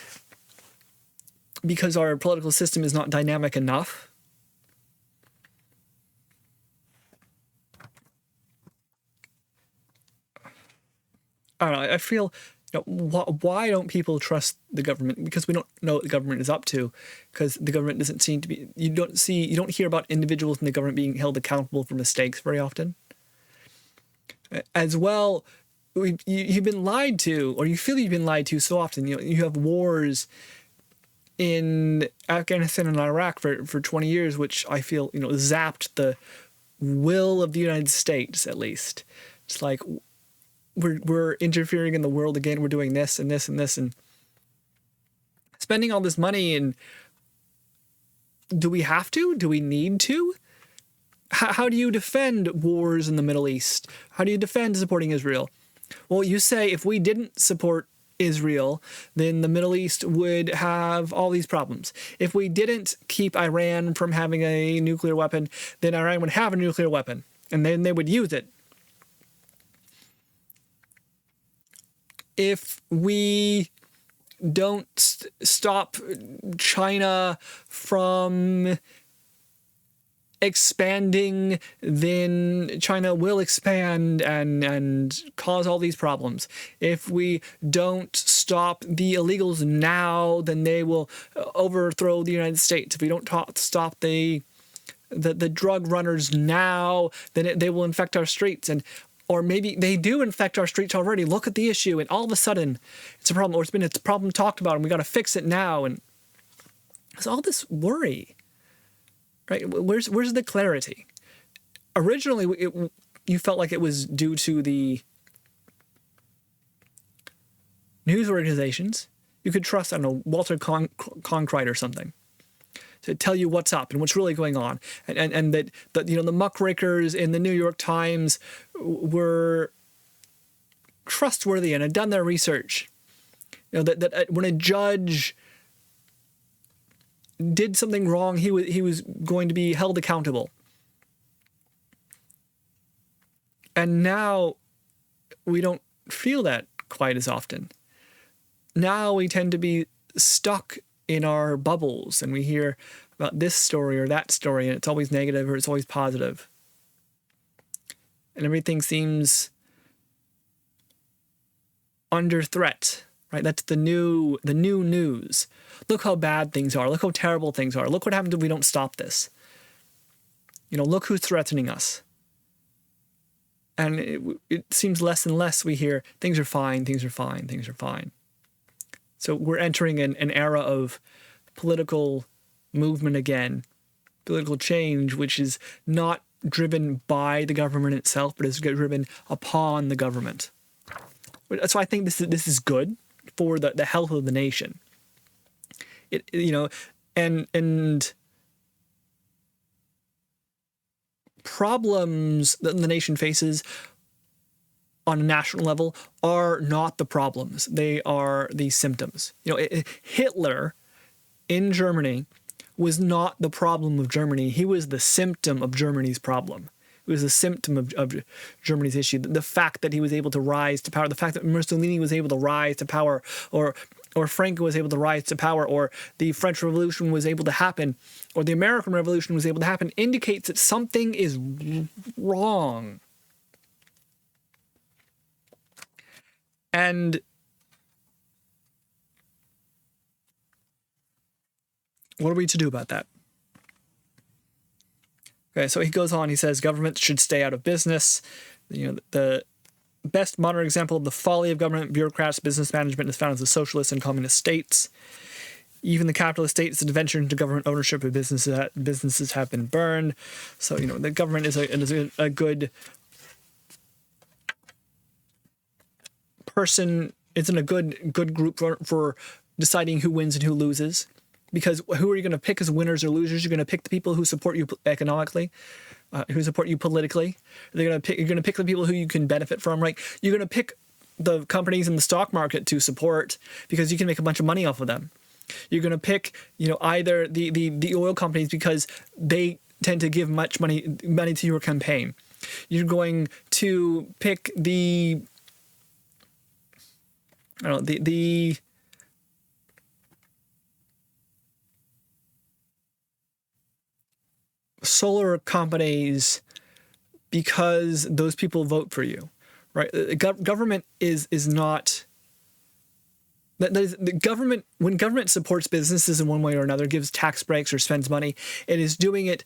because our political system is not dynamic enough. I don't know. I feel, why don't people trust the government? Because we don't know what the government is up to. Because the government doesn't seem to be. You don't hear about individuals in the government being held accountable for mistakes very often. As well, you've been lied to, or you feel you've been lied to so often. You have wars in Afghanistan and Iraq for 20 years, which I feel zapped the will of the United States. At least it's like we're interfering in the world again. We're doing this and this and this and spending all this money. And do we have to? Do we need to? How do you defend wars in the Middle East? How do you defend supporting Israel? Well, you say if we didn't support Israel, then the Middle East would have all these problems. If we didn't keep Iran from having a nuclear weapon, then Iran would have a nuclear weapon, and then they would use it. If we don't stop China from expanding, then China will expand and cause all these problems. If we don't stop the illegals now, then they will overthrow the United States. If we don't stop the drug runners now, then they will infect our streets. Or maybe they do infect our streets already. Look at the issue, and all of a sudden it's a problem, or it's a problem talked about, and we got to fix it now. And it's all this worry. Right? Where's the clarity? Originally, you felt like it was due to the news organizations. You could trust, I don't know, Walter Cronkite or something to tell you what's up and what's really going on, and that the muckrakers in the New York Times were trustworthy and had done their research. That when a judge did something wrong, he was going to be held accountable. And now we don't feel that quite as often. Now we tend to be stuck in our bubbles, and we hear about this story or that story, and it's always negative or it's always positive. And everything seems under threat, right? That's the new news. Look how bad things are. Look how terrible things are. Look what happens if we don't stop this. Look who's threatening us. And it seems less and less we hear, things are fine, things are fine, things are fine. So we're entering an era of political movement again, political change, which is not driven by the government itself, but is driven upon the government. So I think this is good for the health of the nation. And problems that the nation faces on a national level are not the problems. They are the symptoms. Hitler in Germany was not the problem of Germany. He was the symptom of Germany's problem. It was a symptom of Germany's issue. The fact that he was able to rise to power, the fact that Mussolini was able to rise to power, or Franco was able to rise to power, or the French Revolution was able to happen, or the American Revolution was able to happen, indicates that something is wrong. And what are we to do about that? Okay, so he goes on, he says governments should stay out of business. The best modern example of the folly of government, bureaucrats, business management is found in the socialist and communist states. Even the capitalist states that venture into government ownership of businesses have been burned. So, the government is a good person, isn't a good group for deciding who wins and who loses. Because who are you going to pick as winners or losers? You're going to pick the people who support you economically, who support you politically. You're going to pick the people who you can benefit from, right? You're going to pick the companies in the stock market to support because you can make a bunch of money off of them. You're going to pick, either the oil companies because they tend to give much money to your campaign. You're going to pick the solar companies because those people vote for you, right? Government is not the government. When government supports businesses in one way or another, gives tax breaks or spends money, it is doing it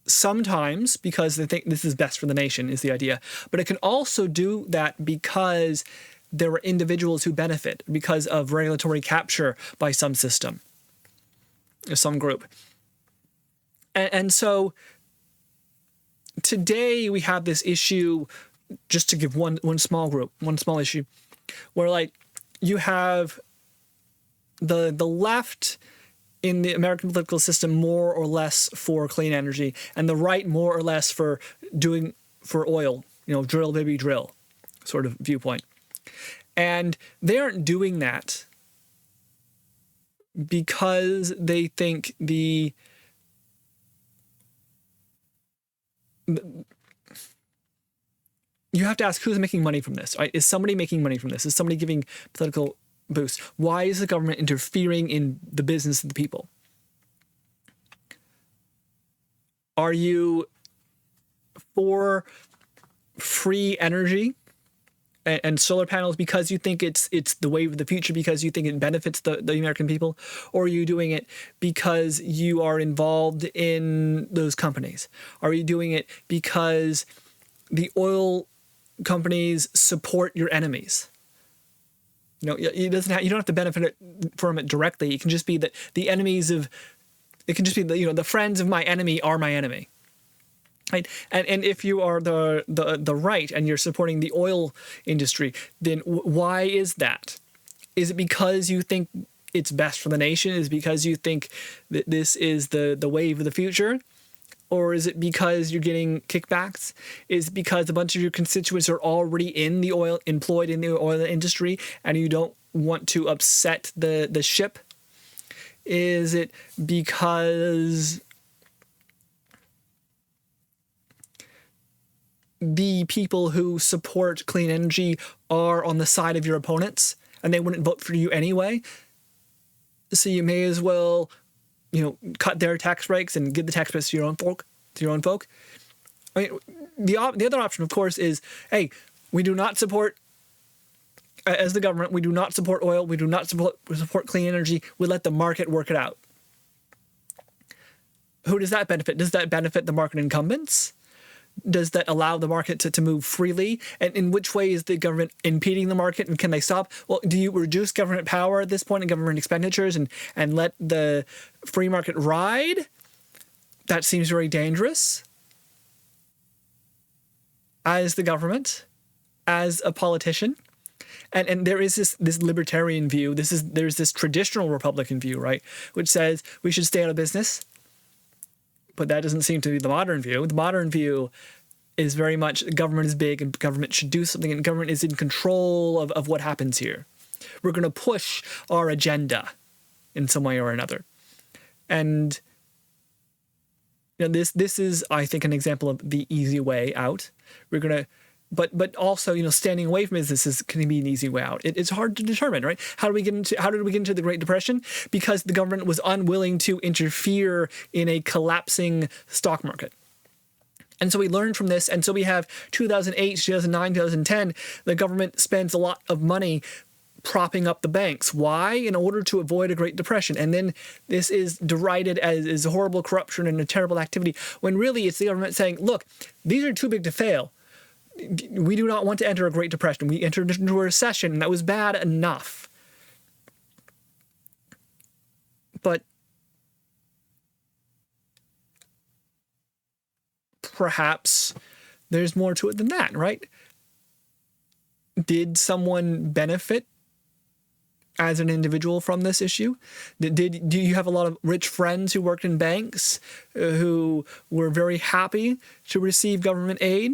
sometimes because they think this is best for the nation, is the idea. But it can also do that because there are individuals who benefit because of regulatory capture by some system or some group. And so today we have this issue, just to give one small issue, where you have the left in the American political system more or less for clean energy, and the right more or less for oil, drill baby drill sort of viewpoint. And they aren't doing that because they think you have to ask who's making money from this, right? Is somebody making money from this? Is somebody giving political boost? Why is the government interfering in the business of the people? Are you for free energy and solar panels because you think it's the wave of the future, because you think it benefits the American people? Or are you doing it because you are involved in those companies? Are you doing it because the oil companies support your enemies? You don't have to benefit from it directly. It can just be that the enemies of, it can just be the friends of my enemy are my enemy. Right. And if you are the right and you're supporting the oil industry, then why is that? Is it because you think it's best for the nation? Is it because you think that this is the wave of the future? Or is it because you're getting kickbacks? Is it because a bunch of your constituents are already employed in the oil industry and you don't want to upset the ship? Is it because the people who support clean energy are on the side of your opponents and they wouldn't vote for you anyway? So you may as well, cut their tax breaks and give the tax breaks to your own folk. I mean, the other option, of course, is, hey, we do not support, as the government, we do not support oil. We do not support clean energy. We let the market work it out. Who does that benefit? Does that benefit the market incumbents? Does that allow the market to move freely? And in which way is the government impeding the market, and can they stop? Well, do you reduce government power at this point and government expenditures and let the free market ride? That seems very dangerous. As the government, as a politician. And there is this libertarian view. There's this traditional Republican view, right? Which says we should stay out of business. But that doesn't seem to be the modern view. The modern view is very much government is big and government should do something, and government is in control of what happens here. We're going to push our agenda in some way or another. And this is, I think, an example of the easy way out. We're gonna, but also, standing away from businesses can be an easy way out. It's hard to determine, right? How did we get into the Great Depression? Because the government was unwilling to interfere in a collapsing stock market. And so we learned from this. And so we have 2008, 2009, 2010, the government spends a lot of money propping up the banks. Why? In order to avoid a Great Depression. And then this is derided as horrible corruption and a terrible activity, when really it's the government saying, look, these are too big to fail. We do not want to enter a Great Depression. We entered into a recession, and that was bad enough. But perhaps there's more to it than that, right? Did someone benefit as an individual from this issue? Do you have a lot of rich friends who worked in banks who were very happy to receive government aid?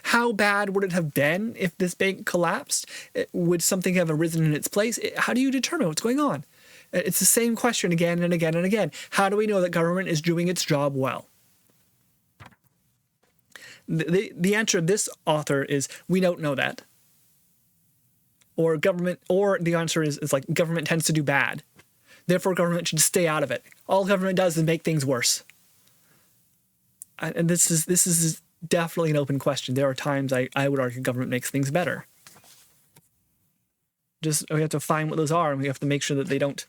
How bad would it have been if this bank collapsed? Would something have arisen in its place? How do you determine what's going on? It's the same question again and again and again. How do we know that government is doing its job well? The answer of this author is we don't know that. Or the answer is like government tends to do bad. Therefore, government should stay out of it. All government does is make things worse. And this is definitely an open question. There are times I would argue government makes things better. Just we have to find what those are, and we have to make sure that they don't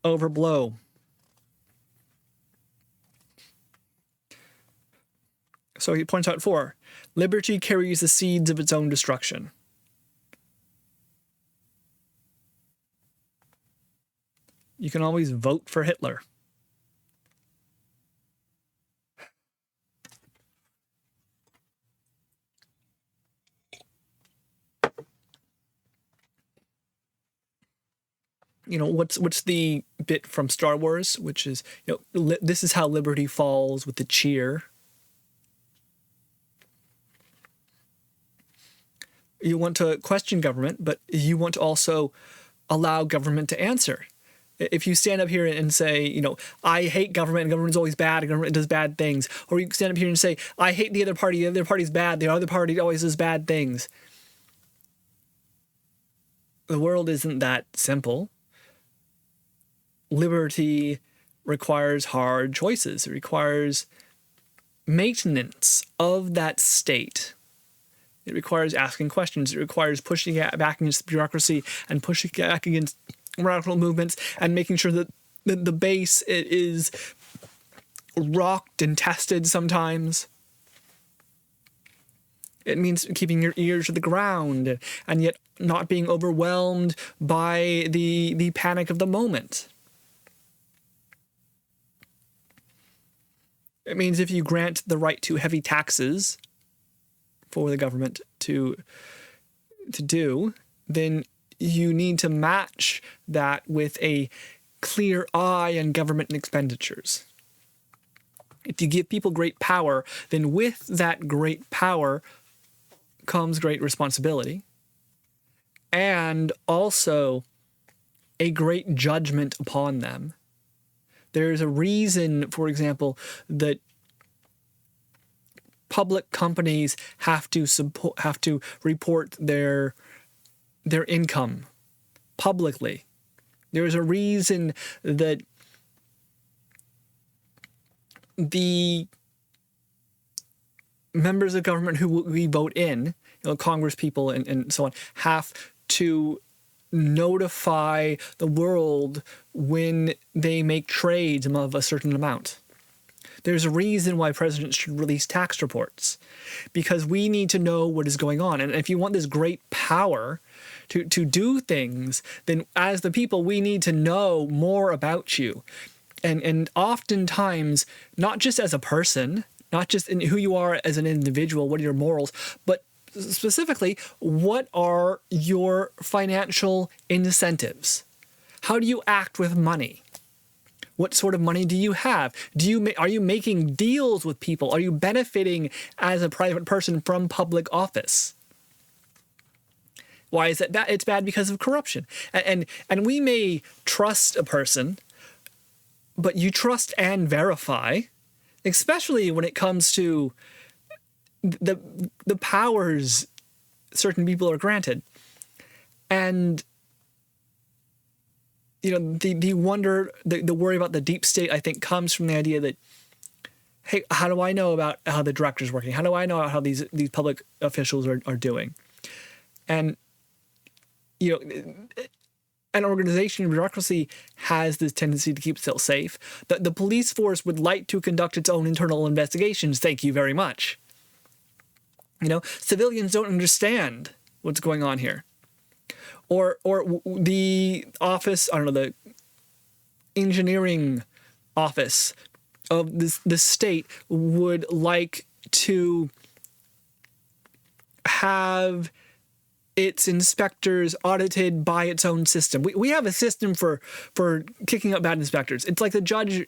overblow. So he points out 4, liberty carries the seeds of its own destruction. You can always vote for Hitler. What's the bit from Star Wars, which is, this is how liberty falls with the cheer. You want to question government, but you want to also allow government to answer. If you stand up here and say, I hate government, and government's always bad, and government does bad things, or you stand up here and say, I hate the other party's bad, the other party always does bad things. The world isn't that simple. Liberty requires hard choices. It requires maintenance of that state. It requires asking questions. It requires pushing back against bureaucracy and pushing back against radical movements and making sure that the base is rocked and tested sometimes. It means keeping your ears to the ground and yet not being overwhelmed by the panic of the moment. It means if you grant the right to heavy taxes for the government to do, then you need to match that with a clear eye on government expenditures. If you give people great power, then with that great power comes great responsibility and also a great judgment upon them. There's a reason, for example, that public companies have to report their income publicly. There's a reason that the members of government who we vote in, Congress people and so on, have to notify the world when they make trades of a certain amount. There's a reason why presidents should release tax reports, because we need to know what is going on. And if you want this great power to do things, then as the people, we need to know more about you. And oftentimes, not just as a person, not just in who you are as an individual, what are your morals, but specifically, what are your financial incentives? How do you act with money? What sort of money do you have? Are you making deals with people? Are you benefiting as a private person from public office? Why is it bad? It's bad because of corruption. And we may trust a person but you trust and verify, especially when it comes to the powers certain people are granted. And the wonder, the worry about the deep state, I think, comes from the idea that, hey, how do I know about how the director's working? How do I know how these public officials are doing? And an organization, bureaucracy, has this tendency to keep itself safe. The police force would like to conduct its own internal investigations. Thank you very much. Civilians don't understand what's going on here. Or the office, I don't know, the engineering office of the state would like to have its inspectors audited by its own system. We have a system for kicking out bad inspectors. It's like the judge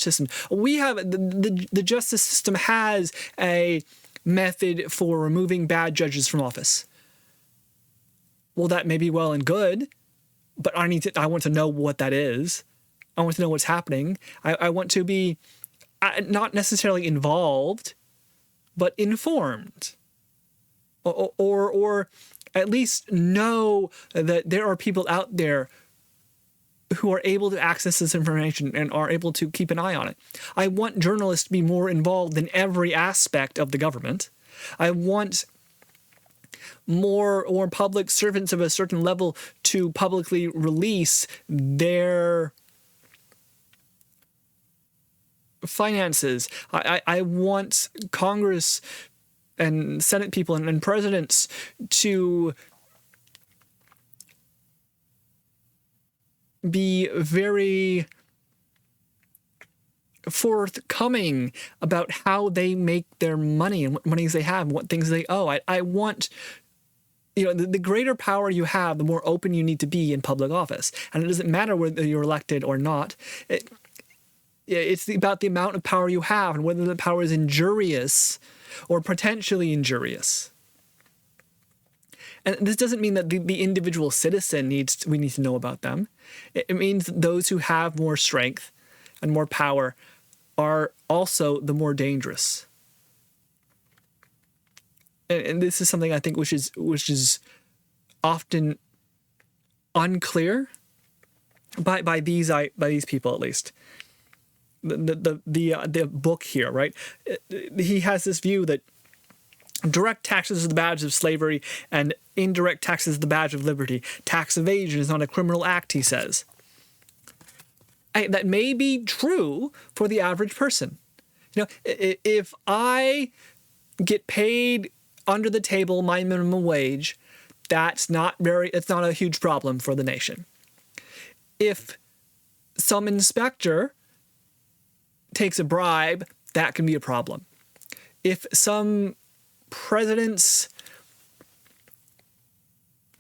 system. We have the justice system has a method for removing bad judges from office. Well, that may be well and good, but I want to know what that is. I want to know what's happening. I want to be not necessarily involved, but informed. Or at least know that there are people out there who are able to access this information and are able to keep an eye on it. I want journalists to be more involved in every aspect of the government. I want more public servants of a certain level to publicly release their finances. I want Congress and Senate people and presidents to be very forthcoming about how they make their money and what monies they have and what things they owe. I want, the greater power you have, the more open you need to be in public office. And it doesn't matter whether you're elected or not. It's about the amount of power you have and whether the power is injurious or potentially injurious. And this doesn't mean that the individual citizen we need to know about them. It means those who have more strength and more power are also the more dangerous. And this is something I think which is often unclear by these people, at least. The book here, right? He has this view that direct taxes are the badge of slavery and indirect taxes are the badge of liberty. Tax evasion is not a criminal act, he says. That may be true for the average person. If I get paid under the table my minimum wage, it's not a huge problem for the nation. If some inspector takes a bribe, that can be a problem. If some president's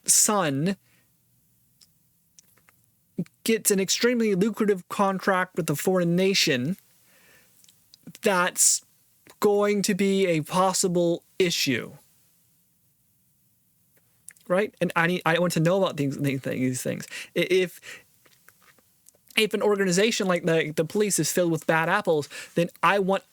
son gets an extremely lucrative contract with a foreign nation, that's going to be a possible issue. Right? And I want to know about these things. If an organization like the police is filled with bad apples, then I want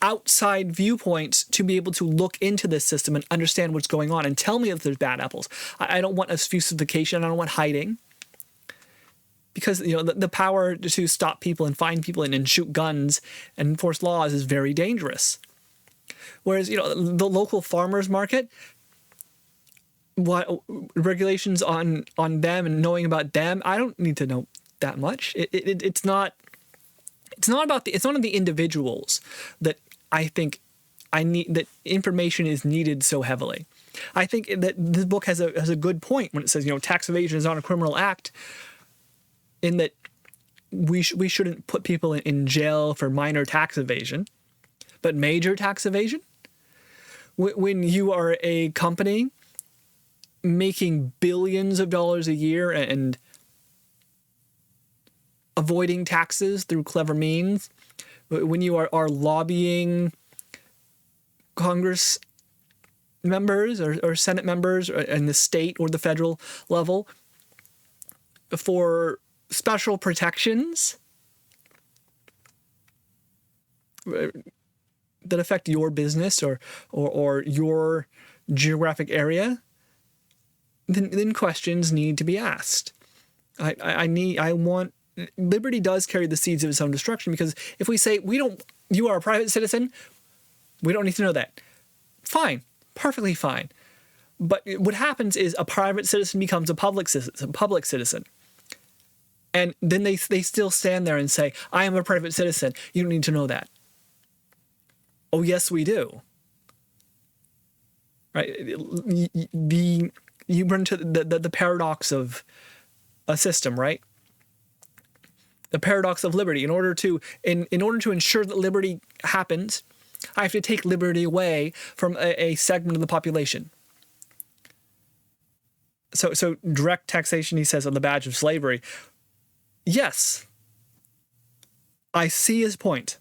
outside viewpoints to be able to look into this system and understand what's going on and tell me if there's bad apples. I don't want obfuscation. I don't want hiding. Because the power to stop people and find people and shoot guns and enforce laws is very dangerous. Whereas the local farmers market, what regulations on them and knowing about them, I don't need to know that much. It's not on the individuals that I think that information is needed so heavily. I think that this book has a good point when it says tax evasion is not a criminal act, in that we shouldn't put people in jail for minor tax evasion, but major tax evasion. When you are a company making billions of dollars a year and avoiding taxes through clever means, when you are lobbying Congress members or Senate members in the state or the federal level for special protections that affect your business or your geographic area, then questions need to be asked. Liberty does carry the seeds of its own destruction, because if we say you are a private citizen, we don't need to know that. Fine, perfectly fine. But what happens is a private citizen becomes a public citizen. And then they still stand there and say, I am a private citizen. You don't need to know that. Oh, yes, we do. Right? You run into the paradox of a system, right? The paradox of liberty. In order to ensure that liberty happens, I have to take liberty away from a segment of the population. So direct taxation, he says, on the badge of slavery. Yes, I see his point.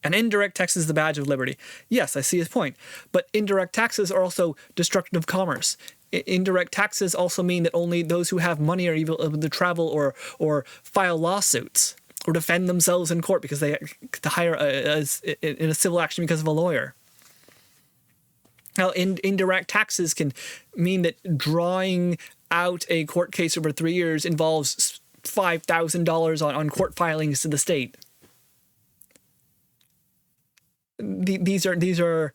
And indirect tax is the badge of liberty. Yes, I see his point. But indirect taxes are also destructive of commerce. Indirect taxes also mean that only those who have money are able to travel or file lawsuits or defend themselves in court because they have to hire in a civil action because of a lawyer. Now, indirect taxes can mean that drawing out a court case over 3 years involves $5,000 on court filings to the state. These are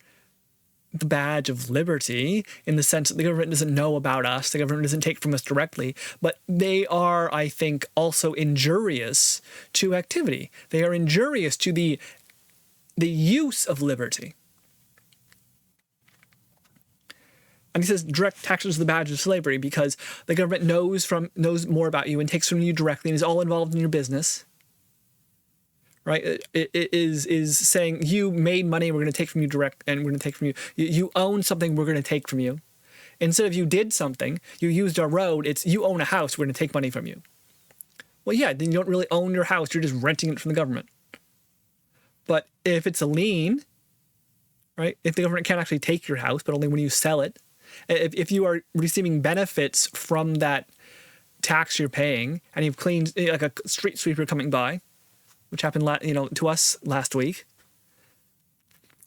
the badge of liberty, in the sense that the government doesn't know about us, the government doesn't take from us directly, but they are, I think, also injurious to activity. They are injurious to the use of liberty. And he says direct taxes are the badge of slavery because the government knows more about you and takes from you directly and is all involved in your business. Right? It is saying you made money, we're going to take from you direct, and we're going to take from you. You own something, we're going to take from you. Instead of you did something, you used our road, it's you own a house, we're going to take money from you. Well, yeah, then you don't really own your house, you're just renting it from the government. But if it's a lien, right? If the government can't actually take your house, but only when you sell it, if you are receiving benefits from that tax you're paying, and you've cleaned, like a street sweeper coming by, which happened, to us last week.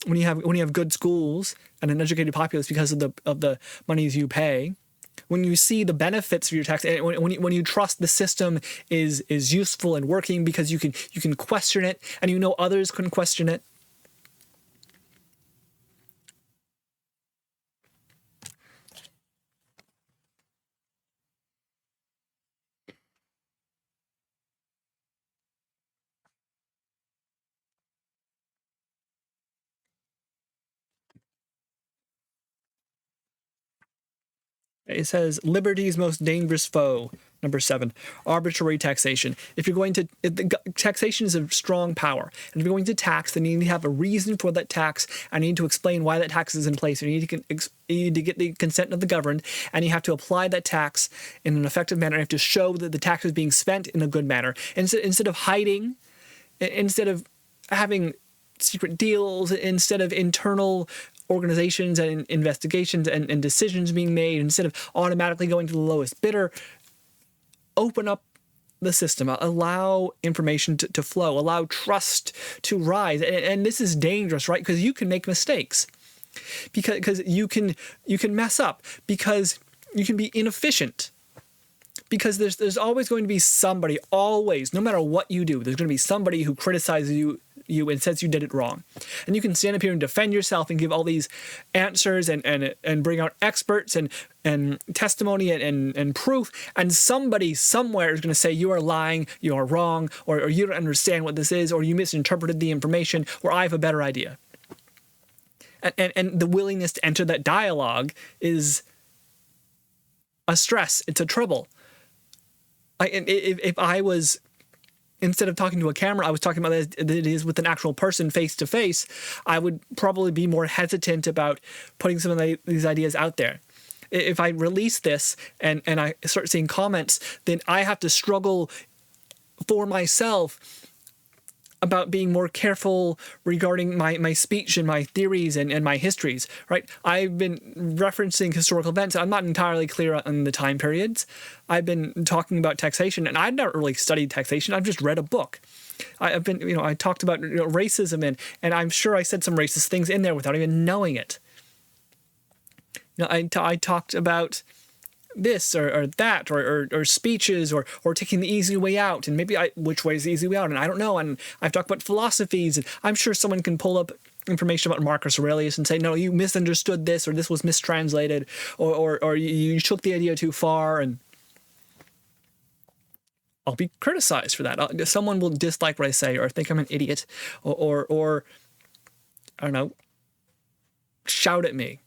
When you have good schools and an educated populace because of the monies you pay, when you see the benefits of your tax, and when you trust the system is useful and working because you can question it and you know others can question it. It says liberty's most dangerous foe. Number 7, arbitrary taxation. Taxation is a strong power. And if you're going to tax, then you need to have a reason for that tax, and you need to explain why that tax is in place. You need to get the consent of the governed, and you have to apply that tax in an effective manner. You have to show that the tax is being spent in a good manner. Instead of hiding, instead of having secret deals, instead of internal organizations and investigations and decisions being made, instead of automatically going to the lowest bidder, open up the system, allow information to flow, allow trust to rise. And this is dangerous, right? Because you can make mistakes, because you can mess up, because you can be inefficient, because there's always going to be somebody, always, no matter what you do, there's going to be somebody who criticizes you and says you did it wrong. And you can stand up here and defend yourself and give all these answers and bring out experts and testimony and proof, and somebody somewhere is going to say you are lying, you are wrong, or you don't understand what this is, or you misinterpreted the information, or I have a better idea. And the willingness to enter that dialogue is a stress. It's a trouble. If I was, instead of talking to a camera, I was talking about it is with an actual person face to face, I would probably be more hesitant about putting some of these ideas out there. If I release this and I start seeing comments, then I have to struggle for myself about being more careful regarding my speech and my theories and my histories, right? I've been referencing historical events. I'm not entirely clear on the time periods. I've been talking about taxation, and I've not really studied taxation. I've just read a book. I've been, I talked about racism, and I'm sure I said some racist things in there without even knowing it. I talked about this or that or speeches or taking the easy way out, and maybe which way is the easy way out, and I don't know. And I've talked about philosophies, and I'm sure someone can pull up information about Marcus Aurelius and say, no, you misunderstood this, or this was mistranslated, or you took the idea too far, and I'll be criticized for that. Someone will dislike what I say or think I'm an idiot, or I don't know, shout at me.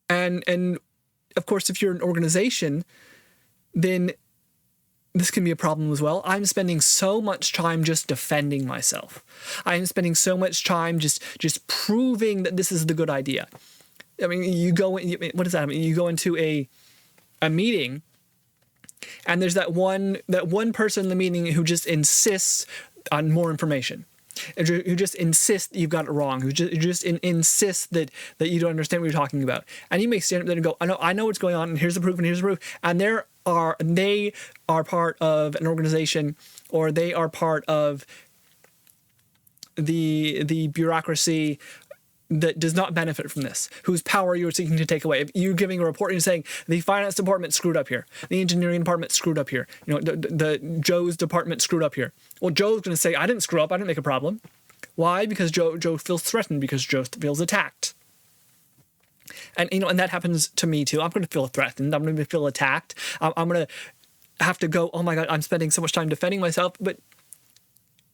And of course, if you're an organization, then this can be a problem as well. I'm spending so much time just defending myself. I'm spending so much time just proving that this is the good idea. I mean, what does that mean? You go into a meeting, and there's that one person in the meeting who just insists on more information, who just insists you've got it wrong, who just insists that you don't understand what you're talking about. And you may stand up there and go, I know what's going on, and here's the proof, and here's the proof. And they are part of an organization, or they are part of the bureaucracy that does not benefit from this, whose power you're seeking to take away. If you're giving a report and you're saying the finance department screwed up here, the engineering department screwed up here, the Joe's department screwed up here. Well, Joe's going to say, I didn't screw up, I didn't make a problem. Why? Because Joe feels threatened, because Joe feels attacked. And and that happens to me too. I'm going to feel threatened. I'm going to feel attacked. I'm going to have to go, oh my God, I'm spending so much time defending myself. But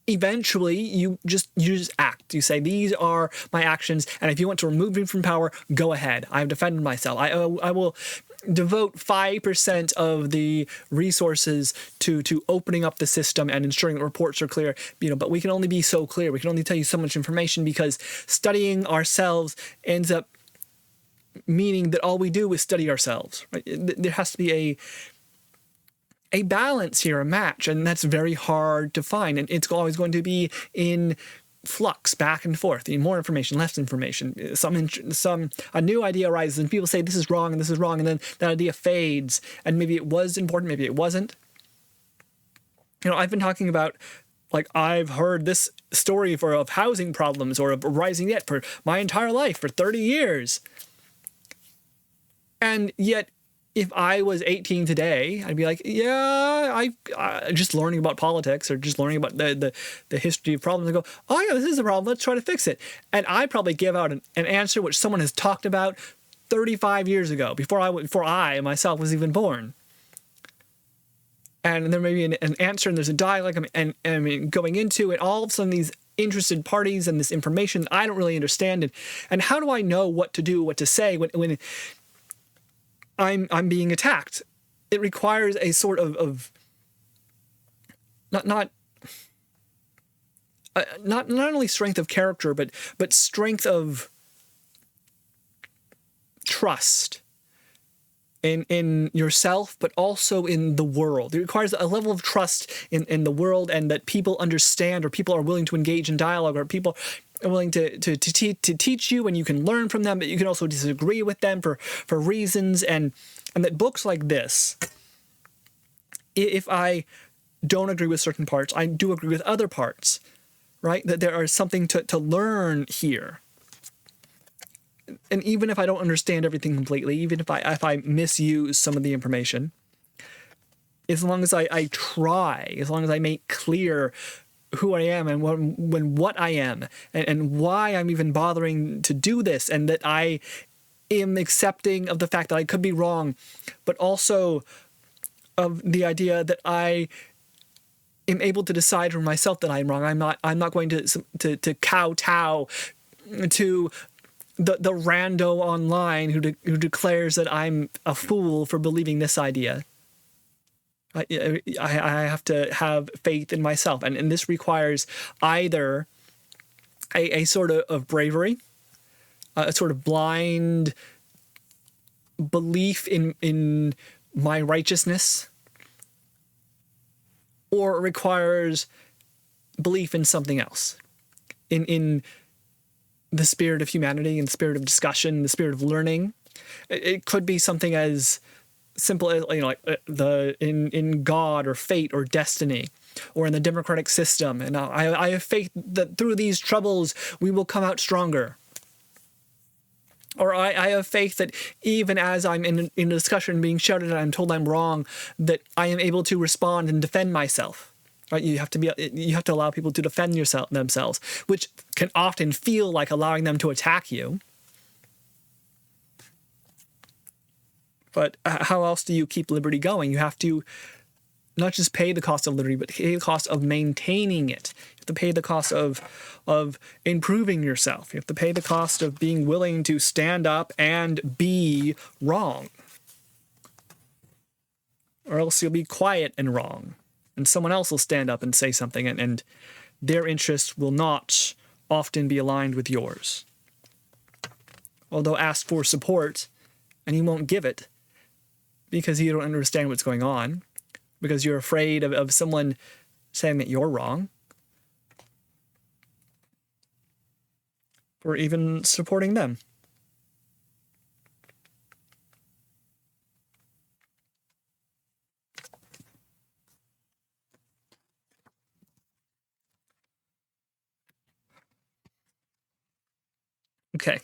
eventually you just act. You say, these are my actions, and if you want to remove me from power, go ahead. I've defended myself. I will devote 5% of the resources to opening up the system and ensuring that reports are clear. But we can only be so clear. We can only tell you so much information, because studying ourselves ends up meaning that all we do is study ourselves. Right? There has to be a balance here, a match, and that's very hard to find, and it's always going to be in flux, back and forth. More information, less information. A new idea arises, and people say this is wrong and this is wrong, and then that idea fades, and maybe it was important, maybe it wasn't. I've been talking about, I've heard this story of housing problems or of rising debt for my entire life, for 30 years, and yet, if I was 18 today, I'd be like, yeah, I just learning about politics, or just learning about the history of problems, and go, oh yeah, this is a problem, let's try to fix it. And I probably give out an answer which someone has talked about 35 years ago, before I myself was even born. And there may be an answer, and there's a dialogue, and going into it, all of a sudden these interested parties and this information that I don't really understand, and how do I know what to do, what to say when I'm being attacked? It requires a sort of not only strength of character, but strength of trust in yourself, but also in the world. It requires a level of trust in the world, and that people understand, or people are willing to engage in dialogue, or people are willing to teach you, and you can learn from them, but you can also disagree with them for reasons, and that books like this, if I don't agree with certain parts, I do agree with other parts, right? That there is something to learn here. And even if I don't understand everything completely, even if I misuse some of the information, as long as I try, as long as I make clear who I am and what I am, and why I'm even bothering to do this, and that I am accepting of the fact that I could be wrong, but also of the idea that I am able to decide for myself that I'm wrong. I'm not going to kowtow to the rando online who declares that I'm a fool for believing this idea. I have to have faith in myself, and this requires either a sort of bravery, a sort of blind belief in my righteousness, or it requires belief in something else, in the spirit of humanity, in the spirit of discussion, the spirit of learning. It could be something as simple as, like the in God or fate or destiny, or in the democratic system. And I have faith that through these troubles we will come out stronger. Or I have faith that even as I'm in a discussion being shouted at, I'm told I'm wrong, that I am able to respond and defend myself. Right? You have to allow people to defend themselves, which can often feel like allowing them to attack you. But how else do you keep liberty going? You have to not just pay the cost of liberty, but pay the cost of maintaining it. You have to pay the cost of improving yourself. You have to pay the cost of being willing to stand up and be wrong. Or else you'll be quiet and wrong. And someone else will stand up and say something, and their interests will not often be aligned with yours. Or they'll ask for support, and you won't give it because you don't understand what's going on, because you're afraid of someone saying that you're wrong, or even supporting them. Okay.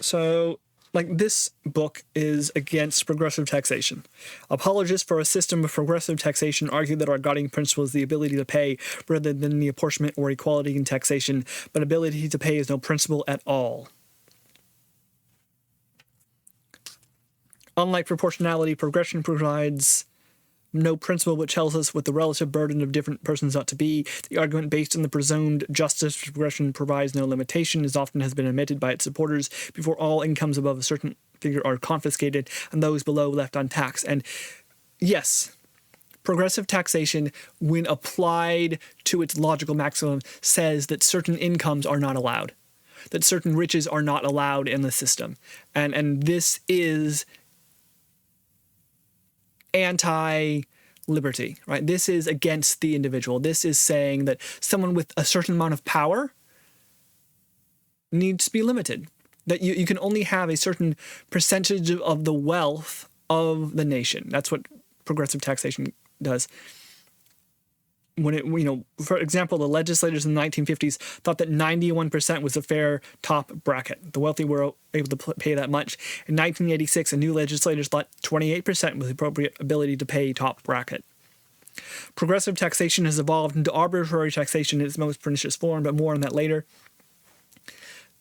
So, this book is against progressive taxation. Apologists for a system of progressive taxation argue that our guiding principle is the ability to pay rather than the apportionment or equality in taxation, but ability to pay is no principle at all. Unlike proportionality, progression provides no principle which tells us what the relative burden of different persons ought to be. The argument based on the presumed justice of progression provides no limitation, as often has been admitted by its supporters, before all incomes above a certain figure are confiscated and those below left untaxed. And yes, progressive taxation, when applied to its logical maximum, says that certain incomes are not allowed, that certain riches are not allowed in the system. And this is anti-liberty, right? This is against the individual. This is saying that someone with a certain amount of power needs to be limited, that you can only have a certain percentage of the wealth of the nation. That's what progressive taxation does. When it, for example, the legislators in the 1950s thought that 91% was a fair top bracket. The wealthy were able to pay that much. In 1986, a new legislators thought 28% was the appropriate ability to pay top bracket. Progressive taxation has evolved into arbitrary taxation in its most pernicious form, but more on that later.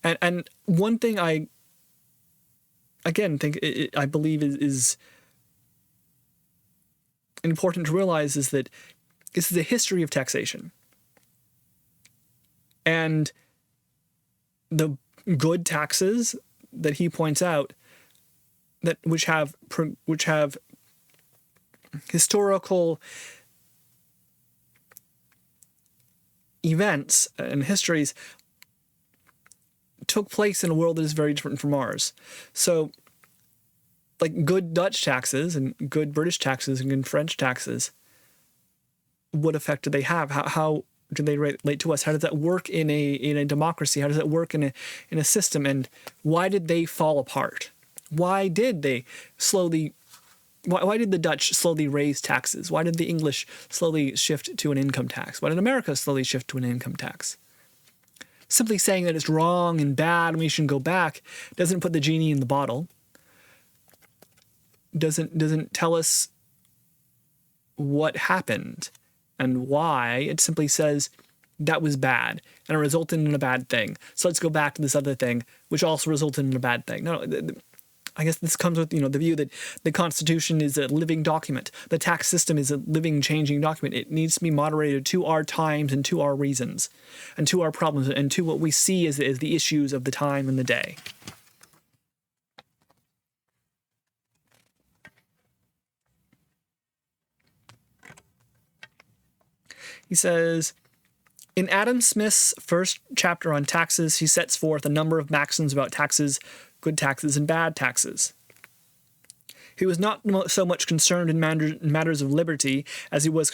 And one thing I, again, I believe is important to realize is that this is a history of taxation. And the good taxes that he points out, that which have historical events and histories, took place in a world that is very different from ours. So, good Dutch taxes and good British taxes and good French taxes, what effect do they have? How do they relate to us? How does that work in a democracy? How does that work in a system? And why did they fall apart? Why did they why did the Dutch slowly raise taxes? Why did the English slowly shift to an income tax? Why did America slowly shift to an income tax? Simply saying that it's wrong and bad and we should go back doesn't put the genie in the bottle. Doesn't tell us what happened and why. It simply says that was bad and it resulted in a bad thing. So let's go back to this other thing, which also resulted in a bad thing. No, I guess this comes with the view that the Constitution is a living document. The tax system is a living, changing document. It needs to be moderated to our times and to our reasons and to our problems and to what we see as the issues of the time and the day. He says, in Adam Smith's first chapter on taxes, he sets forth a number of maxims about taxes, good taxes and bad taxes. He was not so much concerned in matters of liberty as he was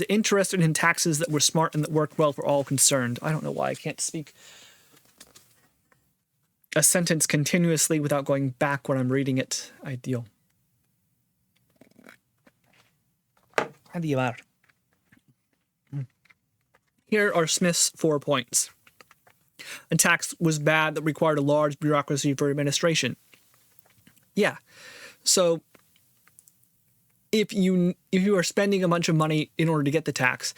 interested in taxes that were smart and that worked well for all concerned. I don't know why I can't speak a sentence continuously without going back when I'm reading it. Ideal. Ideal. Here are Smith's 4 points. A tax was bad that required a large bureaucracy for administration. Yeah. So if you are spending a bunch of money in order to get the tax,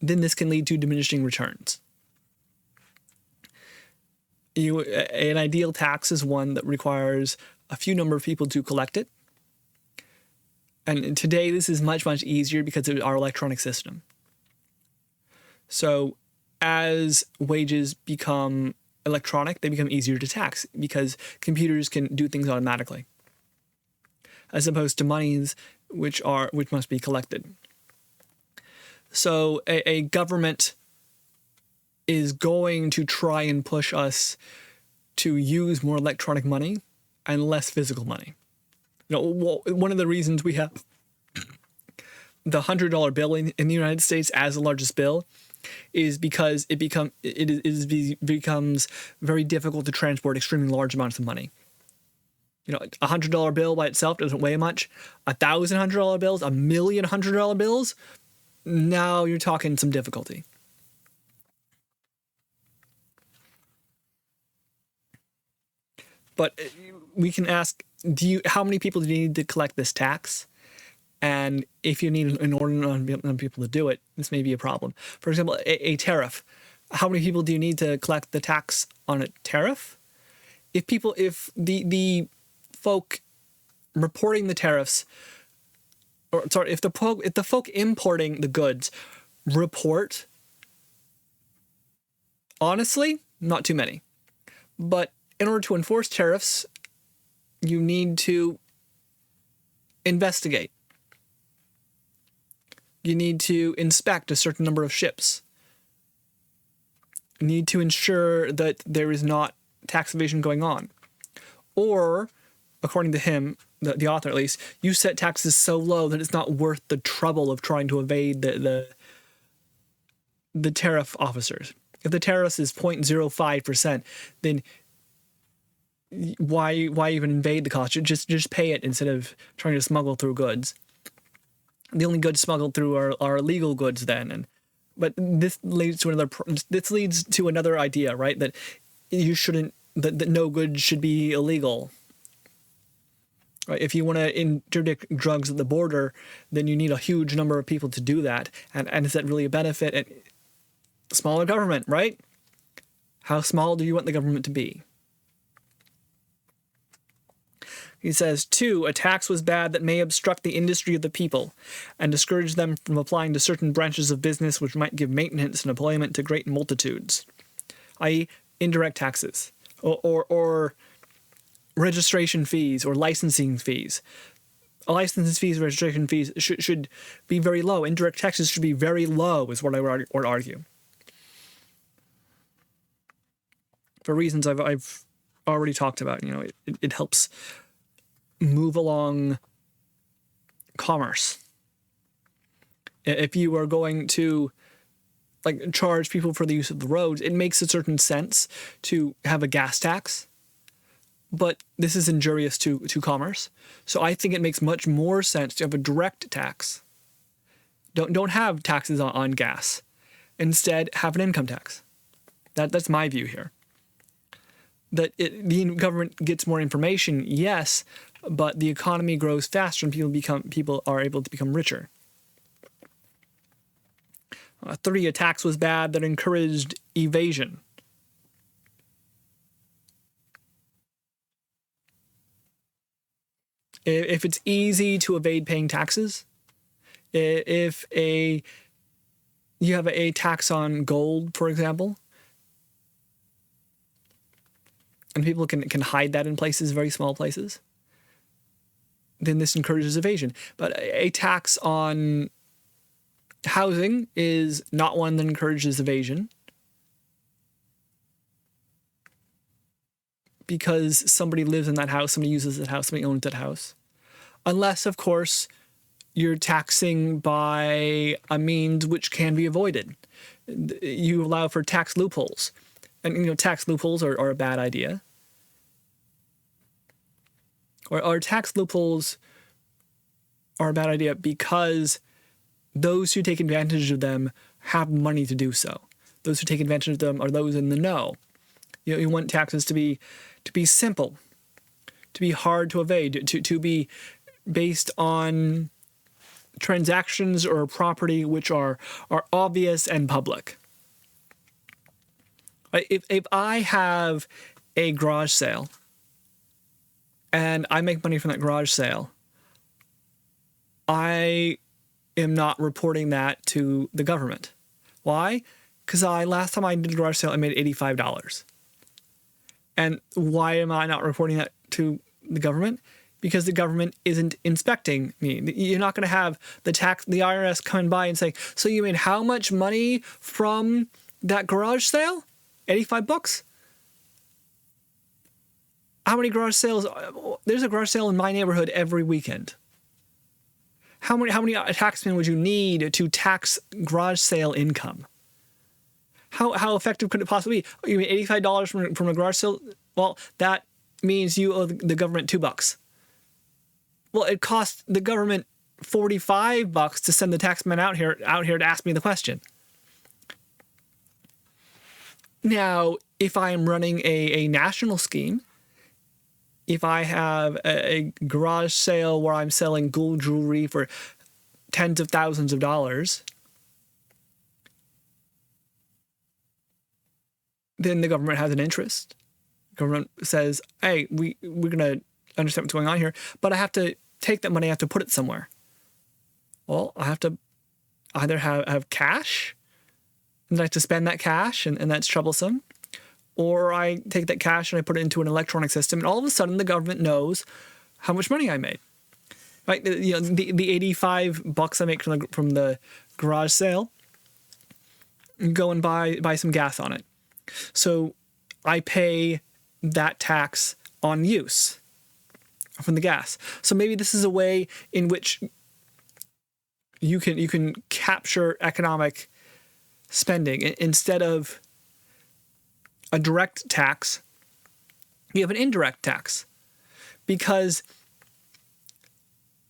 then this can lead to diminishing returns. An ideal tax is one that requires a few number of people to collect it. And today this is much, much easier because of our electronic system. So as wages become electronic, they become easier to tax because computers can do things automatically, as opposed to monies which must be collected. So a government is going to try and push us to use more electronic money and less physical money. One of the reasons we have the $100 bill in the United States as the largest bill is because it becomes very difficult to transport extremely large amounts of money. A $100 bill by itself doesn't weigh much. 1,000 $100 bills, 1,000,000 $100 bills, now you're talking some difficulty. But we can ask, how many people do you need to collect this tax? And if you need an inordinate number of people to do it, this may be a problem. For example, a tariff. How many people do you need to collect the tax on a tariff? If the folk reporting the tariffs, if the folk importing the goods report, honestly, not too many. But in order to enforce tariffs, you need to investigate. You need to inspect a certain number of ships. You need to ensure that there is not tax evasion going on. Or, according to him, the author at least, you set taxes so low that it's not worth the trouble of trying to evade the tariff officers. If the tariff is 0.05%, then why even invade the cost? Just pay it instead of trying to smuggle through goods. The only goods smuggled through are illegal goods then. But this leads to another idea, right? That that no goods should be illegal. Right? If you want to interdict drugs at the border, then you need a huge number of people to do that. And is that really a benefit? And smaller government, right? How small do you want the government to be? He says, 2, a tax was bad that may obstruct the industry of the people and discourage them from applying to certain branches of business which might give maintenance and employment to great multitudes, i.e. indirect taxes or registration fees or licensing fees. Licensing fees, registration fees should be very low. Indirect taxes should be very low is what I would argue. For reasons I've already talked about, it helps move along commerce. If you are going to charge people for the use of the roads, it makes a certain sense to have a gas tax, but this is injurious to commerce. So I think it makes much more sense to have a direct tax. Don't have taxes on gas. Instead, have an income tax. That's my view here. That the government gets more information, yes, but the economy grows faster and people are able to become richer. 3, a tax was bad that encouraged evasion. If it's easy to evade paying taxes, if you have a tax on gold, for example, and people can hide that in places, very small places, then this encourages evasion. But a tax on housing is not one that encourages evasion, because somebody lives in that house, somebody uses that house, somebody owns that house. Unless, of course, you're taxing by a means which can be avoided. You allow for tax loopholes. And, tax loopholes are a bad idea. or tax loopholes are a bad idea because those who take advantage of them have money to do so. Those who take advantage of them are those in the know. You want taxes to be simple, to be hard to evade, to be based on transactions or property which are obvious and public. If I have a garage sale and I make money from that garage sale, I am not reporting that to the government. Why? Because last time I did a garage sale, I made $85. And why am I not reporting that to the government? Because the government isn't inspecting me. You're not going to have the IRS come by and say, so you made how much money from that garage sale? $85? How many garage sales? There's a garage sale in my neighborhood every weekend. How many taxmen would you need to tax garage sale income? How effective could it possibly be? You mean $85 from a garage sale? Well, that means you owe the government $2. Well, it costs the government $45 to send the taxman out here to ask me the question. Now, if I am running a national scheme, if I have a garage sale where I'm selling gold jewelry for tens of thousands of dollars, then the government has an interest. Government says, hey, we're going to understand what's going on here, but I have to take that money, I have to put it somewhere. Well, I have to either have cash, and I have to spend that cash, and that's troublesome, or I take that cash and I put it into an electronic system, and all of a sudden the government knows how much money I made. Right? The $85 I make from the garage sale, go and buy some gas on it. So I pay that tax on use from the gas. So maybe this is a way in which you can capture economic spending. Instead of a direct tax, you have an indirect tax, because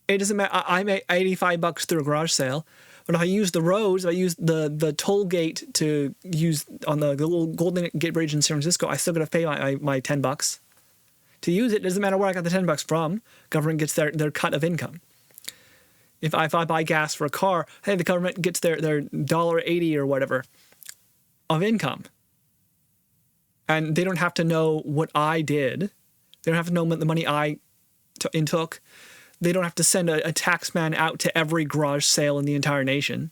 it doesn't matter. I make $85 through a garage sale, but if I use the roads, if I use the toll gate to use on the little Golden Gate Bridge in San Francisco, I still got to pay my $10 to use it. It doesn't matter where I got the $10 from. Government gets their cut of income. If I buy gas for a car, hey, the government gets their $1.80 or whatever of income. And they don't have to know what I did. They don't have to know the money I took. They don't have to send a taxman out to every garage sale in the entire nation.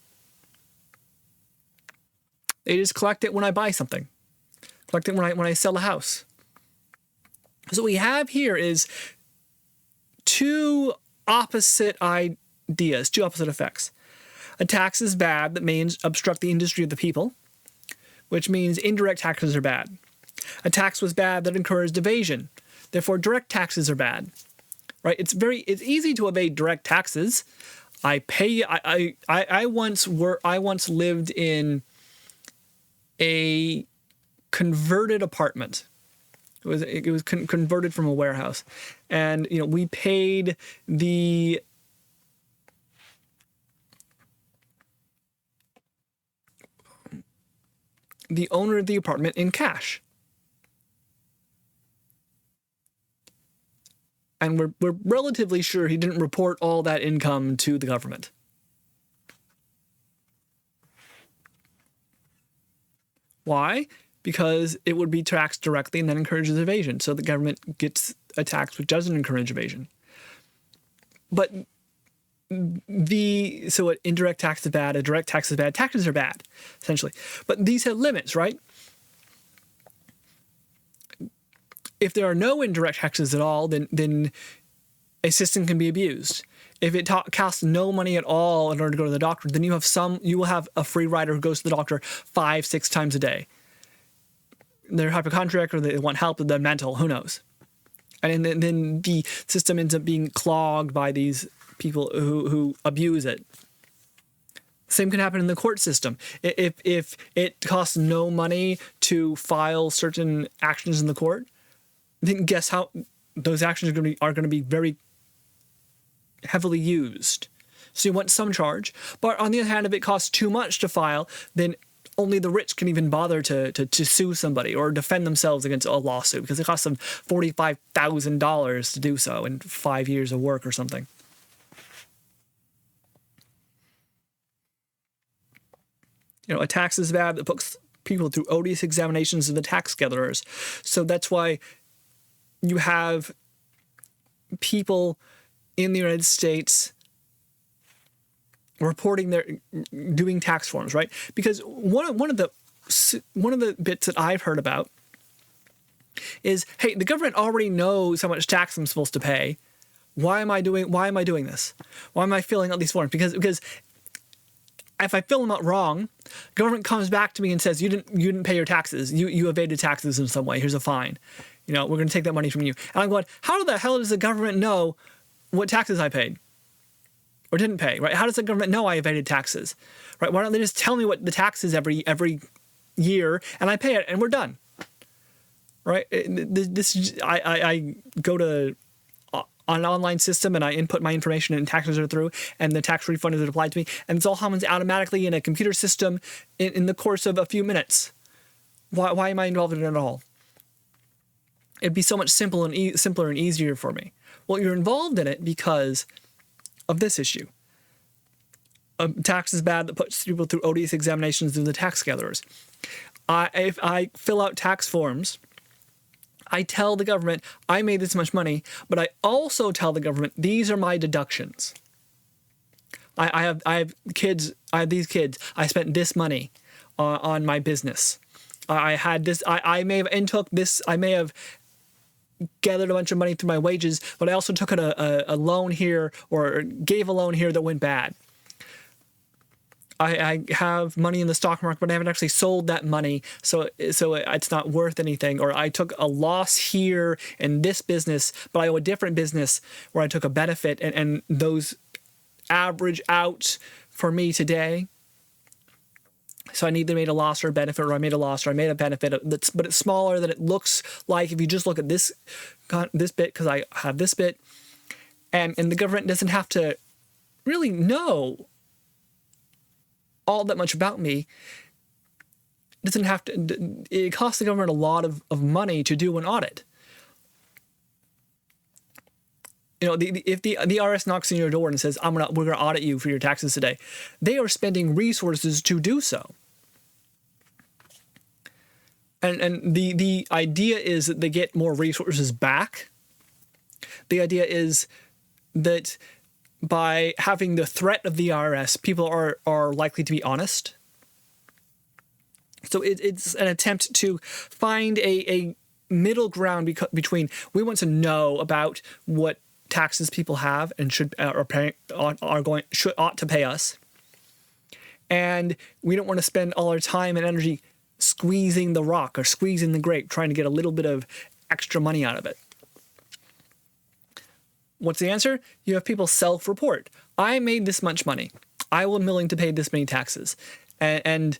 They just collect it when I buy something. Collect it when I sell a house. So what we have here is two opposite ideas, two opposite effects. A tax is bad that may obstruct the industry of the people, which means indirect taxes are bad. A tax was bad that encouraged evasion. Therefore, direct taxes are bad. Right? It's easy to evade direct taxes. I once lived in a converted apartment. It was converted from a warehouse, and we paid the owner of the apartment in cash. And we're relatively sure he didn't report all that income to the government. Why? Because it would be taxed directly and that encourages evasion. So the government gets a tax which doesn't encourage evasion. But so what indirect tax is bad, a direct tax is bad, taxes are bad, essentially. But these have limits, right? If there are no indirect taxes at all, then a system can be abused. If it costs no money at all in order to go to the doctor, then you will have a free rider who goes to the doctor 5-6 times a day. They're hypochondriac or they want help with their mental, who knows? And then the system ends up being clogged by these people who abuse it. Same can happen in the court system. If it costs no money to file certain actions in the court, then guess how those actions are going to be very heavily used. So you want some charge. But on the other hand, if it costs too much to file, then only the rich can even bother to sue somebody or defend themselves against a lawsuit, because it costs them $45,000 to do so in 5 years of work or something. A tax is bad that puts people through odious examinations of the tax gatherers. So that's why you have people in the United States reporting doing tax forms, right? Because one of the bits that I've heard about is, hey, the government already knows how much tax I'm supposed to pay. Why am I doing this? Why am I filling out these forms? Because if I fill them out wrong, government comes back to me and says, you didn't pay your taxes. You evaded taxes in some way. Here's a fine. We're going to take that money from you. And I'm going, how the hell does the government know what taxes I paid or didn't pay, right? How does the government know I evaded taxes, right? Why don't they just tell me what the tax is every year and I pay it and we're done, right? I go to an online system and I input my information and taxes are through and the tax refund is applied to me and it's all happens automatically in a computer system in the course of a few minutes. Why am I involved in it at all? It'd be so much simpler and easier for me. Well, you're involved in it because of this issue. Tax is bad that puts people through odious examinations of the tax gatherers. If I fill out tax forms, I tell the government I made this much money, but I also tell the government these are my deductions. I have kids. I have these kids. I spent this money on my business. I had this. I may have gathered a bunch of money through my wages, but I also took a loan here or gave a loan here that went bad. I have money in the stock market, but I haven't actually sold that money, so it's not worth anything. Or I took a loss here in this business, but I owe a different business where I took a benefit, and those average out for me today. So I neither made a loss or a benefit, or I made a loss or I made a benefit, but it's smaller than it looks like if you just look at this bit, because I have this bit, and the government doesn't have to really know all that much about me. Doesn't have to. It costs the government a lot of money to do an audit. If the IRS knocks on your door and says, we're gonna audit you for your taxes today, they are spending resources to do so. And the idea is that they get more resources back. The idea is that by having the threat of the IRS, people are likely to be honest. So it's an attempt to find a middle ground between we want to know about what taxes people have and ought to pay us, and we don't want to spend all our time and energy squeezing the rock or squeezing the grape, trying to get a little bit of extra money out of it. What's the answer? You have people self-report. I made this much money. I am willing to pay this many taxes. And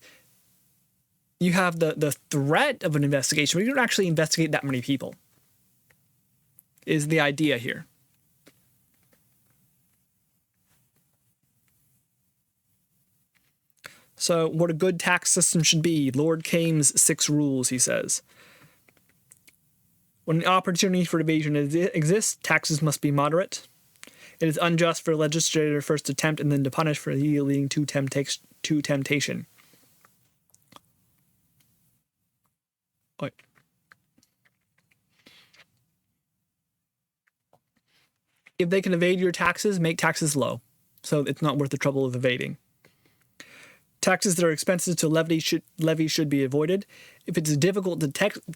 you have the threat of an investigation, but you don't actually investigate that many people, is the idea here. So what a good tax system should be. Lord Kames' 6 rules, he says. When an opportunity for evasion exists, taxes must be moderate. It is unjust for a legislator to first attempt and then to punish for leading to temptation. Wait. If they can evade your taxes, make taxes low, so it's not worth the trouble of evading. Taxes that are expensive to levy should be avoided. If it's difficult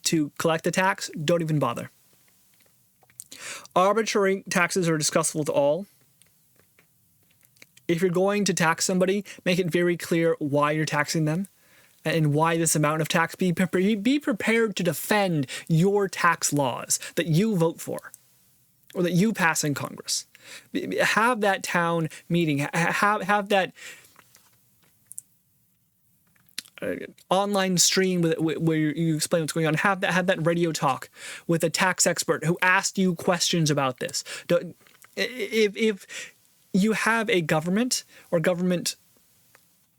to collect a tax, don't even bother. Arbitrary taxes are discussable to all. If you're going to tax somebody, make it very clear why you're taxing them and why this amount of tax. Be prepared to defend your tax laws that you vote for or that you pass in Congress. Have that town meeting. Have that online stream where you explain what's going on. Have that radio talk with a tax expert who asked you questions about this. If you have a government or government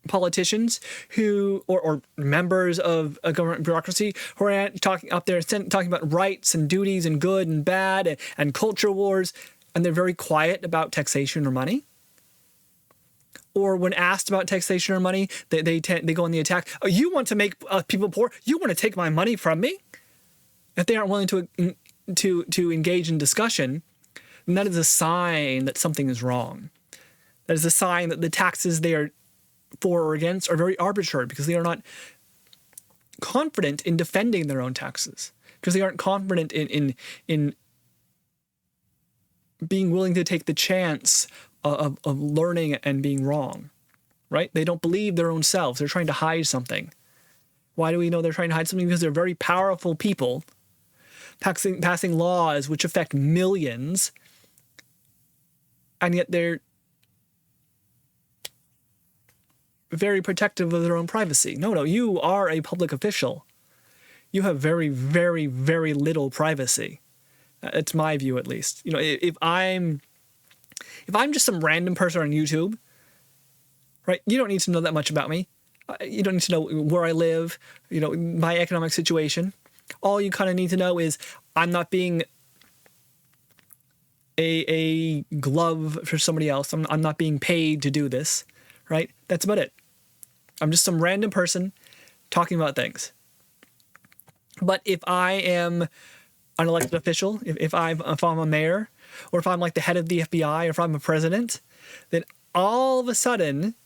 politicians who or members of a government bureaucracy who are talking about rights and duties and good and bad and culture wars, and they're very quiet about taxation or money, or when asked about taxation or money, they go on the attack. Oh, you want to make people poor? You want to take my money from me? If they aren't willing to engage in discussion, then that is a sign that something is wrong. That is a sign that the taxes they are for or against are very arbitrary, because they are not confident in defending their own taxes, because they aren't confident in being willing to take the chance of learning and being wrong, right? They don't believe their own selves. They're trying to hide something. Why do we know they're trying to hide something? Because they're very powerful people passing laws which affect millions, and yet they're very protective of their own privacy. No, you are a public official. You have very, very, very little privacy. It's my view, at least. You know, if I'm just some random person on YouTube, right? You don't need to know that much about me. You don't need to know where I live, you know, my economic situation. All you kind of need to know is I'm not being a glove for somebody else. I'm not being paid to do this, right? That's about it. I'm just some random person talking about things. But if I am an elected official, if I'm a mayor, or if I'm like the head of the FBI, or if I'm a president, then all of a sudden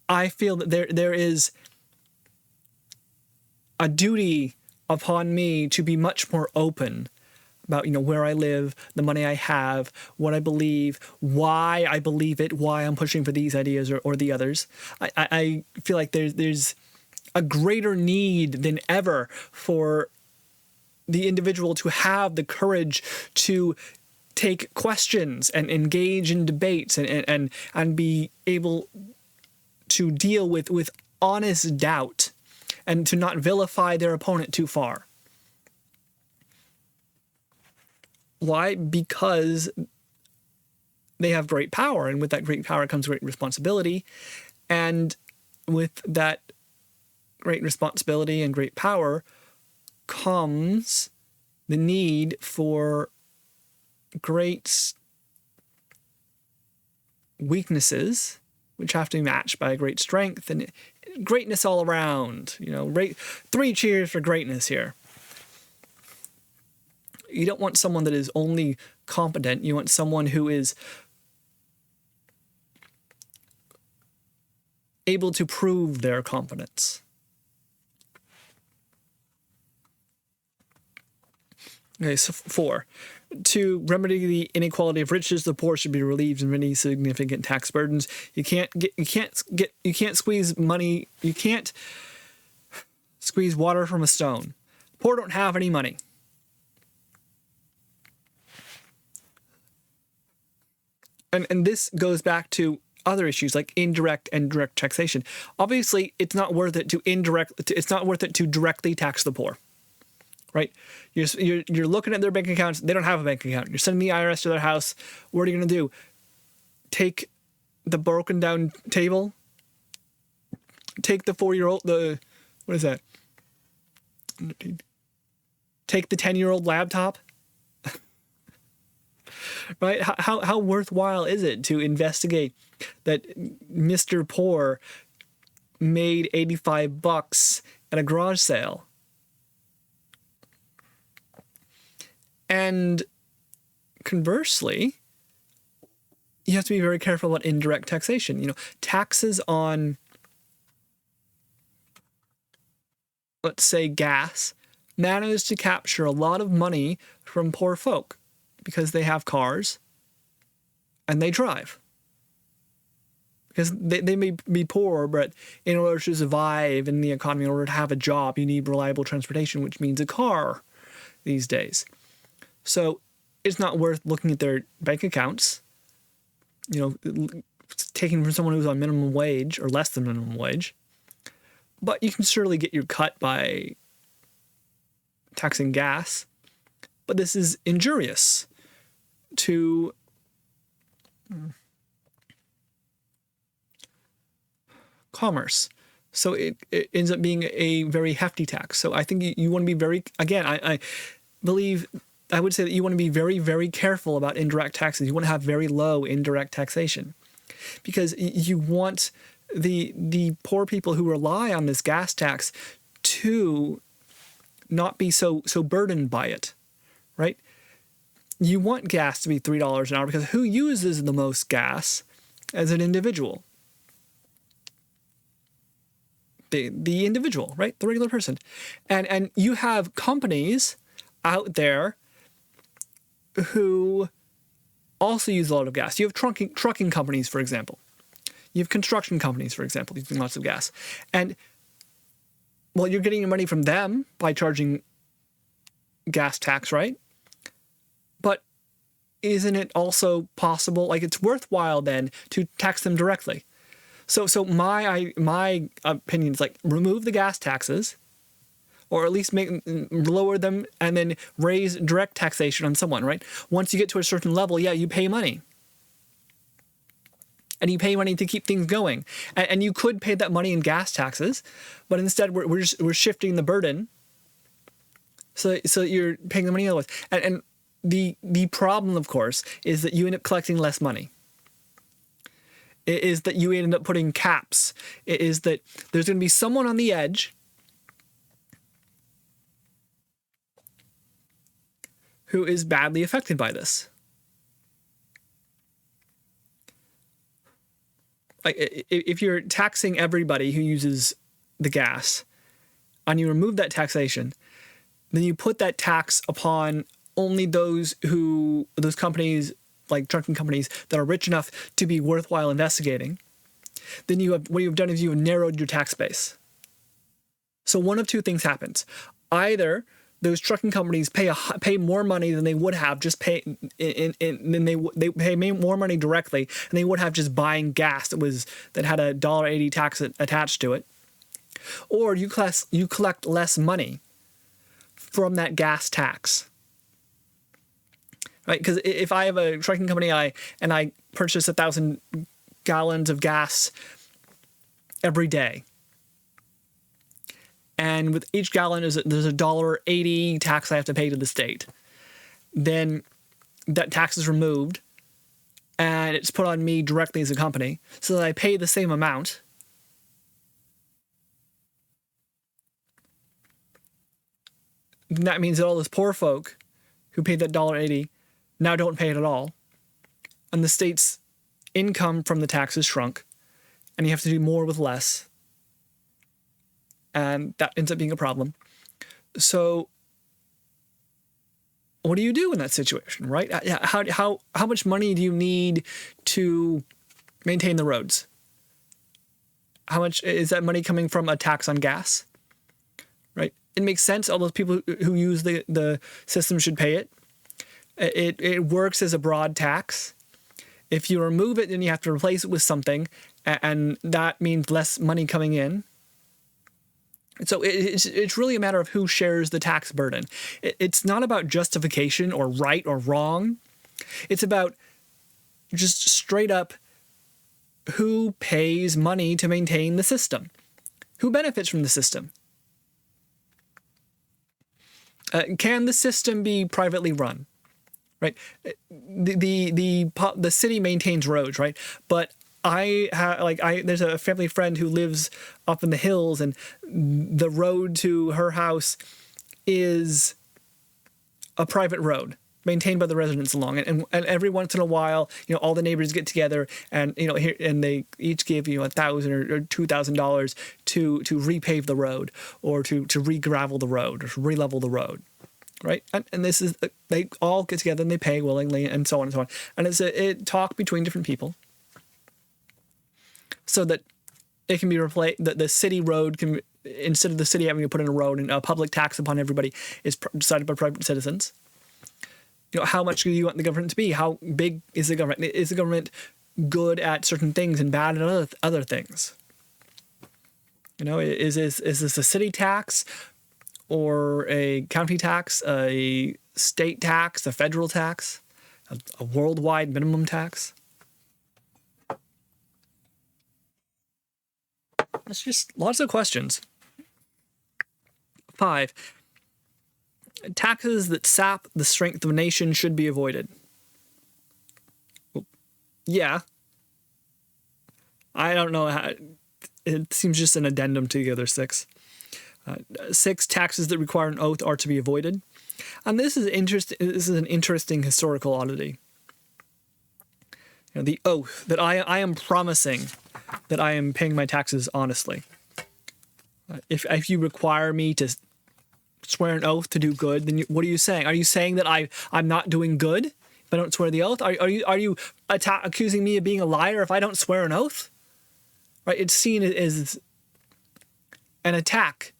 I feel that there is a duty upon me to be much more open about, you know, where I live, the money I have, what I believe, why I believe it, why I'm pushing for these ideas or the others. I feel like there's a greater need than ever for the individual to have the courage to take questions and engage in debates and be able to deal with honest doubt and to not vilify their opponent too far. Why? Because they have great power, and with that great power comes great responsibility. And with that great responsibility and great power comes the need for great weaknesses, which have to be matched by a great strength and greatness all around. You know, 3 cheers for greatness here. You don't want someone that is only competent. You want someone who is able to prove their competence. Okay, so 4. To remedy the inequality of riches, the poor should be relieved of many significant tax burdens. You can't squeeze money. You can't squeeze water from a stone. The poor don't have any money. And this goes back to other issues like indirect and direct taxation. Obviously, it's not worth it to directly tax the poor, right? You're looking at their bank accounts. They don't have a bank account. You're sending the IRS to their house. What are you going to do? Take the broken down table? Take the 4-year-old, what is that? Take the 10-year-old laptop? Right? How worthwhile is it to investigate that Mr. Poor made $85 at a garage sale? And conversely, you have to be very careful about indirect taxation. You know, taxes on, let's say, gas manage to capture a lot of money from poor folk because they have cars and they drive. Because they may be poor, but in order to survive in the economy, in order to have a job, you need reliable transportation, which means a car these days. So it's not worth looking at their bank accounts, you know, taking from someone who's on minimum wage or less than minimum wage. But you can surely get your cut by taxing gas. But this is injurious to commerce. So it ends up being a very hefty tax. So I think you want to be very, again, I would say that you want to be very, very careful about indirect taxes. You want to have very low indirect taxation, because you want the poor people who rely on this gas tax to not be so burdened by it, right? You want gas to be $3 an hour, because who uses the most gas as an individual? The individual, right? The regular person. And you have companies out there who also use a lot of gas. You have trucking companies, for example. You have construction companies, for example, using lots of gas. And, well, you're getting your money from them by charging gas tax, right? But isn't it also possible, like, it's worthwhile then to tax them directly? So my opinion is, like, remove the gas taxes, or at least lower them, and then raise direct taxation on someone, right? Once you get to a certain level, yeah, you pay money. And you pay money to keep things going. And you could pay that money in gas taxes, but instead we're shifting the burden so you're paying the money otherwise. And the problem, of course, is that you end up collecting less money. It is that you end up putting caps. It is that there's going to be someone on the edge who is badly affected by this. Like, if you're taxing everybody who uses the gas, and you remove that taxation, then you put that tax upon only those companies, like trucking companies, that are rich enough to be worthwhile investigating. Then what you've done is you have narrowed your tax base. So one of two things happens. Either those trucking companies pay more money than they would have they pay more money directly than they would have just buying gas that had a $1.80 tax attached to it, or you collect less money from that gas tax. Right? Because if I have a trucking company and I purchase 1,000 gallons of gas every day, and with each gallon there's a $1.80 tax I have to pay to the state, then that tax is removed and it's put on me directly as a company, so that I pay the same amount. And that means that all those poor folk who paid that $1.80 now don't pay it at all, and the state's income from the taxes shrunk, and you have to do more with less, and that ends up being a problem. So what do you do in that situation, right? How much money do you need to maintain the roads? How much is that money coming from a tax on gas, right? It makes sense. All those people who use the system should pay it. It works as a broad tax. If you remove it, then you have to replace it with something, and that means less money coming in. So it's really a matter of who shares the tax burden. It's not about justification or right or wrong. It's about just straight up who pays money to maintain the system, who benefits from the system. Can the system be privately run? Right, the city maintains roads, right? But there's a family friend who lives up in the hills, and the road to her house is a private road maintained by the residents along it. And every once in a while, all the neighbors get together and they each give $1,000 or $2,000 to repave the road, or to re-gravel the road, or to re-level the road. Right, and this is, they all get together and they pay willingly, and so on and so on. And it's a talk between different people, so that it can be replaced. The city road can, instead of the city having to put in a road, and a public tax upon everybody is decided by private citizens. How much do you want the government to be? How big is the government? Is the government good at certain things and bad at other things? You know, is this a city tax or a county tax, a state tax, a federal tax, a worldwide minimum tax? That's just lots of questions. 5. Taxes that sap the strength of a nation should be avoided. Yeah. I don't know how. It seems just an addendum to the other 6. 6, taxes that require an oath are to be avoided. And this is interesting. This is an interesting historical oddity. You know, the oath that I am promising that I am paying my taxes honestly. If you require me to swear an oath to do good, then what are you saying? Are you saying that I'm not doing good if I don't swear the oath? Are you accusing me of being a liar if I don't swear an oath? Right? It's seen as an attack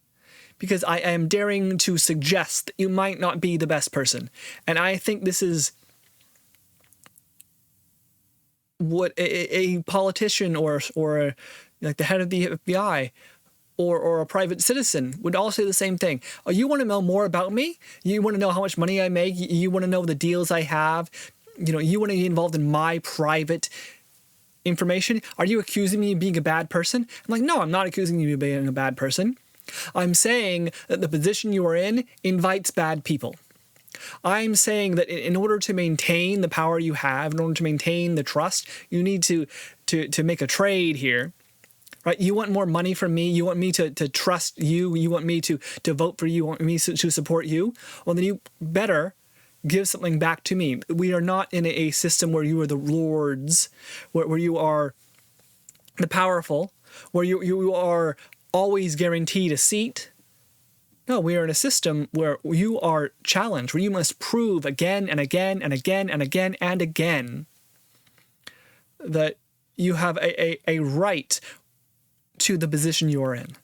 because I am daring to suggest that you might not be the best person. And I think this is what a politician or like the head of the FBI or a private citizen would all say the same thing. Oh, you want to know more about me? You want to know how much money I make? You want to know the deals I have? You know, you want to be involved in my private information? Are you accusing me of being a bad person? I'm like, no, I'm not accusing you of being a bad person. I'm saying that the position you are in invites bad people. I'm saying that in order to maintain the power you have, in order to maintain the trust, you need to make a trade here. Right? You want more money from me. You want me to trust you. You want me to vote for you. You want me to support you. Well, then you better give something back to me. We are not in a system where you are the lords, where you are the powerful, where you are always guaranteed a seat. No, we are in a system where you are challenged, where you must prove again and again and again and again and again that you have a right to the position you are in.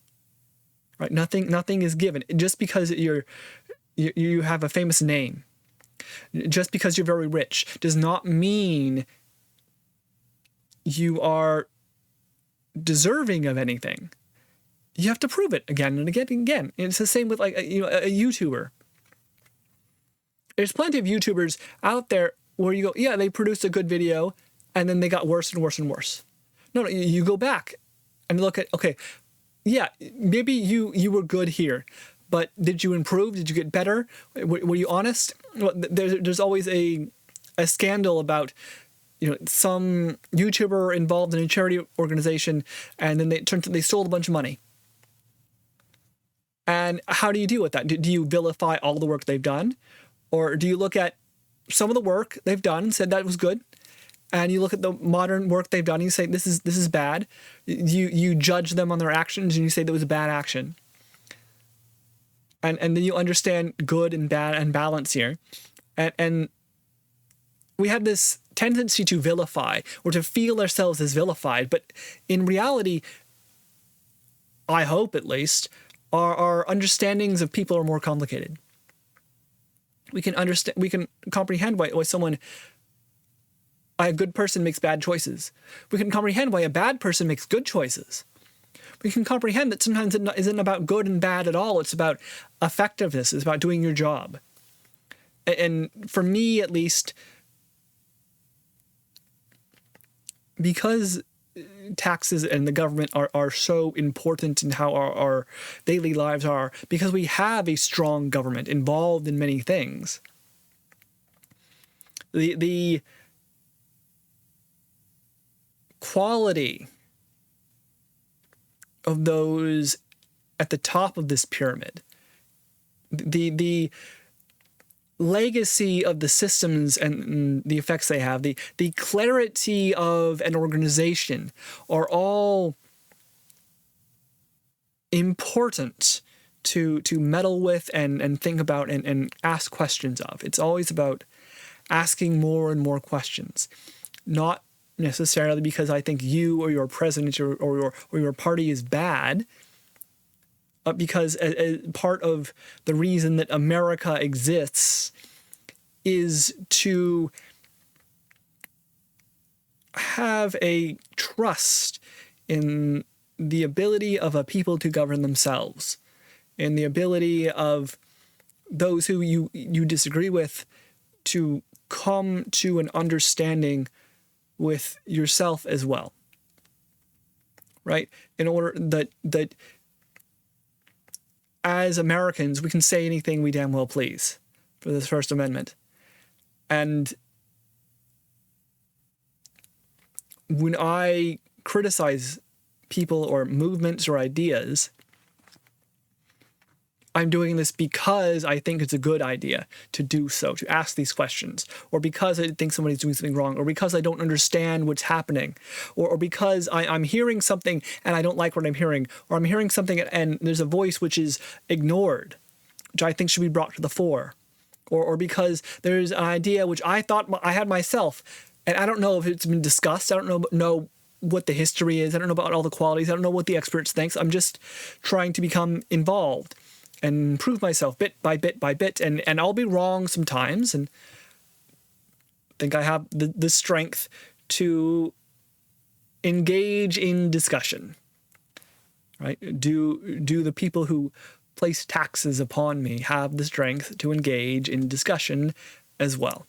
Right? Nothing is given just because you have a famous name. Just because you're very rich does not mean you are deserving of anything. You have to prove it again and again and again. And it's the same with like a YouTuber. There's plenty of YouTubers out there where you go, yeah, they produced a good video and then they got worse and worse and worse. No, you go back and look at, okay, yeah, maybe you were good here, but did you improve? Did you get better? Were you honest? Well, there's always a scandal about, you know, some YouTuber involved in a charity organization, and then they stole a bunch of money. And how do you deal with that? Do you vilify all the work they've done, or do you look at some of the work they've done, said that was good, and you look at the modern work they've done, and you say this is bad. You judge them on their actions, and you say that was a bad action. And then you understand good and bad and balance here. And we have this tendency to vilify or to feel ourselves as vilified. But in reality, I hope at least, our understandings of people are more complicated. We can understand, we can comprehend why a good person makes bad choices. We can comprehend why a bad person makes good choices. We can comprehend that sometimes it isn't about good and bad at all. It's about effectiveness. It's about doing your job. And for me, at least, because taxes and the government are so important in how our daily lives are, because we have a strong government involved in many things, the quality of those at the top of this pyramid, the legacy of the systems and the effects they have, the clarity of an organization are all important to meddle with and think about and ask questions of. It's always about asking more and more questions, not necessarily because I think you or your president or your party is bad, but because as part of the reason that America exists is to have a trust in the ability of a people to govern themselves, and the ability of those who you disagree with to come to an understanding with yourself as well, right? In order that as Americans, we can say anything we damn well please for the First Amendment. And when I criticize people or movements or ideas, I'm doing this because I think it's a good idea to do so, to ask these questions, or because I think somebody's doing something wrong, or because I don't understand what's happening, or because I'm hearing something and I don't like what I'm hearing, or I'm hearing something and there's a voice which is ignored, which I think should be brought to the fore, or because there's an idea which I thought I had myself, and I don't know if it's been discussed, I don't know what the history is, I don't know about all the qualities, I don't know what the experts think, I'm just trying to become involved and improve myself bit by bit by bit, and I'll be wrong sometimes, and I think I have the strength to engage in discussion, right? Do the people who place taxes upon me have the strength to engage in discussion as well?